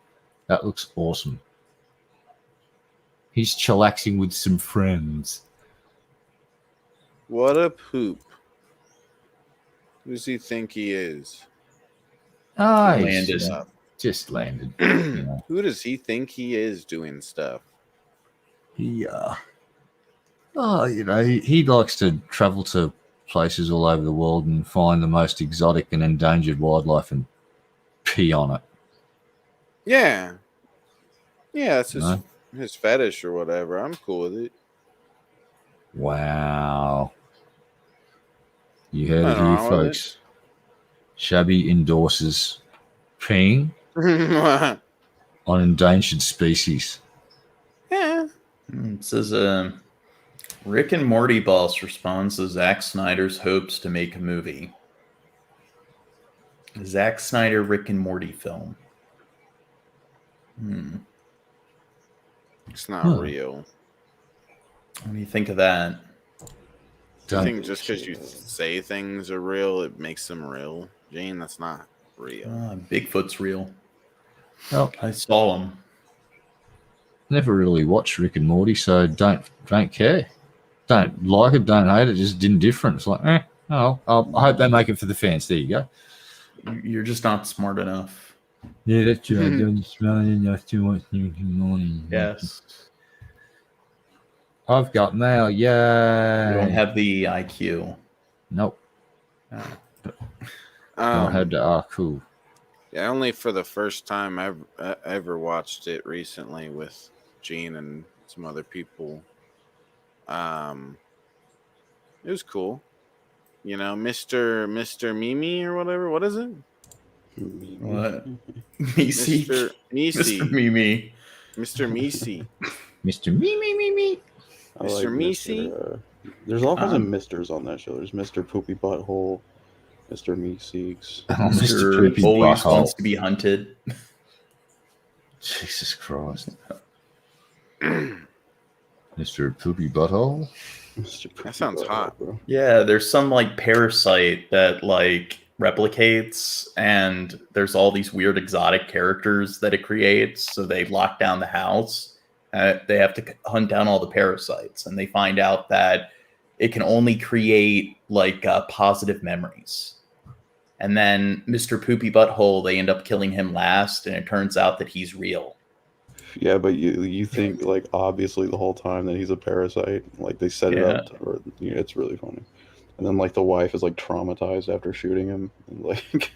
That looks awesome. He's chillaxing with some friends. What a poop. Who does he think he is? Ah, he's Landon. just landed. You know. Who does he think he is doing stuff? He he likes to travel to places all over the world and find the most exotic and endangered wildlife and pee on it. Yeah. Yeah, that's No. his fetish or whatever. I'm cool with it. Wow. You heard it Nothing here, wrong with folks. Shabby endorses peeing Yeah. on endangered species. It says, Rick and Morty boss responds to Zack Snyder's hopes to make a movie. Zack Snyder Rick and Morty film. It's not Huh. real. What do you think of that? I Don't- think just because you say things are real, it makes them real. Gene, that's not real. Bigfoot's real. Well, I saw him. never really watched Rick and Morty, so don't care. Don't like it, don't hate it, just indifferent. It's like, I hope they make it for the fans. There you go. You're just not smart enough. Yeah, that's true. I don't smell enough to watch Rick and Morty. Yes. I've got mail. You don't Yay. have the IQ. Nope. Oh. I had to. Cool. Yeah, only for the first time I ever watched it recently with Gene and some other people. It was cool. You know, Mr. Mimi or whatever. What is it? What? Meeseek. Mr. Meesey. Mr. Mimi. Mr. Meesey. Mr. Me. I Mr. Meesey? There's all kinds of misters on that show. There's Mr. Poopy Butthole, Mr. Meeseeks. Oh, Mr. Mr. Poopy always Butthole. wants to be hunted. Jesus Christ. Mr. Poopy Butthole? Mr. Poopy That sounds Butthole, hot. bro. Yeah, there's some like parasite that like replicates, and there's all these weird exotic characters that it creates. So they lock down the house. They have to hunt down all the parasites, and they find out that it can only create like positive memories. And then Mr. Poopy Butthole, they end up killing him last, and it turns out that he's real. Yeah, but you think like obviously the whole time that he's a parasite, like they set it up, or it's really funny. And then like the wife is like traumatized after shooting him, and, like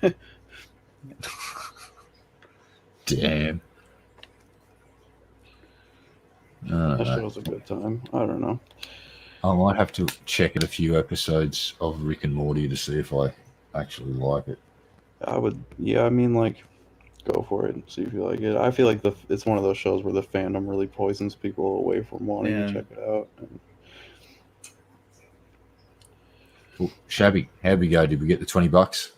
Damn. that show's a good time. I don't know. I might have to check at a few episodes of Rick and Morty to see if I actually like it. I would, yeah. I mean, like, go for it and see if you like it. I feel like it's one of those shows where the fandom really poisons people away from wanting to check it out. Cool. Shabby, how'd we go? Did we get the $20?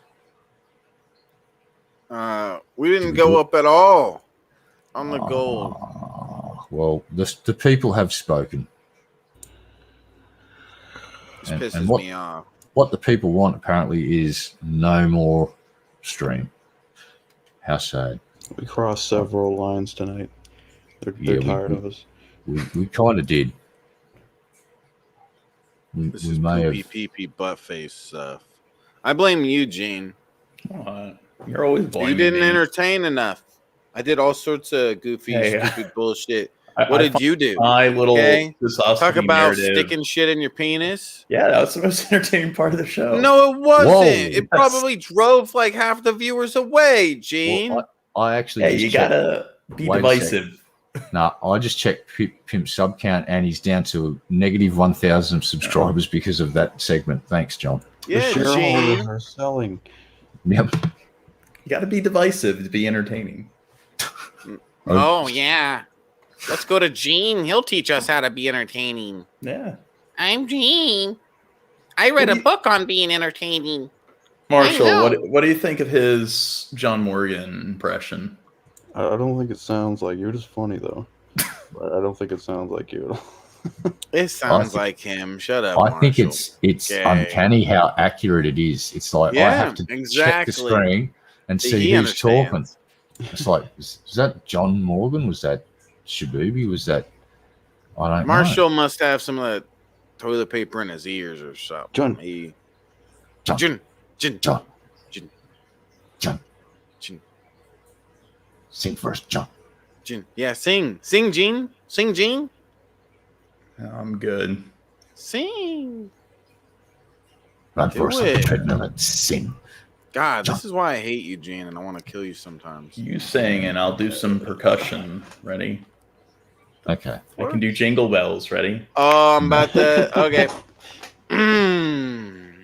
We didn't go up at all on the gold. Well, the people have spoken. This pisses me off. What the people want apparently is no more stream. How sad. We crossed several lines tonight. They're tired of us. We kind of did. This We is may poopy have. pee-pee butt face stuff. I blame you, Gene. You're always blaming You didn't me. entertain enough. I did all sorts of goofy, stupid bullshit. What did you do? My little Talk about narrative. sticking shit in your penis. Yeah, that was the most entertaining part of the show. No, it wasn't. Whoa. It probably drove like half the viewers away, Gene. Well, I actually. Hey, just you checked- gotta be Wait a divisive. Nah, I just checked Pimp sub count, and he's down to negative 1,000 subscribers because of that segment. Thanks, John. Yeah, the shareholders Gene. are selling. Yep. You gotta be divisive to be entertaining. Oh, yeah. Let's go to Gene. He'll teach us how to be entertaining. Yeah. I'm Gene. I read a book on being entertaining. Marshall, what do you think of his John Morgan impression? I don't think it sounds like you're just funny though. But I don't think it sounds like you at all. It sounds like him. Shut up. I think Marshall. it's Okay. uncanny how accurate it is. It's like I have to check the screen and see He who's talking. understands. It's like, is that John Morgan? Was that Shabubi? Was that? I don't know. Marshall must have some of the toilet paper in his ears or something. John. John. Sing first, John. Yeah, sing, Gene. Sing, Gene. I'm good. Sing. Run Do first, it. sing. God, this is why I hate you, Gene, and I want to kill you sometimes. You sing, and I'll do some percussion. Ready? Okay. I can do jingle bells. Ready? Oh, I'm about to. Okay.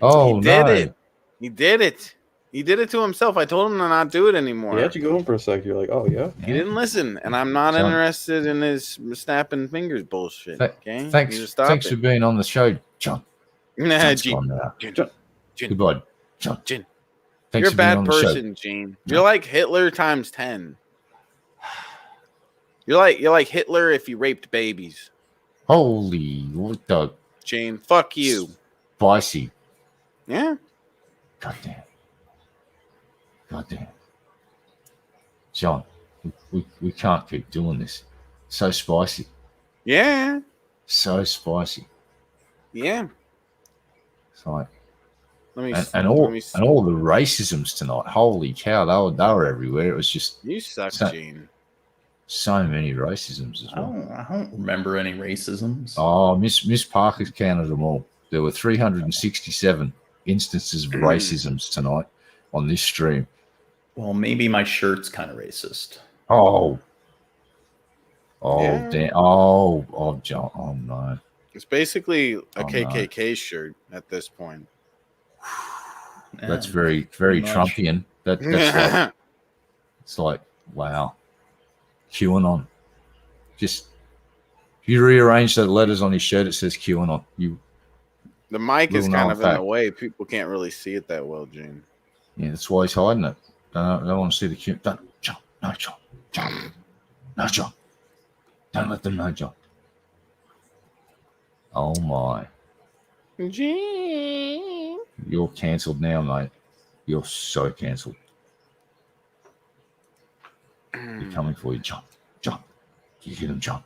Oh, he did no. it. He did it. He did it to himself. I told him to not do it anymore. You had to go in for a sec. You're like, oh yeah. He didn't listen, and I'm not John. interested in his snapping fingers bullshit. Okay. Thanks. You just stop Thanks it. for being on the show, John. Nah, John's Gene. gone now. Gene. Goodbye, John. Gene. Thanks You're a for being bad on the show. person, Gene. You're like Hitler times 10. You're like Hitler if you raped babies. Holy, what the Gene, fuck you. spicy. Yeah. Goddamn. John, we can't keep doing this. So spicy. Yeah. So spicy. Yeah. It's like, Let me and all the racisms tonight. Holy cow, they were everywhere. It was just You suck, so- Gene. so many racisms as I well. don't remember any racisms. Oh, Miss Parker's counted them all. There were 367 instances of racisms tonight on this stream. Well, maybe my shirt's kind of racist. Oh, Yeah. damn. Oh, John. Oh, no. It's basically a Oh, no. KKK shirt at this point. That's Yeah, very pretty much. Trumpian. That's it's like, wow. QAnon. Just if you rearrange the letters on his shirt, it says QAnon. The mic is Little kind known of in the fact. way. People can't really see it that well, Gene. Yeah, that's why he's hiding it. Don't want to see the Q. Don't, John. No, John. John. No, John. Don't let them know, John. Oh my. Gene. You're cancelled now, mate. You're so cancelled. We're coming for you, John. John. You hear him, John?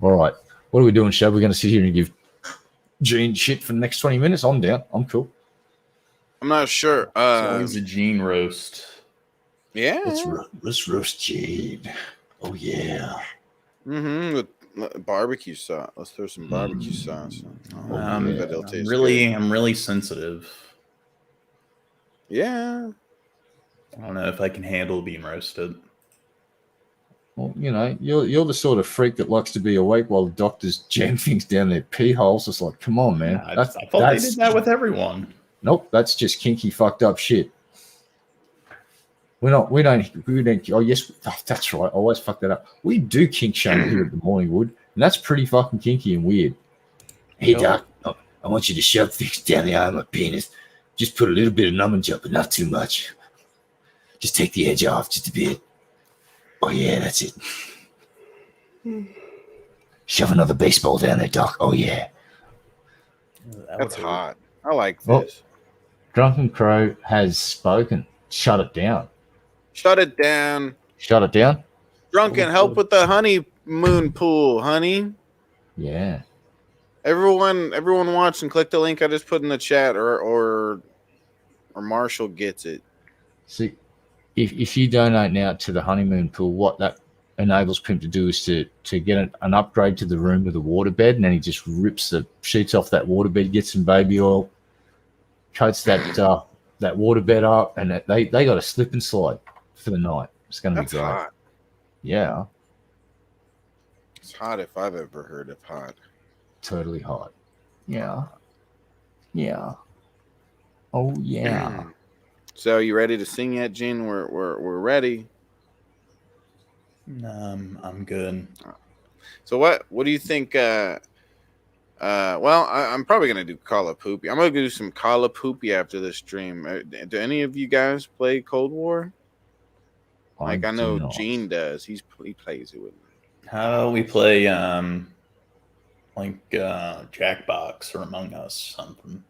All right. What are we doing, Shab? We're going to sit here and give Gene shit for the next 20 minutes? I'm down. I'm cool. I'm not sure. It's always a Gene roast. Yeah. Let's roast Gene. Oh, yeah. With barbecue sauce. Let's throw some barbecue sauce. I'm that'll taste I'm really sensitive. Yeah. I don't know if I can handle being roasted. Well, you know, you're the sort of freak that likes to be awake while the doctors jam things down their pee holes. It's like, come on, man. I thought they did that with everyone. Nope, that's just kinky, fucked up shit. We don't. Oh, yes, that's right. I always fuck that up. We do kink shame here at the Morningwood, and that's pretty fucking kinky and weird. Hey, Doc, I want you to shove things down the eye of my penis. Just put a little bit of numbing gel, but not too much. Just take the edge off just a bit. Oh, yeah, that's it. Shove another baseball down there, Doc. Oh, yeah. That's hot. I like Well, this. Drunken Crow has spoken. Shut it down. Shut it down. Shut it down? Drunken, help with the honeymoon pool, honey. Yeah. Everyone watch and click the link I just put in the chat, or Marshall gets it. See, if you donate now to the honeymoon pool, what that enables Pimp to do is to get an upgrade to the room with a waterbed, and then he just rips the sheets off that waterbed, gets some baby oil, coats that waterbed up, and they got a slip and slide for the night. It's going to be That's great. hot. Yeah. It's hot if I've ever heard of hot. Totally hot. Yeah. Yeah. Oh yeah. So you ready to sing yet, Gene? We're ready. I'm good. So what do you think? Well, I'm probably gonna do Call of Poopy. I'm gonna do some Call of Poopy after this stream. Do any of you guys play Cold War? Like I know Gene does. He plays it with me. How about we play Jackbox or Among Us something?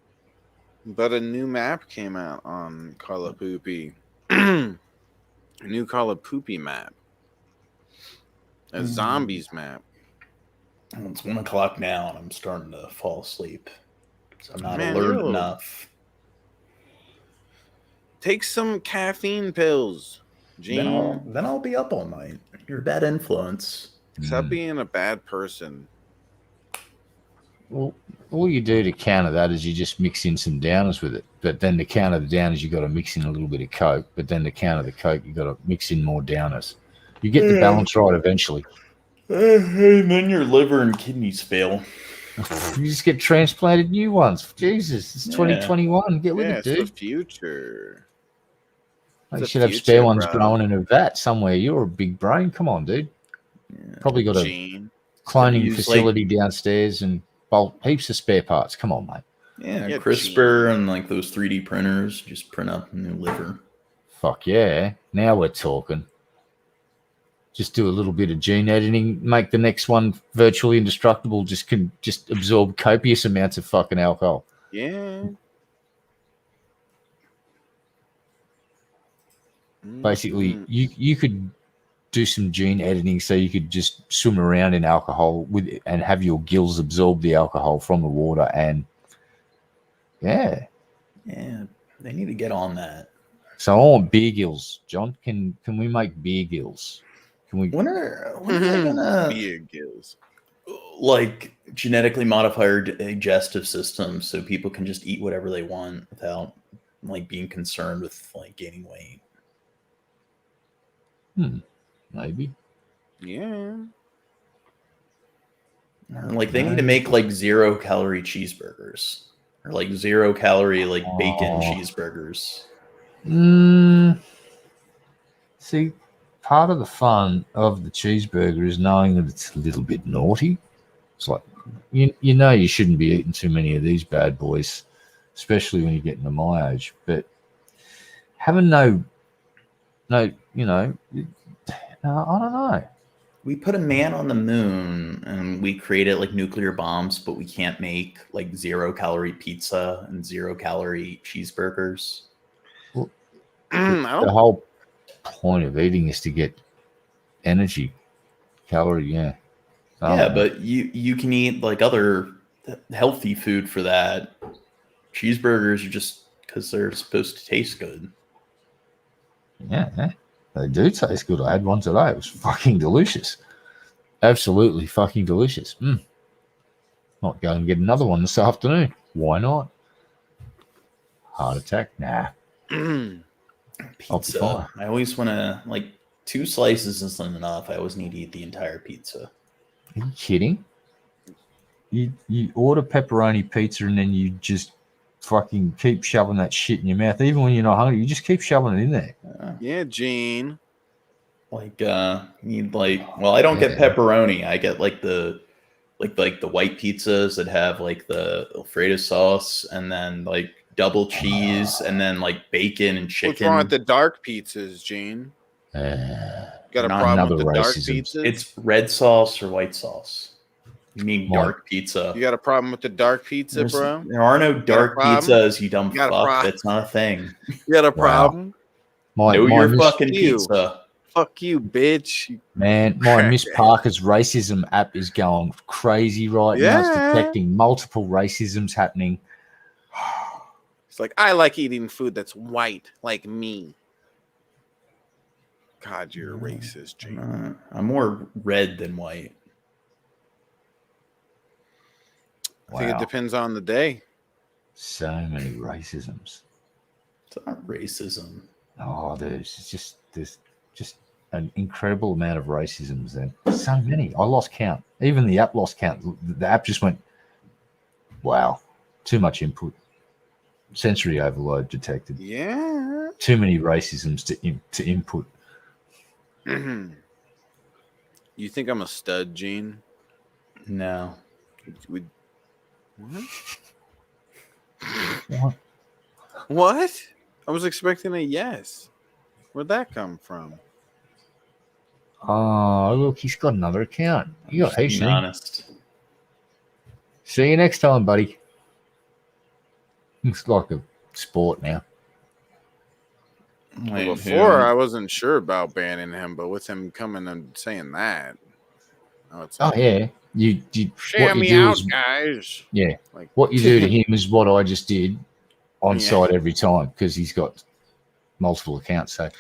But a new map came out on Call of Poopy. A new Call of Poopy map. A zombies map. Well, it's 1 o'clock now, and I'm starting to fall asleep. So I'm not Man, alert enough. Take some caffeine pills, Gene. Then I'll be up all night. You're a bad influence. Stop being a bad person. Well, all you do to counter that is you just mix in some downers with it. But then to counter the downers, you got to mix in a little bit of Coke. But then to counter the Coke, you got to mix in more downers. You get the balance right eventually. And then your liver and kidneys fail. You just get transplanted new ones. Jesus, it's 2021. Get with it, dude. It's the future. You should have spare ones growing in a vat somewhere. You're a big brain. Come on, dude. Yeah. Probably got a cloning facility downstairs and heaps of spare parts. Come on, mate. Yeah, CRISPR and like those 3D printers. Just print up a new liver. Fuck yeah. Now we're talking. Just do a little bit of gene editing, make the next one virtually indestructible, just absorb copious amounts of fucking alcohol. Yeah. Basically, you could do some gene editing so you could just swim around in alcohol and have your gills absorb the alcohol from the water, and yeah, they need to get on that. So I want beer gills, John. Can we make beer gills? Can we? When are they gonna beer gills? Like genetically modify our digestive system so people can just eat whatever they want without like being concerned with like gaining weight. Maybe. Yeah. Like they need to make like 0-calorie cheeseburgers or like 0-calorie like bacon cheeseburgers. See, part of the fun of the cheeseburger is knowing that it's a little bit naughty. It's like you know you shouldn't be eating too many of these bad boys, especially when you're getting to my age. But having no, I don't know. We put a man on the moon and we created like nuclear bombs, but we can't make like 0-calorie pizza and 0-calorie cheeseburgers. Well, the whole point of eating is to get energy, calorie. Yeah. Yeah, but you can eat like other healthy food for that. Cheeseburgers are just because they're supposed to taste good. Yeah, they do taste good. I had one today. It was fucking delicious. Absolutely fucking delicious. Might go and get another one this afternoon. Why not? Heart attack? Nah. Pizza. I always want to, like, 2 slices isn't enough. I always need to eat the entire pizza. Are you kidding? You order pepperoni pizza and then you just fucking keep shoving that shit in your mouth. Even when you're not hungry, you just keep shoving it in there. Yeah, Gene. Like, need like, well, I don't get pepperoni. I get like the white pizzas that have like the Alfredo sauce and then like double cheese and then like bacon and chicken. What's wrong with the dark pizzas, Gene? Got a problem with the dark pizzas? It's red sauce or white sauce. You mean dark pizza? You got a problem with the dark pizza, bro? There are no dark pizzas, you dumb fuck. That's not a thing. You got a problem? Know your fucking pizza. Fuck you, bitch. Man, my Miss Parker's racism app is going crazy right now. It's detecting multiple racisms happening. It's like, I like eating food that's white, like me. God, you're a racist, Gene. I'm more red than white. I think it depends on the day. So many racisms. It's not racism. Oh, there's just an incredible amount of racisms there. So many. I lost count. Even the app lost count. The app just went, wow, too much input. Sensory overload detected. Yeah. Too many racisms to input. You think I'm a stud, Gene? No. What? What? What? I was expecting a yes. Where'd that come from? Oh, look, he's got another account. You got Being honest. See you next time, buddy. Looks like a sport now. Well, before, I wasn't sure about banning him, but with him coming and saying that, yeah, you share me out, guys. Yeah, like what you do to him is what I just did on site every time because he's got multiple accounts. So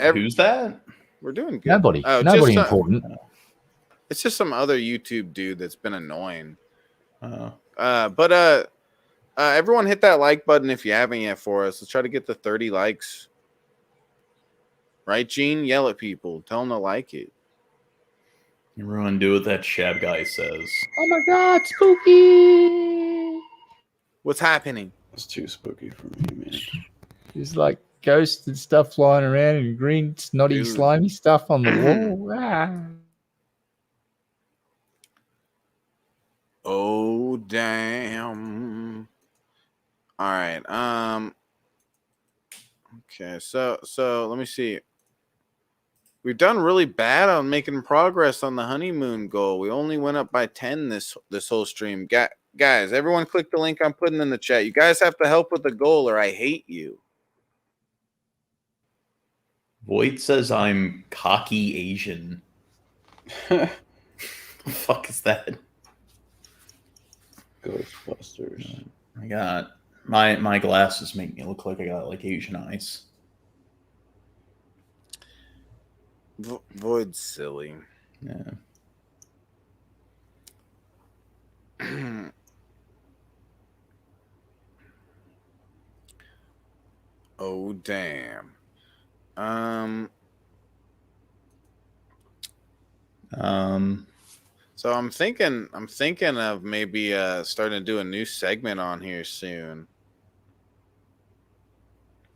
who's that? We're doing good. Nobody important. It's just some other YouTube dude that's been annoying. Everyone hit that like button if you haven't yet for us. Let's try to get to 30 likes. Right, Gene? Yell at people. Tell them to like it. Everyone do what that Shab guy says. Oh my God, spooky! What's happening? It's too spooky for me, man. There's like ghosts and stuff flying around and green, snotty, slimy stuff on the wall. Oh, damn. All right. Okay, so let me see. We've done really bad on making progress on the honeymoon goal. We only went up by 10 this whole stream. Guys, everyone click the link I'm putting in the chat. You guys have to help with the goal or I hate you. Voight says I'm cocky Asian. What the fuck is that? Ghostbusters. I got my glasses make me look like I got like Asian eyes. Void's silly. Yeah. Oh damn. So I'm thinking of maybe starting to do a new segment on here soon.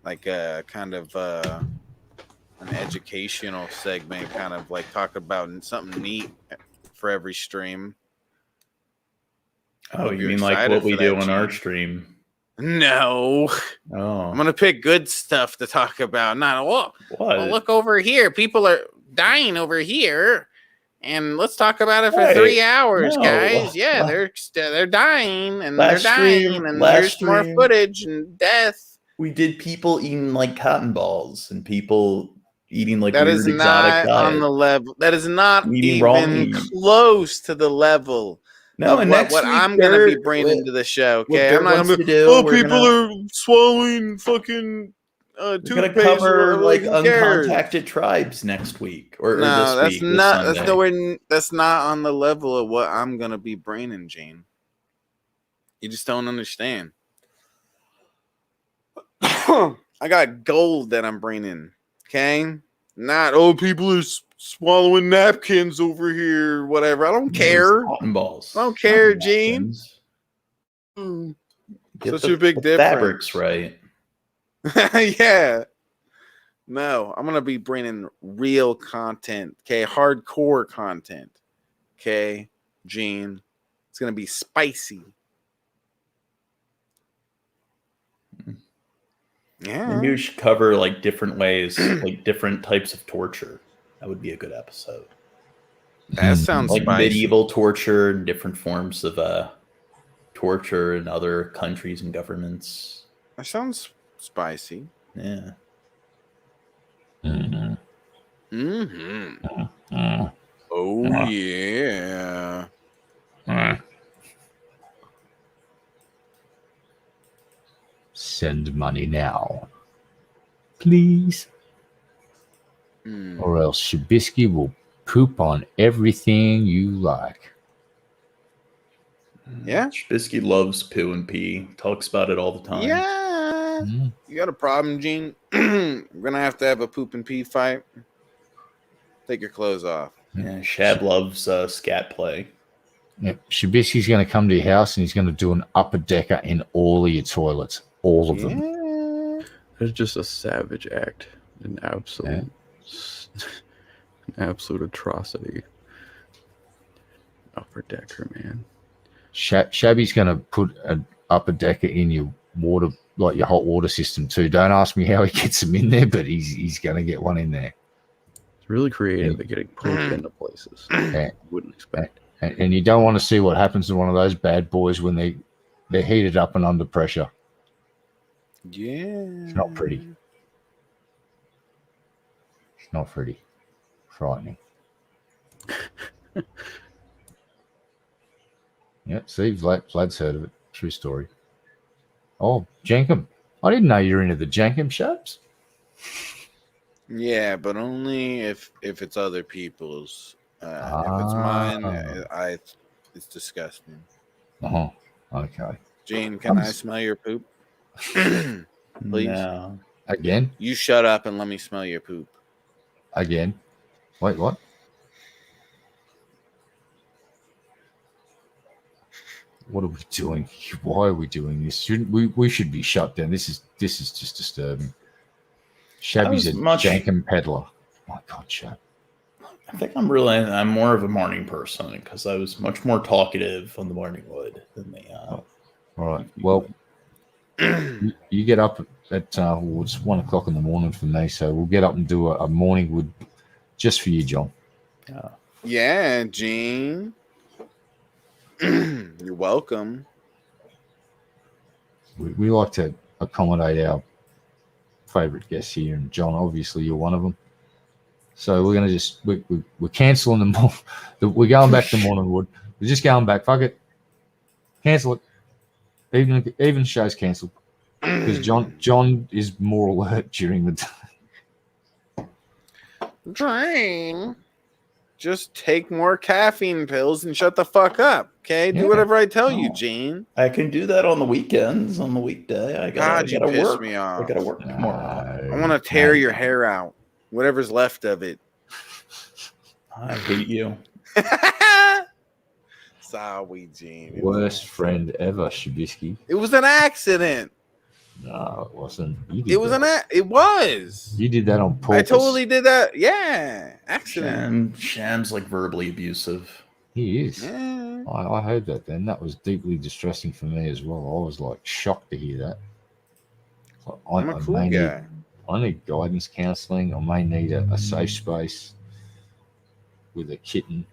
Like a kind of an educational segment, kind of like talk about something neat for every stream. Oh, you mean like what we do on our stream? No. Oh. I'm gonna pick good stuff to talk about. Not what? Well, look over here. People are dying over here. And let's talk about it for 3 hours, guys. Yeah, they're dying and they're dying, and here's more footage and death. We did people eating like cotton balls and people eating like that weird is exotic not on the level. That is not eating even close to the level. No, and what I'm gonna be bringing to the show. Okay, I'm not gonna be. People are swallowing fucking. We're gonna cover like uncontacted tribes next week or this week. That's not on the level of what I'm gonna be bringing, Gene. You just don't understand. I got gold that I'm bringing. Okay, not people are swallowing napkins over here. Whatever. I don't care. Cotton balls. I don't care, Gene. Such a big difference. Fabrics, right? Yeah. No, I'm gonna be bringing real content. Okay, hardcore content. Okay, Gene. It's gonna be spicy. Yeah. Maybe we should cover like different ways, like different types of torture. That would be a good episode. That sounds like spicy. Medieval torture and different forms of torture in other countries and governments. That sounds spicy. Yeah. Oh yeah. Send money now, please, or else Shabisky will poop on everything you like. Yeah, Bisky loves poo and pee. Talks about it all the time. Yeah, you got a problem, Gene? We're gonna have to have a poop and pee fight. Take your clothes off. Yeah, Shab loves scat play. Yeah, Shabisky's going to come to your house and he's going to do an upper decker in all of your toilets, all of them. It's just a savage act, an absolute atrocity. Upper decker, man. Shabby's going to put an upper decker in your water, like your hot water system too. Don't ask me how he gets them in there, but he's going to get one in there. It's really creative at getting pooped into places. Yeah. Wouldn't expect. And you don't want to see what happens to one of those bad boys when they're heated up and under pressure. Yeah. It's not pretty. It's not pretty. Frightening. Yeah, see, Vlad's heard of it. True story. Oh, Jankum. I didn't know you're into the Jankum shops. Yeah, but only if it's other people's. If it's mine, it's disgusting. Oh, okay. Gene, can I smell your poop? Please. No. Again? You shut up and let me smell your poop. Again? Wait, what? What are we doing? Why are we doing this? Shouldn't we should be shut down. This is just disturbing. Shabby's a jankum peddler. My God, Shab. I think I'm more of a morning person because I was much more talkative on the morning wood than the. All right. Well, you get up at it's 1 o'clock in the morning for me, so we'll get up and do a morning wood just for you, John. Yeah, Gene. You're welcome. We like to accommodate our favorite guests here, and John, obviously, you're one of them. So we're gonna we're canceling them. We're going back to morning wood. We're just going back. Fuck it. Cancel it. Even show's cancelled because John is more alert during the day. Gene, just take more caffeine pills and shut the fuck up. Okay, do whatever I tell you, Gene. I can do that on the weekends. On the weekday, I gotta piss work. Me off. I gotta work tomorrow. I want to tear your hair out, whatever's left of it. I hate you. Sorry, Gene. Worst friend ever, Shabisky. It was an accident. No, it wasn't. You did It was that. It was. You did that on I purpose. totally did that. Yeah, accident. Sham's like verbally abusive. He is. Yeah. I heard that then. That was deeply distressing for me as well. I was like shocked to hear that. I'm a cool guy. I need guidance counseling. I may need a safe space with a kitten.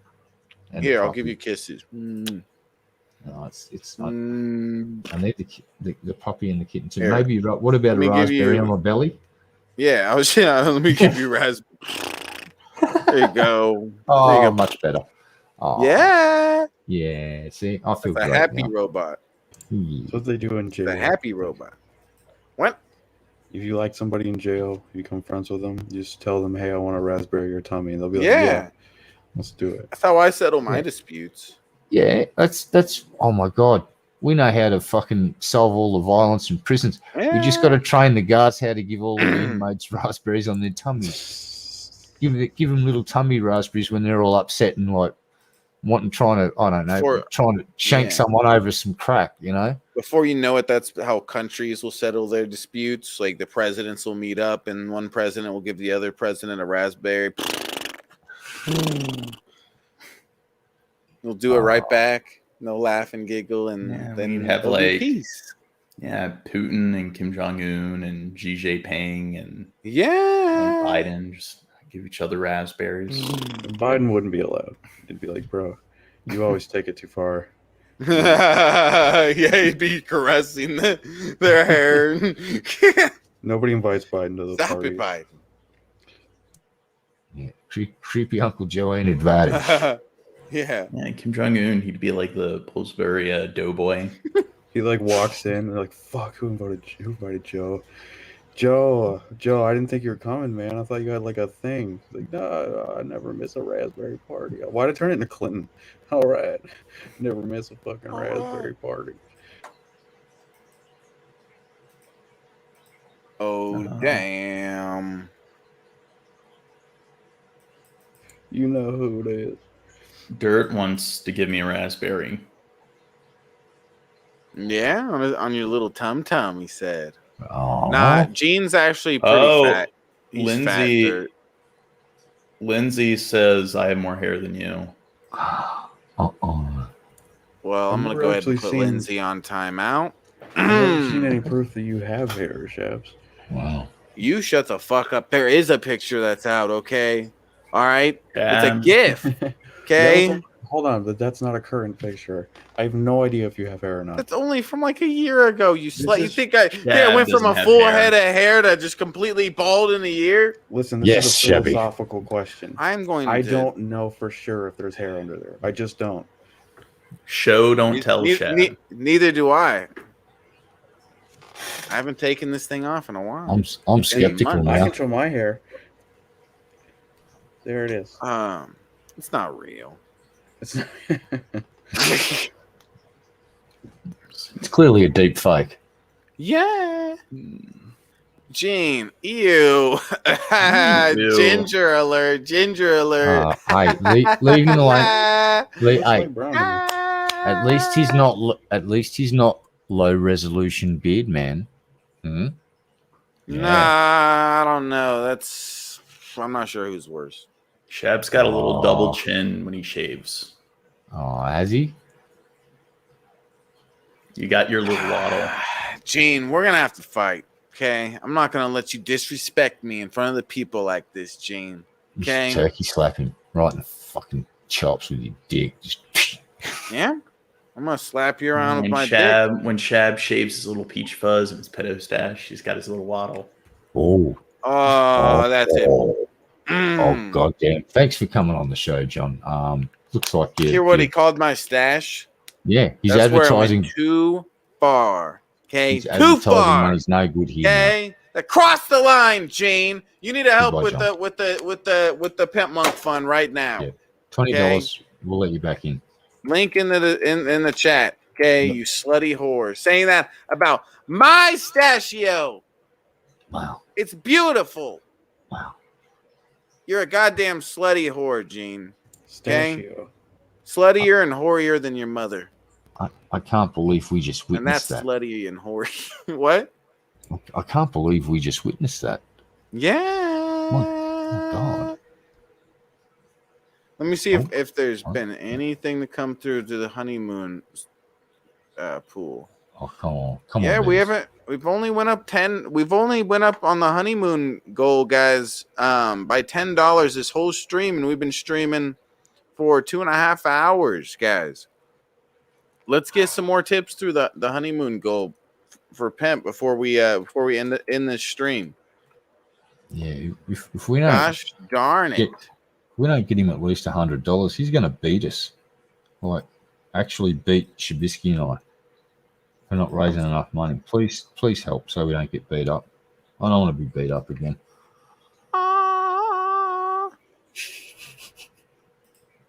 And Here, a I'll puppy. give you kisses. No, I need the puppy and the kitten too. Here. Maybe what about a Let me give raspberry you- on my belly? Yeah, let me give you raspberry. There you go. Oh, There you go. much better. Oh, Yeah. Yeah. See, I feel It's a great happy now. robot. Yeah. That's what they do in jail. The happy robot. What? If you like somebody in jail, you become friends with them, you just tell them, hey, I want a raspberry or tummy, and they'll be like, Yeah. let's do it. That's how I settle my Yeah. disputes. Yeah, that's oh my god. We know how to fucking solve all the violence in prisons. We just got to train the guards how to give all the inmates raspberries on their tummies. Give them little tummy raspberries when they're all upset and like trying to shank Yeah. someone over some crack, you know? Before you know it, that's how countries will settle their disputes. Like the presidents will meet up, and one president will give the other president a raspberry. They'll do it right back. They'll laugh and giggle, and Yeah, then we'd have, there'll be like, peace. Yeah, Putin and Kim Jong Un and Xi Jinping and Yeah. Biden just give each other raspberries. Biden wouldn't be allowed. He'd be like, bro, you always take it too far. Yeah, he'd be caressing their hair. Nobody invites Biden to the Stop party. it, Biden. Yeah. Creepy Uncle Joe ain't invited. Yeah. Yeah, Kim Jong Un, he'd be like the Pillsbury doughboy. He like walks in and like, fuck, who invited Joe? Joe, I didn't think you were coming, man. I thought you had like a thing. Like, no, I never miss a raspberry party. Why'd I turn it into Clinton? All right. Never miss a fucking raspberry party. Oh, damn. You know who it is. Dirt wants to give me a raspberry. Yeah, on your little tum-tum, he said. Oh, Nah, Gene's actually pretty fat. He's Lindsay- fat, Dirt. Lindsay says I have more hair than you. Well, I'm I've going to never go ahead and actually put seen- Lindsay on timeout. I've never seen any proof that you have hair, Shabs. wow. You shut the fuck up. There is a picture that's out, okay? All right? It's a Damn. GIF, okay? That was hold on, but that's not a current picture. I have no idea if you have hair or not. That's only from like a year ago. You slut. You is- think I went from doesn't a have full hair. head of hair to just completely bald in a year? Listen, this Yes, is a Chevy. philosophical question. I'm going I to. don't know for sure if there's hair under there. I just don't. Show, don't tell, Shad. Neither do I. I haven't taken this thing off in a while. I'm skeptical months. I now. can show my hair. There it is. It's not real. It's It's clearly a deep fake. Yeah. Gene, ew. Ew. Ginger alert. Ginger alert. Hey, leave him alone. it's Hey, like brown to me. at least he's not. At least he's not low resolution beard man. Hmm? Nah, I don't know. I'm not sure who's worse. Shab's got a little Aw. double chin when he shaves. Oh, has he? You got your little waddle. Gene, we're gonna have to fight. Okay, I'm not gonna let you disrespect me in front of the people like this, Gene. You Okay. should turkey slap him right in the fucking chops with your dick. Just Yeah, I'm gonna slap you around with When my dick. Shab shaves his little peach fuzz and his pedo stash, he's got his little waddle. oh, Oh, that's it. oh, Mm. goddamn! Thanks for coming on the show, John. Looks like you. Hear what he called my stash? Yeah, he's That's where it advertising. went too far. Okay, He's too advertising far. when he's no good here. now. Okay, across the line, Gene. You need to help Goodbye, with John. the Pimpmunk fund right now. Yeah. $20. We'll let you back in. Link in the chat. Okay, you slutty whore, saying that about my stashio. Wow, It's beautiful. wow. You're a goddamn slutty whore, Gene. Stachio. Sluttier and whorier than your mother. I can't believe we just And that's witnessed that. slutty and hoary. What? I can't believe we just witnessed that. Yeah. My God. Let me see if there's been anything to come through to the honeymoon pool. Oh, come on. Come on. Yeah, we Dennis. haven't. We've only went up 10. We've only went up on the honeymoon goal, guys, by $10 this whole stream, and we've been streaming for 2.5 hours, guys. Let's get some more tips through the honeymoon goal for Pimp before we end this stream. Yeah, if we don't, Gosh darn it. we don't get him at least $100, he's going to beat us. Like, actually beat Shabisky and I for not raising enough money. Please help so we don't get beat up. I don't want to be beat up again.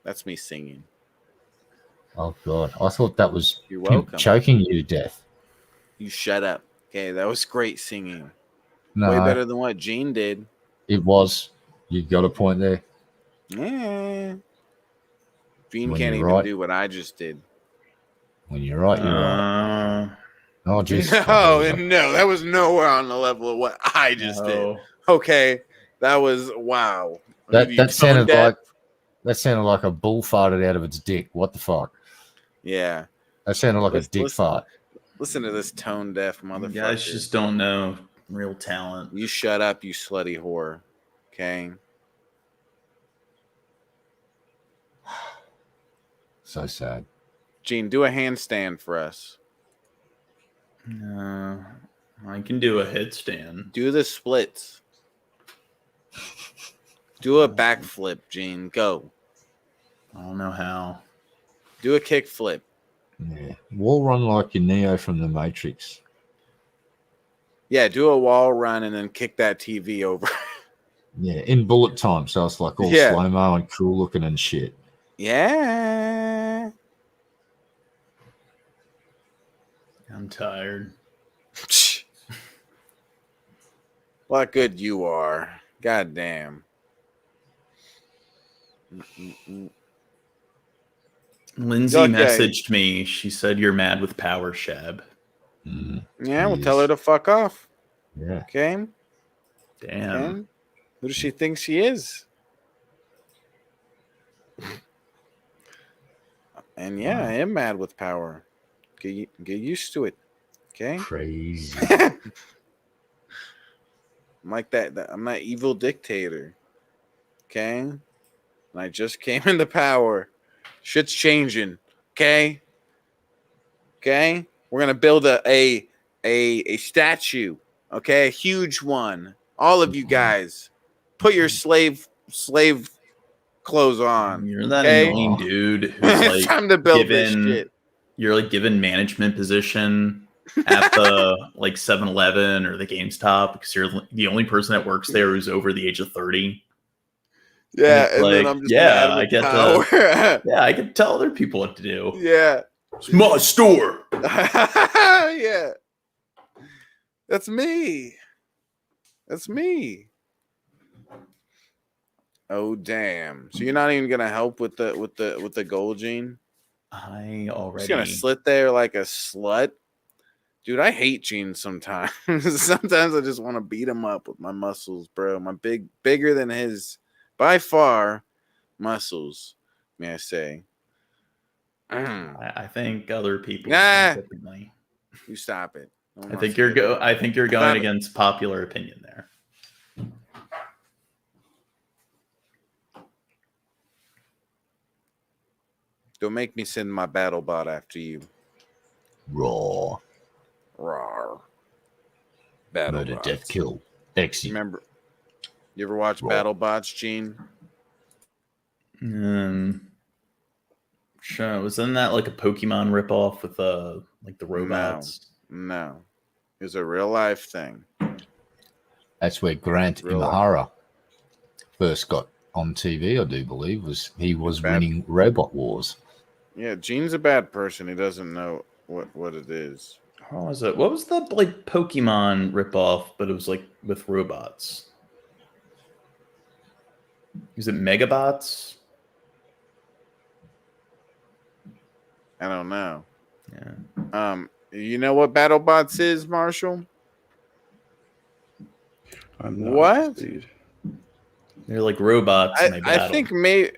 That's me singing. Oh, God. I thought that was You're him welcome. choking you to death. You shut up. Okay, that was great singing. No, Way better than what Gene did. it was. You got a point there. Yeah. Gene When can't you're even right. do what I just did. When you're right, you're right. Oh, jeez. No, that was nowhere on the level of what I just did. Okay, that was wow. That sounded like a bull farted out of its dick. What the fuck? Yeah. That sounded like a dick fart. Listen to this tone deaf You motherfucker. guys just don't know real talent. You shut up, you slutty whore. Okay. So sad. Gene, do a handstand for us. I can do a headstand. Do the splits. Do a backflip, Gene. Go. I don't know how. Do a kick flip. Yeah. Wall run like your Neo from the Matrix. Yeah, do a wall run and then kick that TV over. Yeah, in bullet time, so it's like all slow-mo and cool looking and shit. Yeah. I'm tired. What good you are. God damn. Lindsay Okay. messaged me. She said you're mad with Power Shab. Yeah, we'll tell her to fuck off. Yeah. Okay? Damn. Okay? Who does she think she is? And yeah, I am mad with power. Get used to it. Okay? Crazy. I'm like that. I'm that evil dictator. Okay? And I just came into power. Shit's changing. Okay? Okay? We're gonna build a statue. Okay? A huge one. All of you guys. Put your slave clothes on. You're that Okay? annoying dude who's It's like time to build this shit. You're like given management position at the like 7-Eleven or the GameStop because you're the only person that works there who's over the age of 30. Yeah, and like, then I'm just mad with I get power. I can tell other people what to do. Yeah. It's my store. Yeah. That's me. That's me. Oh damn. So you're not even gonna help with the goal, Gene? I already Just gonna sit there like a slut. Dude, I hate Gene sometimes. Sometimes I just want to beat him up with my muscles, bro. My bigger than his by far muscles, may I say. I think other people Nah. think differently. You stop it. I think you're going against popular opinion there. Don't make me send my battle bot after you. Raw. Rawr. Battle Murder, bots. death, kill. Exit. Remember, you ever watch Raw. Battle Bots, Gene? Sure. Wasn't that like a Pokemon ripoff with like the robots? No. It was a real life thing. That's where Grant Real Imahara first got on TV, I do believe. He was winning Robot Wars. Yeah, Gene's a bad person. He doesn't know what it is. How was it? What was the like Pokemon ripoff, but it was like with robots? Is it Megabots? I don't know. Yeah. You know what BattleBots is, Marshall? I'm not What? up to speed. They're like robots and they I battle. think maybe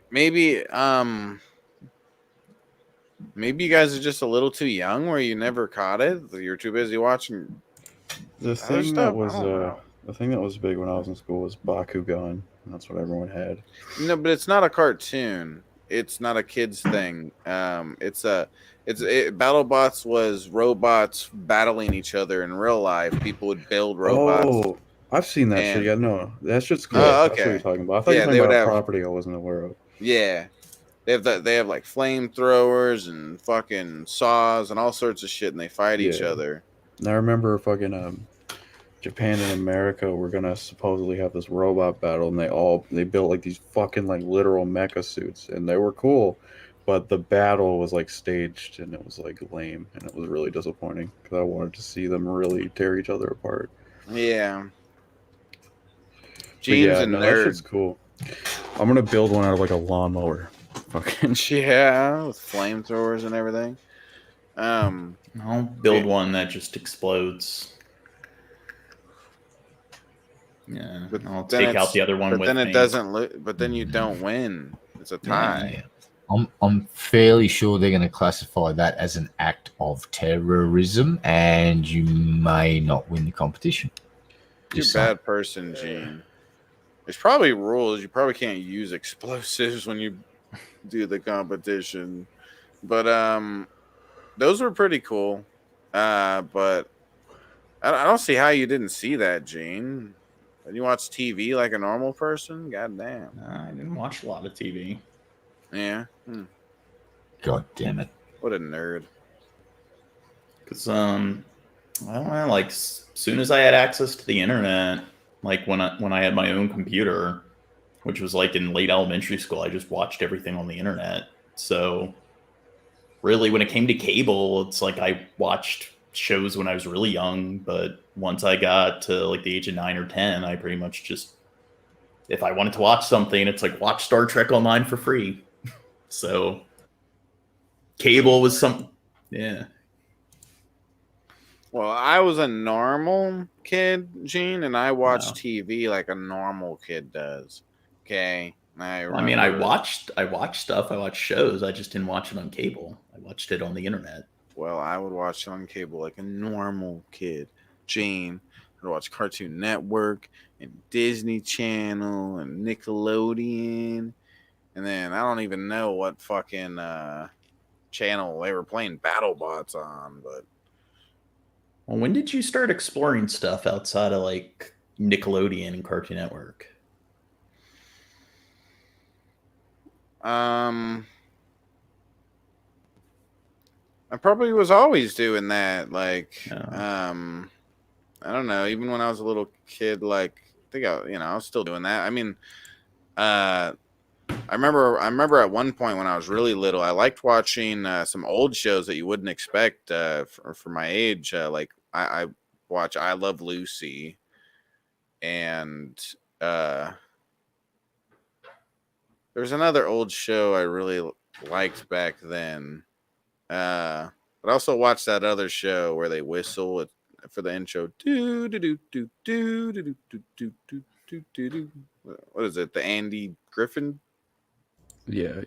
you guys are just a little too young where you never caught it. You're too busy watching The other thing stuff. that was I don't know. the thing that was big when I was in school was Bakugan. That's what everyone had. No, but it's not a cartoon. It's not a kids thing. BattleBots was robots battling each other in real life. People would build robots. Oh, I've seen that shit. And- Yeah, no, that shit's cool. Oh, That's what okay. you're talking about. I thought Yeah, you were they talking would about a have- property I wasn't aware of. Yeah. They have like flamethrowers and fucking saws and all sorts of shit, and they fight each Yeah. other. And I remember fucking Japan and America were gonna supposedly have this robot battle, and they built like these fucking like literal mecha suits, and they were cool, but the battle was like staged, and it was like lame, and it was really disappointing because I wanted to see them really tear each other apart. Yeah. But Gene's yeah, a no, that nerd. shit's cool. I'm gonna build one out of like a lawnmower. Fucking Yeah, with flamethrowers and everything. I'll build one that just explodes. Yeah, But I'll then take it's- out the other one but with then it me. doesn't. But then you don't win. It's a tie. I'm fairly sure they're going to classify that as an act of terrorism, and you may not win the competition. You're a Just saying. bad person, Gene. There's probably rules. You probably can't use explosives when you do the competition. But those were pretty cool. But I don't see how you didn't see that, Gene. Did you watch TV like a normal person? God damn. I didn't watch a lot of TV. Yeah. God damn it. What a nerd. Because I don't know, like soon as I had access to the internet, like when I had my own computer, which was like in late elementary school, I just watched everything on the internet. So really, when it came to cable, it's like I watched shows when I was really young, but once I got to like the age of 9 or 10, I pretty much just, if I wanted to watch something, it's like watch Star Trek Online for free. So cable was yeah. Well, I was a normal kid, Gene, and I watched Wow. TV like a normal kid does. Okay. I mean, I watched stuff. I watched shows. I just didn't watch it on cable. I watched it on the internet. Well, I would watch it on cable like a normal kid. Gene. I'd watch Cartoon Network and Disney Channel and Nickelodeon. And then I don't even know what fucking channel they were playing BattleBots on, but Well, when did you start exploring stuff outside of like Nickelodeon and Cartoon Network? I probably was always doing that. Like, Yeah. I don't know. Even when I was a little kid, like, I think I was still doing that. I mean, I remember at one point when I was really little, I liked watching some old shows that you wouldn't expect for my age. Like I watch I Love Lucy, and there's another old show I really liked back then. But I also watched that other show where they whistle for the intro. Do do do do do do do do do do do do. What is it? The Andy Griffin yeah,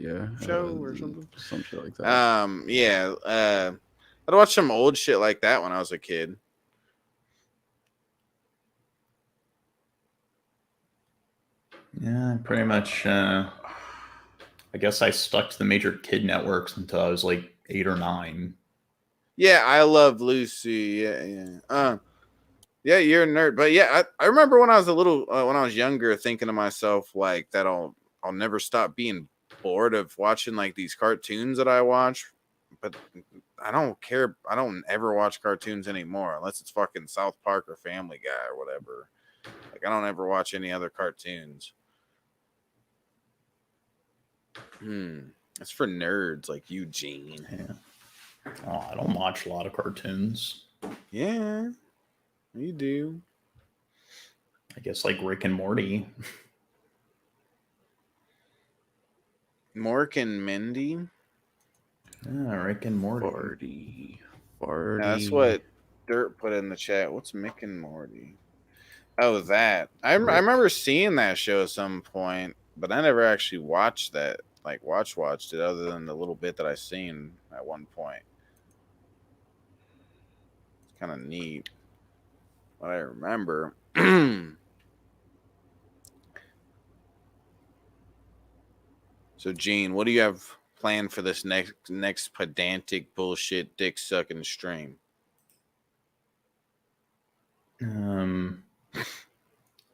show or something? Some shit like that. Yeah. I'd watch some old shit like that when I was a kid. Yeah, pretty much. I guess I stuck to the major kid networks until I was like 8 or 9. Yeah, I Love Lucy. Yeah. Yeah, you're a nerd. But yeah, I remember when I was when I was younger, thinking to myself like that I'll never stop being bored of watching like these cartoons that I watch. But I don't care. I don't ever watch cartoons anymore unless it's fucking South Park or Family Guy or whatever. Like I don't ever watch any other cartoons. That's for nerds like Eugene. Yeah. Oh, I don't watch a lot of cartoons. Yeah, you do. I guess like Rick and Morty. Mork and Mindy. Rick and Morty. Farty. That's what Dirt put in the chat. What's Mick and Morty? Oh, that. I remember seeing that show at some point, but I never actually watched that. Like, watched it other than the little bit that I seen at one point. It's kind of neat. What I remember. So, Gene, what do you have planned for this next pedantic bullshit dick sucking stream? Yeah,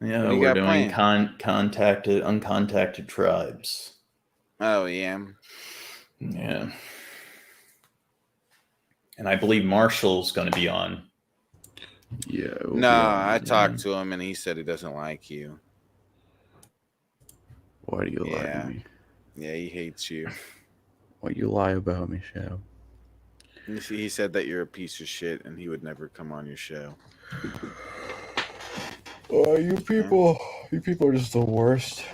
What do you we're got doing planned? uncontacted tribes. Oh, yeah. Yeah. And I believe Marshall's going to be on. Yeah. No, I talked to him and he said he doesn't like you. Why do you lie to me? Yeah, he hates you. Why you lie about me, Shab? He said that you're a piece of shit and he would never come on your show. You people are just the worst.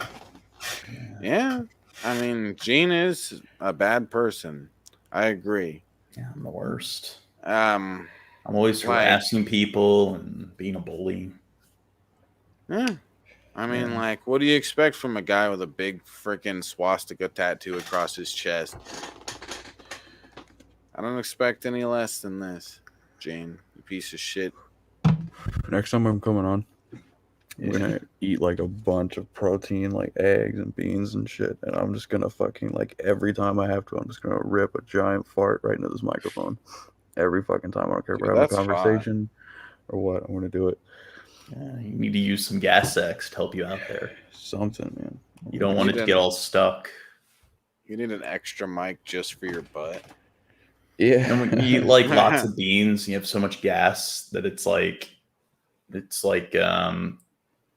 Yeah. I mean, Gene is a bad person. I agree. Yeah, I'm the worst. I'm always harassing people and being a bully. Yeah. I mean, like, what do you expect from a guy with a big freaking swastika tattoo across his chest? I don't expect any less than this, Gene, you piece of shit. Next time I'm coming on, I'm gonna eat like a bunch of protein, like eggs and beans and shit, and I'm just gonna fucking, like, every time I have to, I'm just gonna rip a giant fart right into this microphone. Every fucking time. I don't care if we're having a conversation or what. I'm gonna do it. Yeah, you need to use some gas X to help you out there. Something, man. You don't want it to get all stuck. You need an extra mic just for your butt. Yeah. And when you eat like lots of beans, you have so much gas that it's like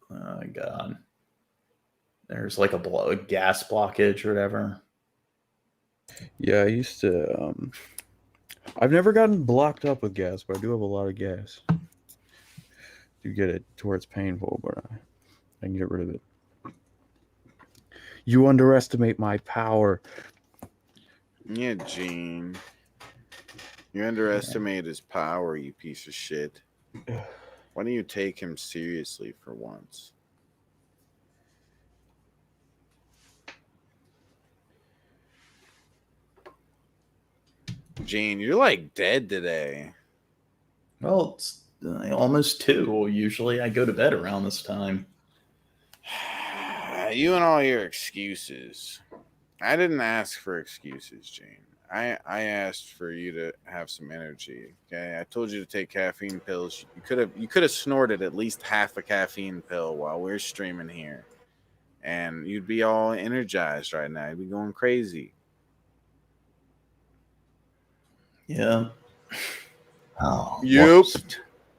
oh god, there's like a gas blockage or whatever. Yeah, I used to. I've never gotten blocked up with gas, but I do have a lot of gas. You get it to where it's painful, but I can get rid of it. You underestimate my power. Yeah, Gene. You underestimate his power, you piece of shit. Why don't you take him seriously for once? Gene, you're like dead today. Well, it's almost 2. Usually I go to bed around this time. You and all your excuses. I didn't ask for excuses, Gene. I asked for you to have some energy. Okay, I told you to take caffeine pills. You could have snorted at least half a caffeine pill while we're streaming here, and you'd be all energized right now. You'd be going crazy. Yeah. Oh, Yep.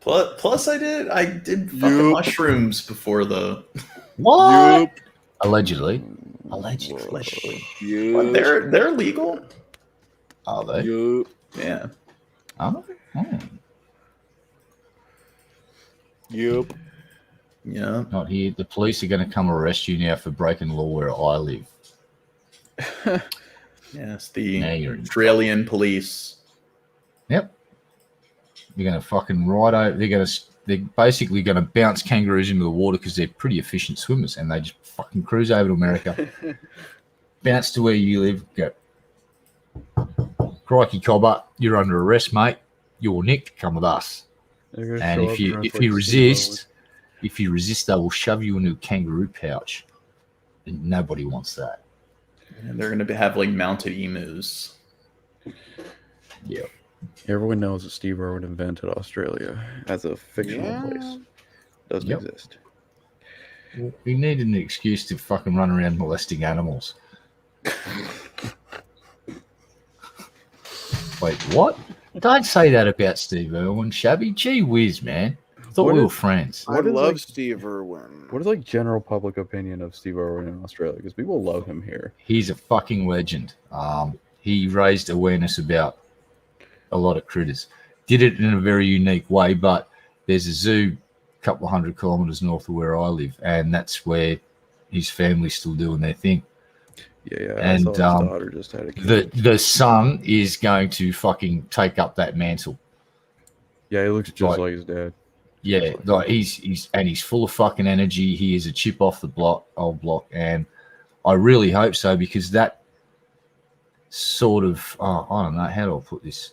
Plus, I did fucking mushrooms before the. What? Yep. Allegedly. Yep. But they're legal. Are they? Yep. Yeah. Oh. Yeah. Not here. The police are going to come arrest you now for breaking the law where I live. Yes, the Now you're in Australian police. Yep. You're going to fucking ride over. They're basically going to bounce kangaroos into the water because they're pretty efficient swimmers, and they just fucking cruise over to America, bounce to where you live, go, crikey cobber, you're under arrest, mate. You're nicked. Come with us. And if you resist, they will shove you into a kangaroo pouch, and nobody wants that. And they're going to have like mounted emus. Yeah. Everyone knows that Steve Irwin invented Australia as a fictional place. It doesn't exist. We needed an excuse to fucking run around molesting animals. Wait, what? Don't say that about Steve Irwin, Shabby. Gee whiz, man. I thought we were friends. I love Steve Irwin. What is like general public opinion of Steve Irwin in Australia? Because people love him here. He's a fucking legend. He raised awareness about a lot of critters. Did it in a very unique way, but there's a zoo a couple of 100 kilometers north of where I live, and that's where his family's still doing their thing. Yeah. I And saw his daughter just had a kid. the son is going to fucking take up that mantle. Yeah, he looks just like his dad. Yeah, like he's full of fucking energy. He is a chip off the old block, and I really hope so, because that sort of I don't know, how do I put this?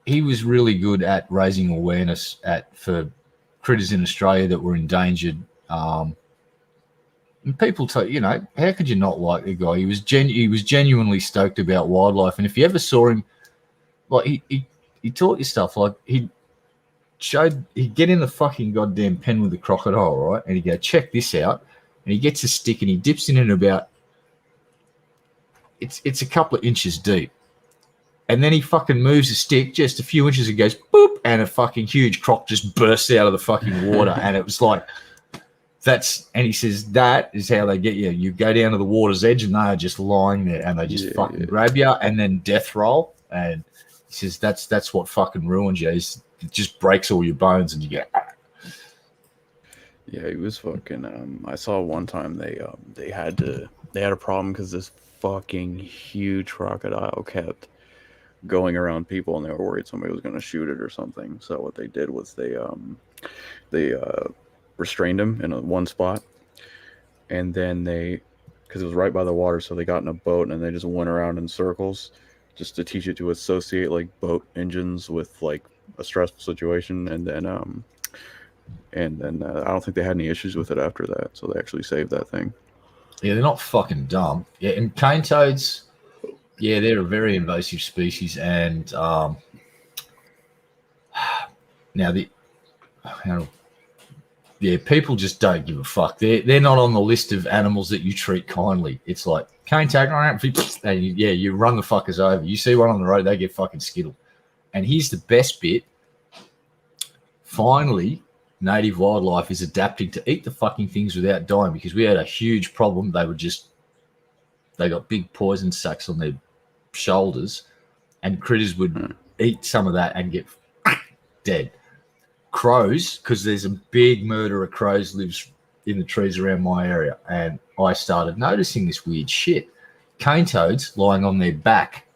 He was really good at raising awareness for critters in Australia that were endangered. And people tell you know, how could you not like the guy? He was genuinely stoked about wildlife, and if you ever saw him, like he taught you stuff. Like he'd get in the fucking goddamn pen with the crocodile, right? And he'd go, check this out. And he gets a stick and he dips in it about, it's a couple of inches deep. And then he fucking moves the stick just a few inches and goes, boop, and a fucking huge croc just bursts out of the fucking water. And it was like, and he says, that is how they get you. You go down to the water's edge and they are just lying there and they just fucking grab you and then death roll. And he says, that's what fucking ruins you. It just breaks all your bones and you go. Yeah, he was fucking. I saw one time they had a problem because this fucking huge crocodile kept going around people and they were worried somebody was going to shoot it or something. So what they did was they restrained him in one spot, and then because it was right by the water, so they got in a boat and they just went around in circles just to teach it to associate like boat engines with like a stressful situation, and then I don't think they had any issues with it after that, so they actually saved that thing. Yeah, they're not fucking dumb. Yeah, and cane toads, yeah, they're a very invasive species, and now people just don't give a fuck. They're not on the list of animals that you treat kindly. It's like cane toad, and you run the fuckers over. You see one on the road, they get fucking skittled. And here's the best bit. Finally, native wildlife is adapting to eat the fucking things without dying, because we had a huge problem. They got big poison sacs on their shoulders, and critters would eat some of that and get dead. Crows, because there's a big murder of crows lives in the trees around my area, and I started noticing this weird shit. Cane toads lying on their back.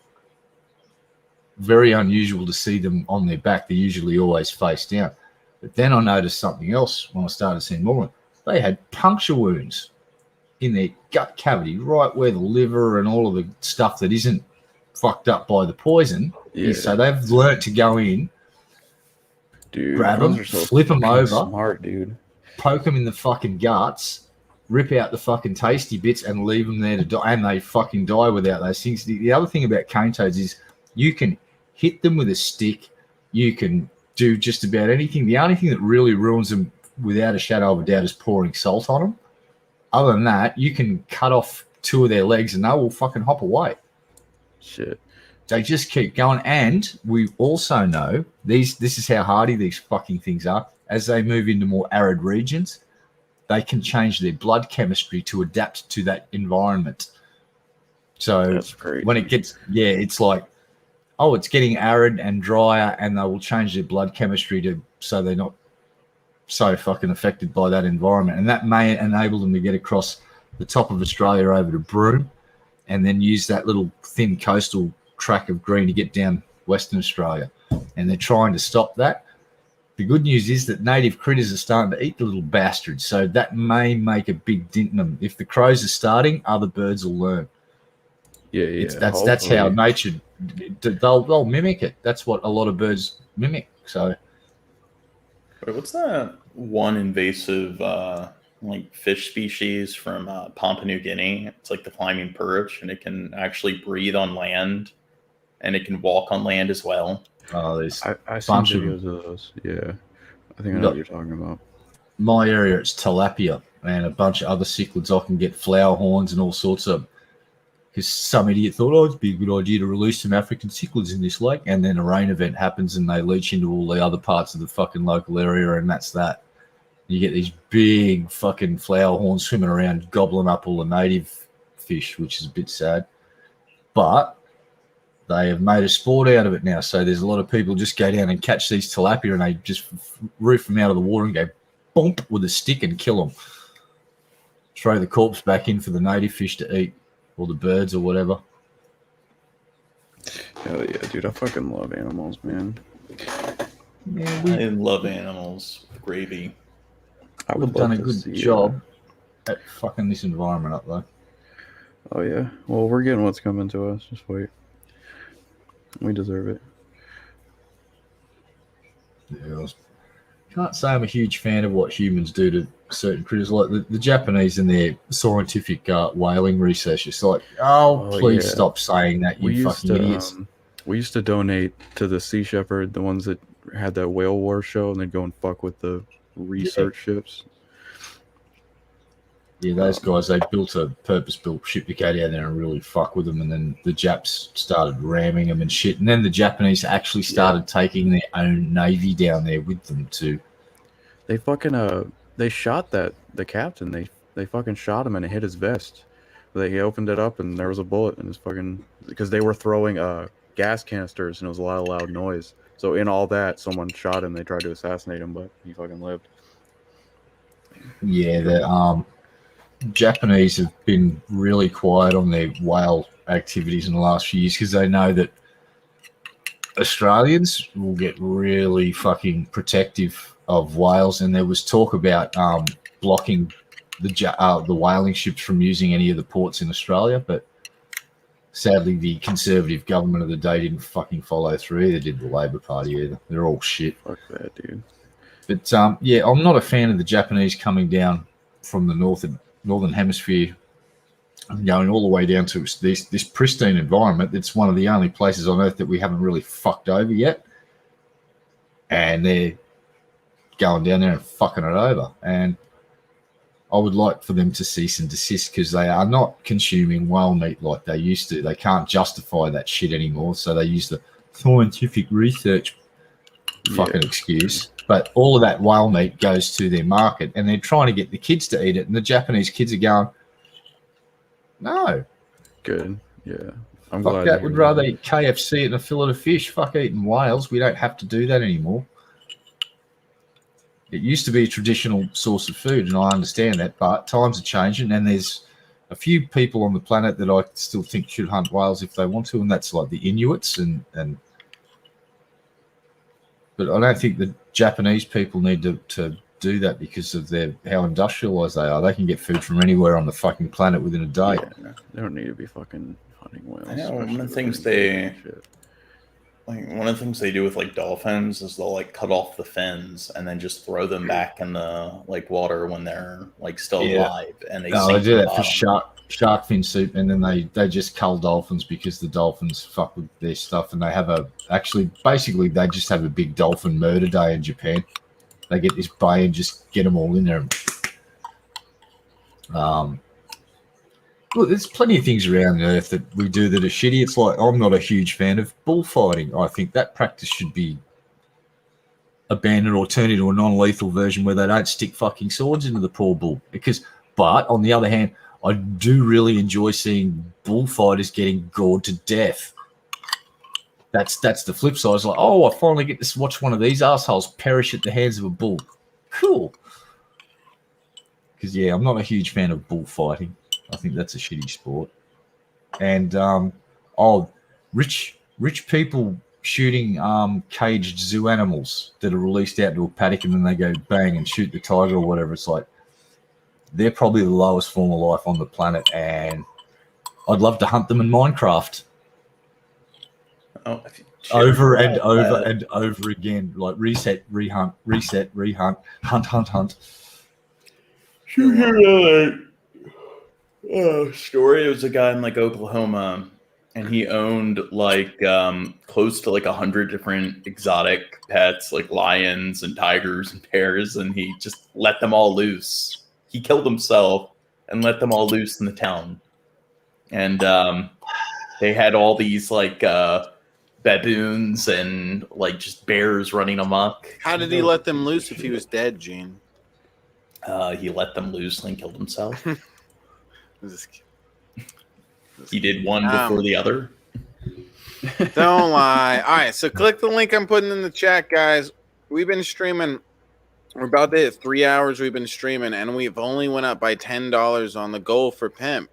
Very unusual to see them on their back. They're usually always face down. But then I noticed something else when I started seeing more. They had puncture wounds in their gut cavity, right where the liver and all of the stuff that isn't fucked up by the poison is. So they've learnt to go in, grab them, flip them over, smart, dude. Poke them in the fucking guts, rip out the fucking tasty bits and leave them there to die, and they fucking die without those things. The other thing about cane toads is you can hit them with a stick, you can do just about anything. The only thing that really ruins them without a shadow of a doubt is pouring salt on them. Other than that, you can cut off two of their legs and they will fucking hop away. Shit. They just keep going. And we also know this is how hardy these fucking things are. As they move into more arid regions, they can change their blood chemistry to adapt to that environment. So when it gets, it's like, it's getting arid and drier, and they will change their blood chemistry so they're not so fucking affected by that environment. And that may enable them to get across the top of Australia over to Broome, and then use that little thin coastal track of green to get down Western Australia. And they're trying to stop that. The good news is that native critters are starting to eat the little bastards, so that may make a big dent in them. If the crows are starting, other birds will learn. That's how nature, they'll mimic it. That's what a lot of birds mimic. So, what's that one invasive fish species from Papua New Guinea? It's like the climbing perch, and it can actually breathe on land, and it can walk on land as well. I've seen videos of those. Yeah, I think I know what you're talking about. My area, it's tilapia and a bunch of other cichlids. I can get flower horns and all sorts of. Because some idiot thought, it'd be a good idea to release some African cichlids in this lake, and then a rain event happens and they leach into all the other parts of the fucking local area, and that's that. You get these big fucking flower horns swimming around, gobbling up all the native fish, which is a bit sad. But they have made a sport out of it now, so there's a lot of people just go down and catch these tilapia, and they just roof them out of the water and go bump with a stick and kill them. throw the corpse back in for the native fish to eat, or the birds or whatever. Hell yeah, dude! I fucking love animals, man. Yeah, I love animals with gravy. I we've would done love a to good see, job at fucking this environment up, though. Oh yeah. Well, we're getting what's coming to us. Just wait. We deserve it. Yeah, can't say I'm a huge fan of what humans do to certain critters, like the Japanese and their scientific whaling research. It's like, please stop saying that, you fucking idiots. We used to donate to the Sea Shepherd, the ones that had that whale war show, and they'd go and fuck with the research ships. Yeah, those guys, they built a purpose-built ship to go down there and really fuck with them, and then the Japs started ramming them and shit, and then the Japanese actually started taking their own navy down there with them too. They fucking they shot the captain. They fucking shot him and it hit his vest. He opened it up and there was a bullet in his fucking, because they were throwing gas canisters and it was a lot of loud noise. So in all that, someone shot him. They tried to assassinate him, but he fucking lived. Yeah, the Japanese have been really quiet on their whale activities in the last few years because they know that Australians will get really fucking protective of whales, and there was talk about blocking the whaling ships from using any of the ports in Australia, but sadly the Conservative government of the day didn't fucking follow through. Either did the Labor Party either. They're all shit. Fuck that, dude. But yeah, I'm not a fan of the Japanese coming down from the northern hemisphere and going all the way down to this pristine environment. It's one of the only places on Earth that we haven't really fucked over yet, and they're going down there and fucking it over. And I would like for them to cease and desist because they are not consuming whale meat like they used to. They can't justify that shit anymore, so they use the scientific research fucking excuse. But all of that whale meat goes to their market, and they're trying to get the kids to eat it, and the Japanese kids are going, no. Good. Yeah. I'm Fuck glad. that. Would rather eat KFC and a fillet of fish. Fuck eating whales. We don't have to do that anymore. It used to be a traditional source of food, and I understand that, but times are changing, and there's a few people on the planet that I still think should hunt whales if they want to, and that's like the Inuits but I don't think the Japanese people need to do that because of how industrialized they are. They can get food from anywhere on the fucking planet within a day. Yeah, they don't need to be fucking hunting whales. I know one of the things one of the things they do with like dolphins is they'll like cut off the fins and then just throw them back in the like water when they're like still alive, and they do that for shark fin soup, and then they just cull dolphins because the dolphins fuck with their stuff, and they have basically they just have a big dolphin murder day in Japan. They get this bay and just get them all in there. Look, there's plenty of things around the earth that we do that are shitty. It's like, I'm not a huge fan of bullfighting. I think that practice should be abandoned or turned into a non-lethal version where they don't stick fucking swords into the poor bull. But on the other hand, I do really enjoy seeing bullfighters getting gored to death. That's the flip side. It's like, I finally get to watch one of these assholes perish at the hands of a bull. Cool. Because, yeah, I'm not a huge fan of bullfighting. I think that's a shitty sport. And, rich people shooting caged zoo animals that are released out to a paddock and then they go bang and shoot the tiger or whatever. It's like, they're probably the lowest form of life on the planet, and I'd love to hunt them in Minecraft. Over and over and over again, like reset, rehunt, hunt. You hear that story? It was a guy in like Oklahoma, and he owned like close to like 100 different exotic pets, like lions and tigers and bears, and he just let them all loose. He killed himself and let them all loose in the town. And they had all these like baboons and like just bears running amok. How did he let them loose if he was dead, Gene? He let them loose and killed himself. He did one before the other. Don't lie. All right, so click the link I'm putting in the chat, guys. We've been streaming We're about to hit 3 hours we've been streaming, and we've only went up by $10 on the goal for Pimp.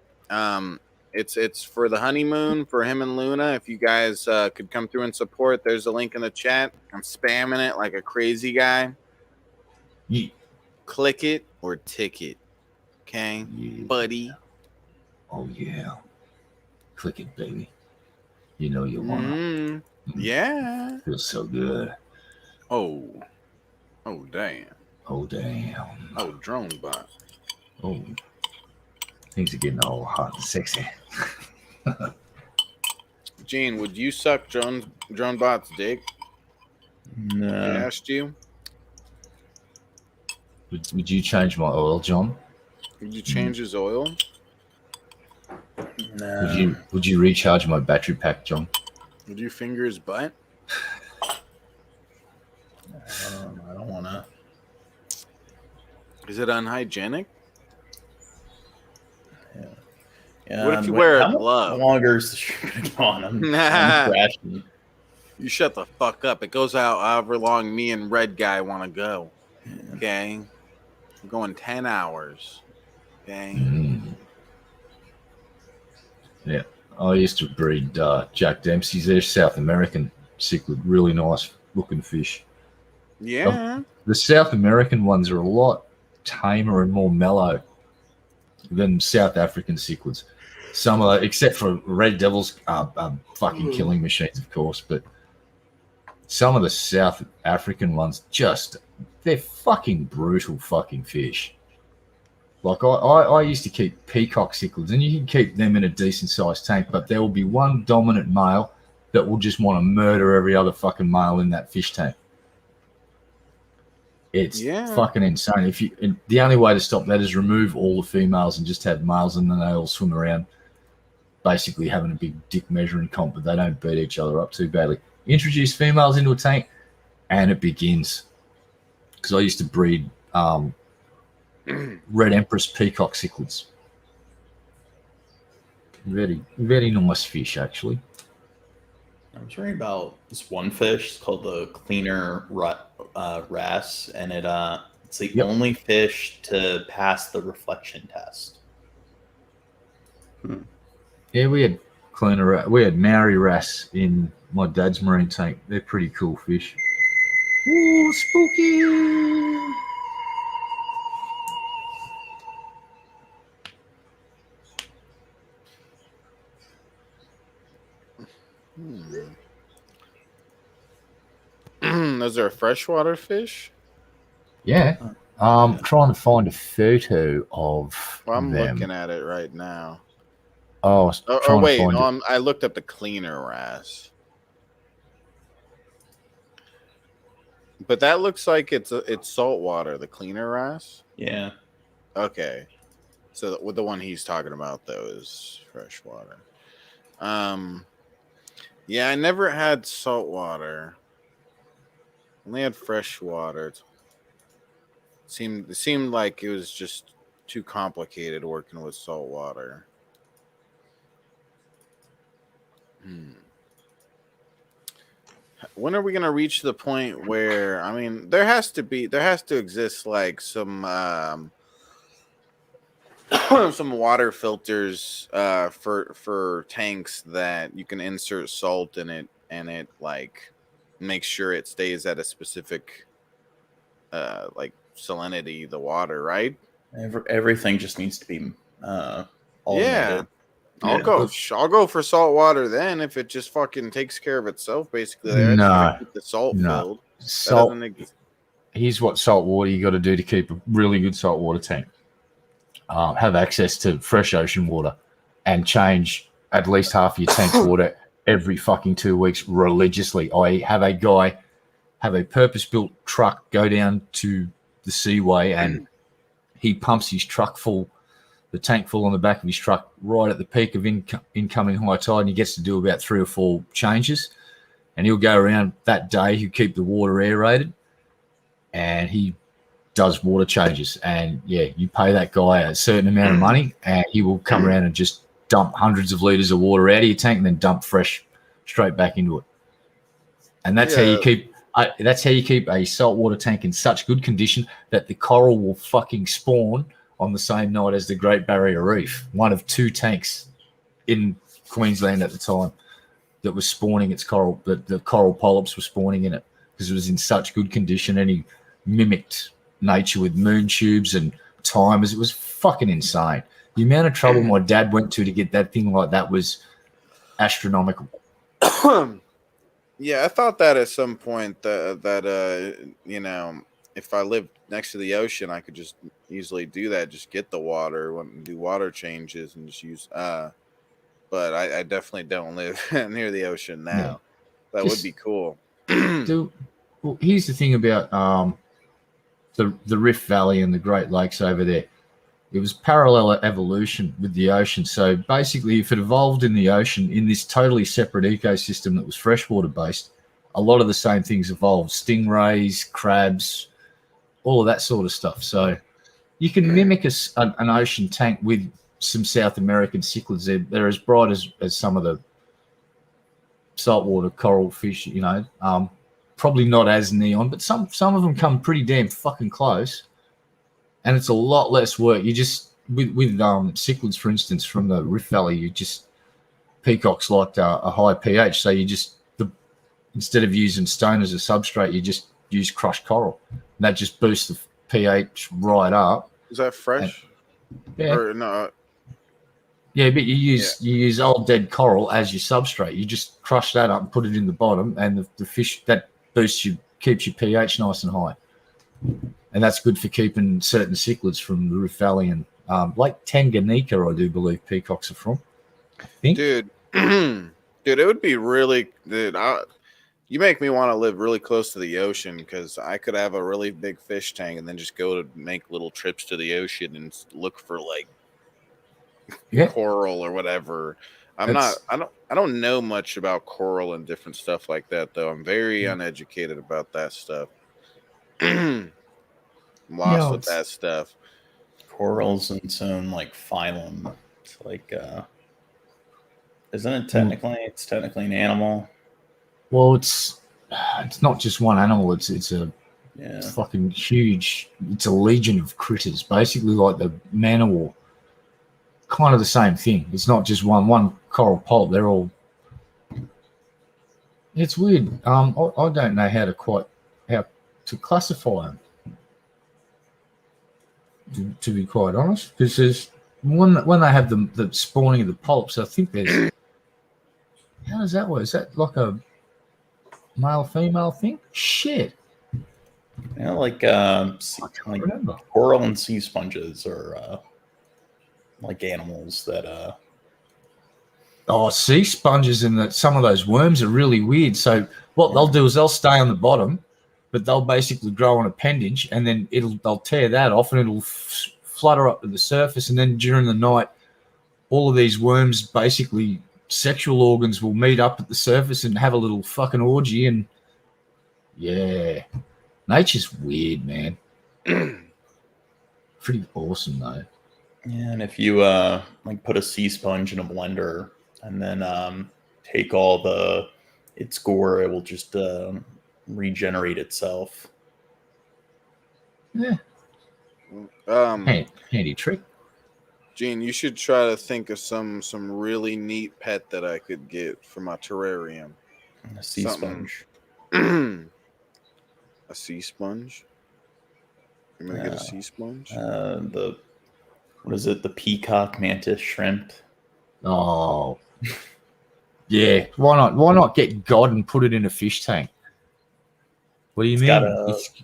It's for the honeymoon for him and Luna. If you guys could come through and support, there's a link in the chat. I'm spamming it like a crazy guy. Yeah. Click it or ticket. Okay, Yeah. buddy. Oh, yeah. Click it, baby. You know you want to. Yeah. Feels so good. Oh, damn. Oh, damn. Oh, drone bot. Oh, things are getting all hot and sexy. Gene, would you suck drone bot's dick? He No. asked you. Would you change my oil, John? Would you change his oil? No. Would you recharge my battery pack, John? Would you finger his butt? I don't want to. Is it unhygienic? Yeah, What if you wear a how glove? longer is the shirt gonna go on? I'm crashing. You shut the fuck up. It goes out however long me and Red Guy want to go. Okay? I'm going 10 hours. Okay? Yeah, I used to breed Jack Dempsey's. They're South American cichlid, really nice looking fish. Yeah. The South American ones are a lot tamer and more mellow than South African cichlids. Some of the, except for red devils are fucking killing machines, of course, but some of the South African ones they're fucking brutal fucking fish. Like I used to keep peacock cichlids, and you can keep them in a decent sized tank, but there will be one dominant male that will just want to murder every other fucking male in that fish tank. It's fucking insane. And the only way to stop that is remove all the females and just have males, and then they all swim around, basically having a big dick measuring comp, but they don't beat each other up too badly. Introduce females into a tank, and it begins. Because I used to breed Red Empress peacock cichlids. Very, very nice fish, actually. I was reading about this one fish. It's called the cleaner wrasse, and it's the only fish to pass the reflection test. Yeah, we had we had Maori wrasse in my dad's marine tank. They're pretty cool fish. Ooh, spooky! Those are freshwater fish? Yeah. Trying to find a photo of Well, I'm them. looking at it right now. Oh, wait, I looked up the cleaner wrasse. But that looks like it's saltwater, the cleaner wrasse. Yeah. Okay. So with the one he's talking about though is freshwater. Yeah, I never had saltwater. Only had freshwater. It seemed like it was just too complicated working with saltwater. When are we gonna reach the point where there has to exist like some some water filters for tanks that you can insert salt in it and it like makes sure it stays at a specific like salinity, the water, right? Everything just needs to be automated. I'll go for salt water then if it just fucking takes care of itself basically. No, keep the salt filled. Salt. Here's what salt water you got to do to keep a really good salt water tank. Have access to fresh ocean water and change at least half your tank's water every fucking 2 weeks religiously. I have a guy have a purpose-built truck go down to the seaway and he pumps his truck full, the tank full on the back of his truck right at the peak of incoming high tide, and he gets to do about 3 or 4 changes, and he'll go around that day, he'll keep the water aerated, and he does water changes. And yeah, you pay that guy a certain amount of money and he will come around and just dump hundreds of liters of water out of your tank and then dump fresh straight back into it. And that's how you keep That's how you keep a saltwater tank in such good condition that the coral will fucking spawn on the same night as the Great Barrier Reef. One of 2 tanks in Queensland at the time that was spawning its coral, the coral polyps were spawning in it because it was in such good condition, and he mimicked nature with moon tubes and timers. It was fucking insane. The amount of trouble my dad went to get that thing like that was astronomical. Yeah, I thought that at some point that you know, if I lived next to the ocean, I could just easily do that. Just get the water, do water changes, and just use. But I definitely don't live near the ocean now. Yeah. That would be cool. Well, here's the thing about the Rift Valley and the Great Lakes over there. It was parallel evolution with the ocean. So basically, if it evolved in the ocean in this totally separate ecosystem that was freshwater based, a lot of the same things evolved: stingrays, crabs, all of that sort of stuff. So you can mimic an ocean tank with some South American cichlids. They're as bright as some of the saltwater coral fish, you know. Probably not as neon, but some of them come pretty damn fucking close. And it's a lot less work. You just with cichlids, for instance, from the Rift Valley, peacocks liked a high pH, so instead of using stone as a substrate, you just use crushed coral, and that just boosts the pH right up. Is that fresh? Yeah. Or no? Yeah, but you use old dead coral as your substrate. You just crush that up and put it in the bottom, and the fish that keeps your pH nice and high. And that's good for keeping certain cichlids from the Rift Valley and Lake Tanganyika, I do believe peacocks are from. I think. Dude, it would be really, you make me want to live really close to the ocean, because I could have a really big fish tank and then just go to make little trips to the ocean and look for like coral or whatever. I don't know much about coral and different stuff like that, though. I'm very uneducated about that stuff. I'm lost with that stuff. Coral's in its own like phylum. It's like isn't it technically it's technically an animal? Well, it's not just one animal, it's a fucking huge, it's a legion of critters, basically like the man o' war. Kind of the same thing. It's not just one coral polyp, they're all, it's weird. I don't know how to classify them. To be quite honest, because there's when they have the spawning of the polyps, I think there's, how does that work? Is that like a male female thing? Shit. Yeah, like coral and sea sponges are like animals that sea sponges and some of those worms are really weird. So what they'll do is they'll stay on the bottom, but they'll basically grow an appendage, and then they'll tear that off, and it'll flutter up to the surface. And then during the night, all of these worms, basically sexual organs, will meet up at the surface and have a little fucking orgy. And yeah, nature's weird, man. Pretty awesome though. Yeah, and if you like put a sea sponge in a blender and then take all its gore, it will just regenerate itself. Yeah. Handy trick. Gene, you should try to think of some really neat pet that I could get for my terrarium. A sea sponge. A sea sponge? I'm gonna get a sea sponge. What is it? The peacock mantis shrimp. Oh, yeah. Why not? Why not get God and put it in a fish tank? What do you mean?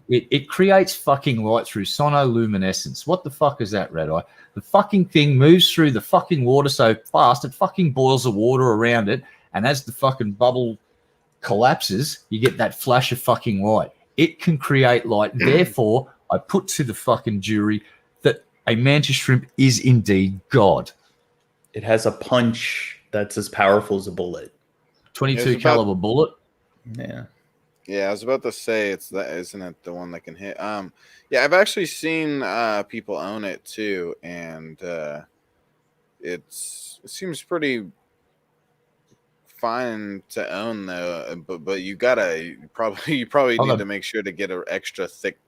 It creates fucking light through sonoluminescence. What the fuck is that, Red Eye? The fucking thing moves through the fucking water so fast it fucking boils the water around it, and as the fucking bubble collapses, you get that flash of fucking light. It can create light. Therefore, I put to the fucking jury that a mantis shrimp is indeed God. It has a punch that's as powerful as a bullet. 22 caliber bullet. Yeah. Yeah, I was about to say isn't it the one that can hit? Yeah, I've actually seen people own it too, and it seems pretty fine to own though, but you probably Oh, need the- to make sure to get an extra thick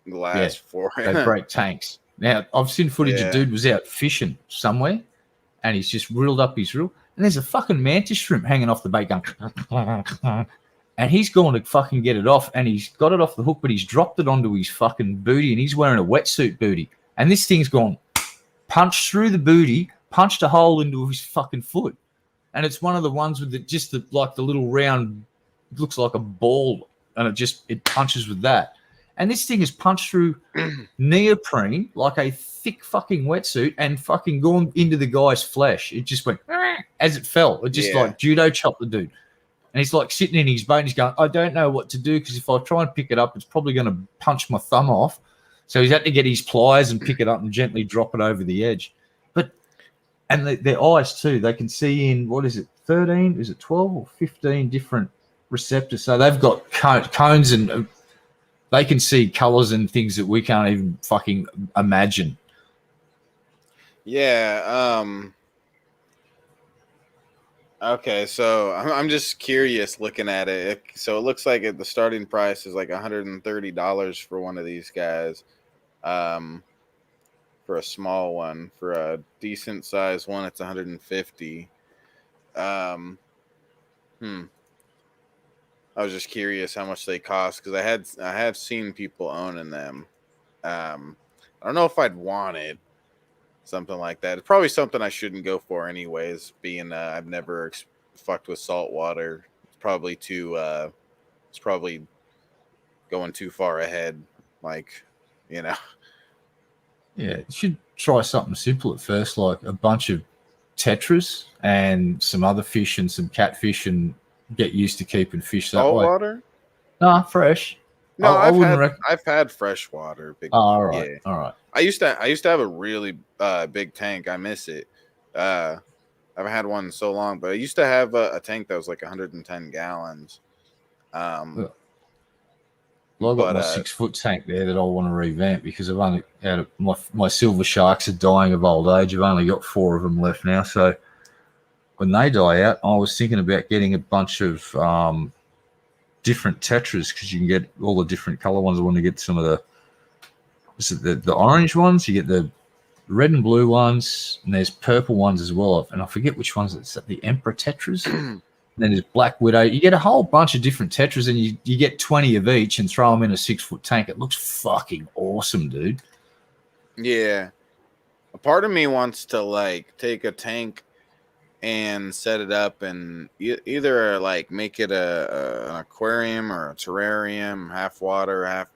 glass Yeah, for they it. break tanks. Now, I've seen footage of Yeah. dude was out fishing somewhere, and he's just reeled up his reel, and there's a fucking mantis shrimp hanging off the bait going, and he's going to fucking get it off, and he's got it off the hook, but he's dropped it onto his fucking booty, and he's wearing a wetsuit booty, and this thing's gone, punched through the booty, punched a hole into his fucking foot, and it's one of the ones with the little round, looks like a ball, and it punches with that. And this thing is punched through neoprene like a thick fucking wetsuit and fucking gone into the guy's flesh. It just went as it fell. It just like judo chopped the dude. And he's like sitting in his boat and he's going, I don't know what to do because if I try and pick it up, it's probably going to punch my thumb off. So he's had to get his pliers and pick it up and gently drop it over the edge. And their eyes too, they can see in, 13? Is it 12 or 15 different receptors? So they've got cones and they can see colors and things that we can't even fucking imagine. Yeah. Okay, so I'm just curious looking at it. So it looks like the starting price is like $130 for one of these guys. For a small one. For a decent size one, it's $150. I was just curious how much they cost because I have seen people owning them. I don't know if I'd want it. Something like that. It's probably something I shouldn't go for anyways, being I've never fucked with salt water. It's probably it's probably going too far ahead. Like, you know. Yeah, you should try something simple at first, like a bunch of tetras and some other fish and some catfish and get used to keeping fish that Salt way. water? Nah, fresh. No, I've had fresh water. All right. I used to have a really big tank. I miss it. I haven't had one in so long, but I used to have a tank that was like 110 gallons. Well, I've got my 6 foot tank there that I want to revamp because I've only had my silver sharks are dying of old age. I've only got 4 of them left now. So when they die out, I was thinking about getting a bunch of different tetras because you can get all the different color ones. I want to get some of the orange ones. You get the red and blue ones, and there's purple ones as well. And I forget which ones. It's the Emperor tetras. And then there's Black Widow. You get a whole bunch of different tetras, and you get 20 of each and throw them in a 6 foot tank. It looks fucking awesome, dude. Yeah. A part of me wants to like take a tank and set it up and either like make it an aquarium or a terrarium, half water, half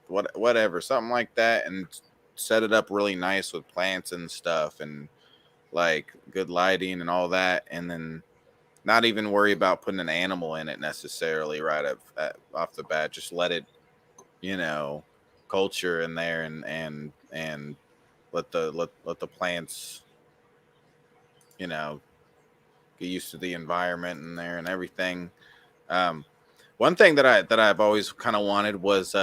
whatever, something like that, and set it up really nice with plants and stuff and like good lighting and all that, and then not even worry about putting an animal in it necessarily off the bat. Just let it, culture in there and let the plants, get used to the environment in there and everything. One thing that I've always kind of wanted was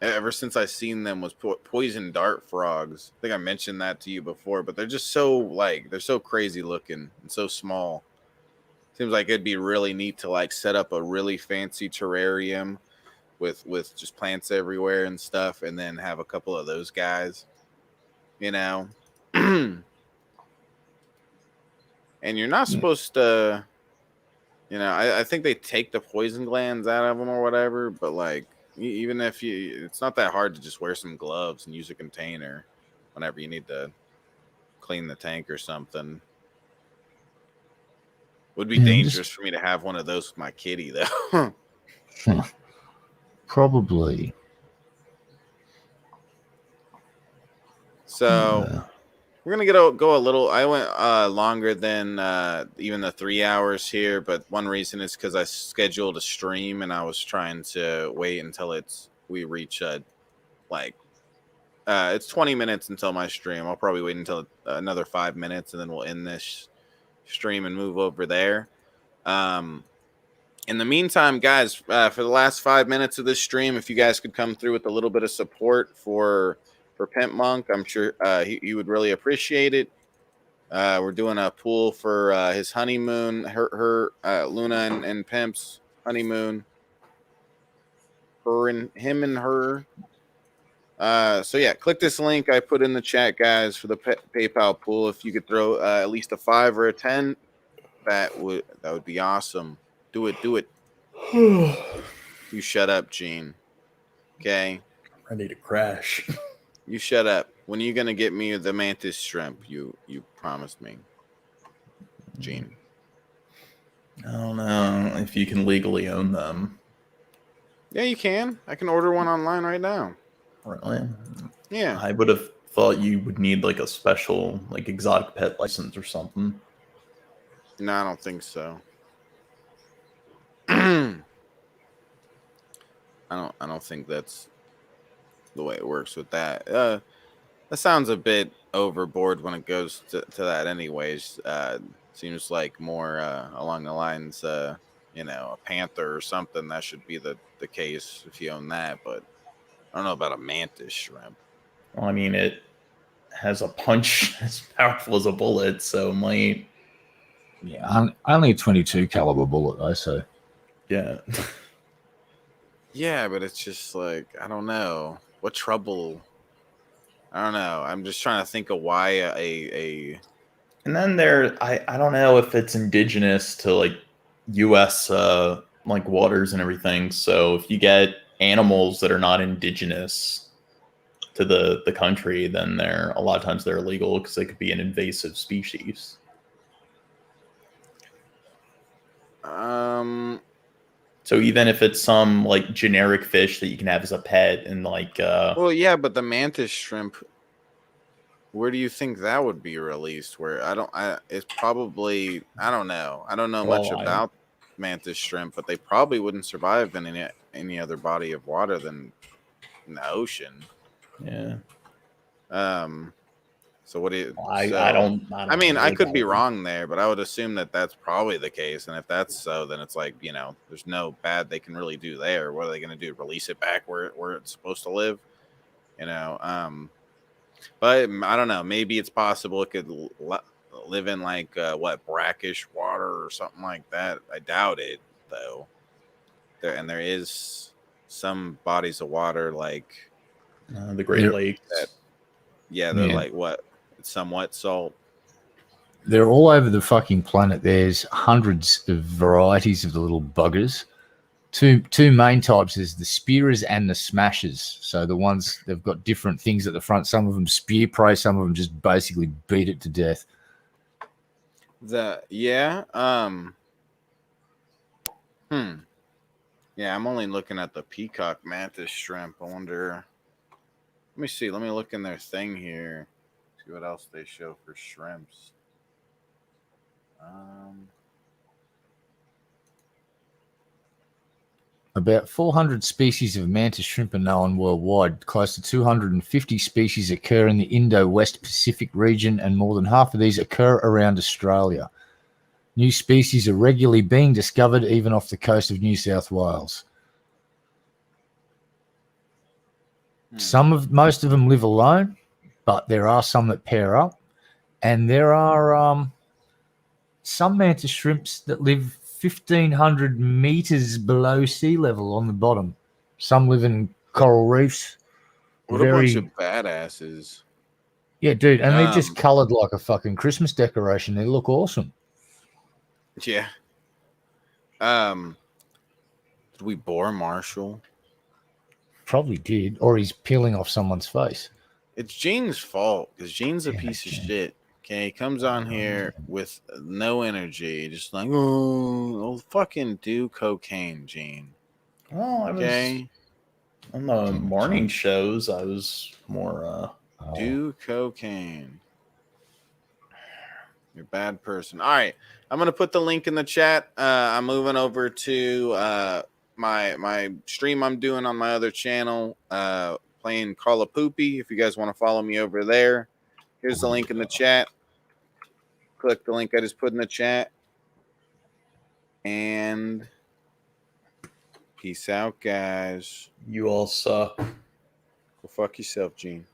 ever since I seen them was poison dart frogs. I think I mentioned that to you before, but they're just they're so crazy looking and so small. Seems like it'd be really neat to like set up a really fancy terrarium with just plants everywhere and stuff, and then have a couple of those guys, And you're not supposed to, I think they take the poison glands out of them or whatever, but like, even if it's not that hard to just wear some gloves and use a container whenever you need to clean the tank or something. Would be dangerous for me to have one of those with my kitty, though. Probably. So we're gonna go a little. I went longer than even the 3 hours here, but one reason is because I scheduled a stream and I was trying to wait until we reach it's 20 minutes until my stream. I'll probably wait until another 5 minutes and then we'll end this stream and move over there. In the meantime, guys, for the last 5 minutes of this stream, if you guys could come through with a little bit of support for Pimpmunk, I'm sure he would really appreciate it. We're doing a pool for his honeymoon, her Luna and Pimp's honeymoon. Him and her. So yeah, click this link I put in the chat, guys, for the PayPal pool. If you could throw at least a 5 or a 10, that would be awesome. Do it. You shut up, Gene. Okay. Ready to crash. You shut up. When are you gonna get me the mantis shrimp? You promised me, Gene. I don't know if you can legally own them. Yeah, you can. I can order one online right now. Really? Yeah. I would have thought you would need like a special like exotic pet license or something. No, I don't think so. I don't think that's the way it works with that. That sounds a bit overboard when it goes to that anyways. Seems like more along the lines a panther or something. That should be the case if you own that, but I don't know about a mantis shrimp. Well, I mean, it has a punch as powerful as a bullet, so it might. Yeah, only a 22 caliber bullet though. So Yeah. Yeah, but it's just like I don't know what trouble. I don't know. I'm just trying to think of why a And then I don't know if it's indigenous to like U.S. Like waters and everything. So if you get animals that are not indigenous to the country, then they're a lot of times they're illegal because they could be an invasive species. So even if it's some like generic fish that you can have as a pet and like well, yeah, but the mantis shrimp, where do you think that would be released? Where it's probably I don't know. I don't know much about mantis shrimp, but they probably wouldn't survive in any other body of water than in the ocean. Yeah. So what do you? I don't I mean, know I could be wrong there, but I would assume that that's probably the case. And if that's so, then it's like there's no bad they can really do there. What are they going to do? Release it back where it's supposed to live? But I don't know. Maybe it's possible it could live in like brackish water or something like that. I doubt it though. There is some bodies of water like the Great Lakes. They're like what? It's somewhat salt. They're all over the fucking planet. There's hundreds of varieties of the little buggers. Two main types is the spearers and the smashers. So the ones they've got different things at the front. Some of them spear prey, some of them just basically beat it to death. Yeah, I'm only looking at the peacock mantis shrimp. I wonder. Let me see. Let me look in their thing here. See what else they show for shrimps. About 400 species of mantis shrimp are known worldwide. Close to 250 species occur in the Indo-West Pacific region, and more than half of these occur around Australia. New species are regularly being discovered even off the coast of New South Wales. Most of them live alone, but there are some that pair up, and there are some mantis shrimps that live 1,500 meters below sea level on the bottom. Some live in coral reefs. What a bunch of badasses. Yeah, dude, and they're just colored like a fucking Christmas decoration. They look awesome. Yeah. Did we bore Marshall? Probably did, or he's peeling off someone's face. It's Gene's fault because Gene's a piece of shit. Okay, he comes on here with no energy, just like, oh, fucking do cocaine, Gene. Oh, I was on the morning shows. I was more do cocaine. You're a bad person. All right, I'm gonna put the link in the chat. I'm moving over to my stream I'm doing on my other channel, playing Call of Poopy. If you guys want to follow me over there, here's the link in the chat. Click the link I just put in the chat. And peace out, guys. You all suck. Go fuck yourself, Gene.